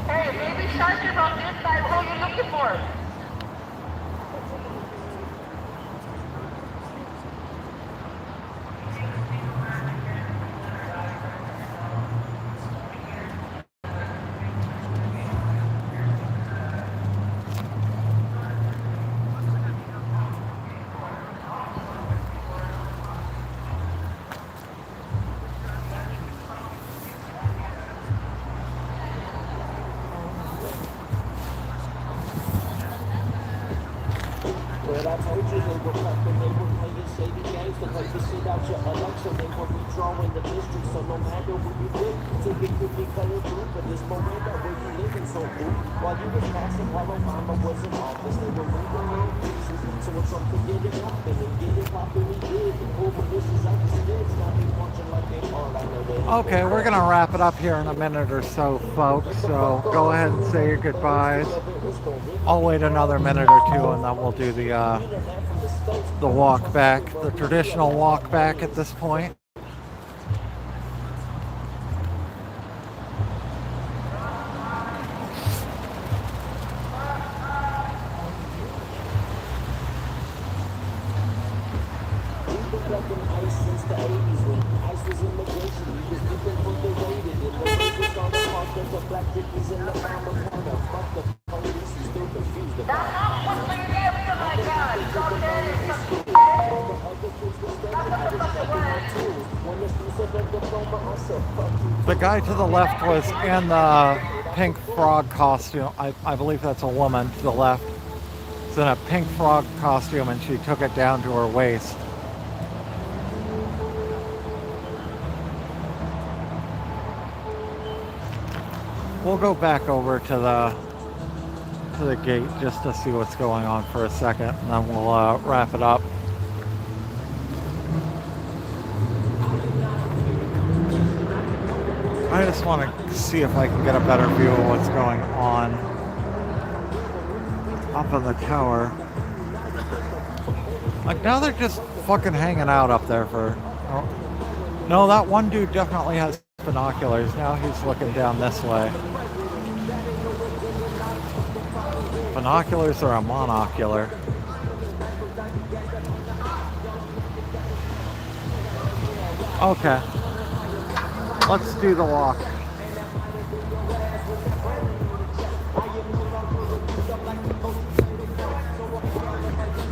Hey, maybe Sharky's on this side. Who are you looking for? But I told you they were fucking, they were playing shady games to play the shit out your election. They were redrawing the district, so no matter who you pick, ticket could be colored through. But this moment that where you living, so ooh, while you was passing, while Obama was in office, they were moving little pieces. So when Trump could get it poppin' and get it poppin', he did. And pull militias out the sticks, now they marching like they are. I know they. Okay, we're gonna wrap it up here in a minute or so, folks. So go ahead and say your goodbyes. I'll wait another minute or two, and then we'll do the walk back, the traditional walk back at this point. We've been collecting ICE since the 80s when ICE was immigration. We was looking for the rated and the raiders on the park. There's a black chickies in the mama corner. Fuck the police, you still confused about it. The guy to the left was in the pink frog costume. I believe that's a woman to the left. It's in a pink frog costume, and she took it down to her waist. We'll go back over to the gate just to see what's going on for a second, and then we'll wrap it up. I just want to see if I can get a better view of what's going on up in the tower. Like, now they're just fucking hanging out up there for... Oh. No, that one dude definitely has binoculars. Now he's looking down this way. Binoculars or a monocular? Okay. Let's do the walk.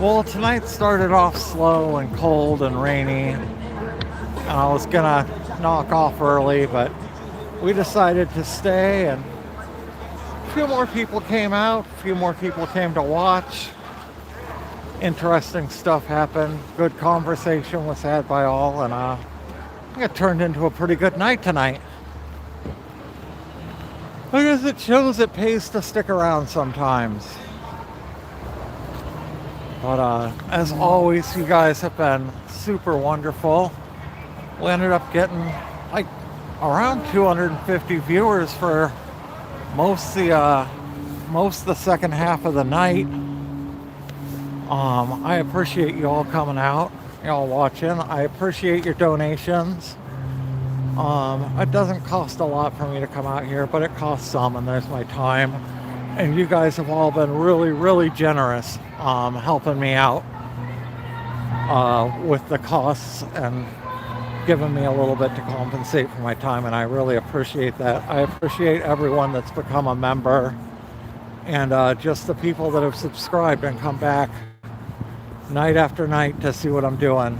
Well, tonight started off slow and cold and rainy, and I was gonna knock off early, but we decided to stay, and a few more people came out, a few more people came to watch. Interesting stuff happened. Good conversation was had by all, and I think it turned into a pretty good night tonight. I guess it shows it pays to stick around sometimes. But as always, you guys have been super wonderful. We ended up getting like around 250 viewers for most of the second half of the night. I appreciate you all coming out, y'all watching. I appreciate your donations. It doesn't cost a lot for me to come out here, but it costs some, and there's my time. And you guys have all been really, really generous, helping me out with the costs and giving me a little bit to compensate for my time, and I really appreciate that. I appreciate everyone that's become a member, and just the people that have subscribed and come back night after night to see what I'm doing.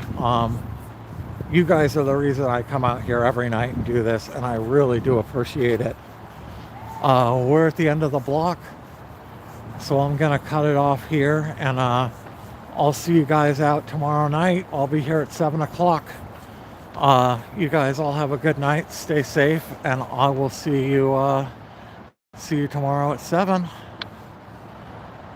You guys are the reason I come out here every night and do this, and I really do appreciate it. We're at the end of the block, so I'm gonna cut it off here, and I'll see you guys out tomorrow night. I'll be here at 7 o'clock. You guys all have a good night, stay safe, and I will see you tomorrow at 7.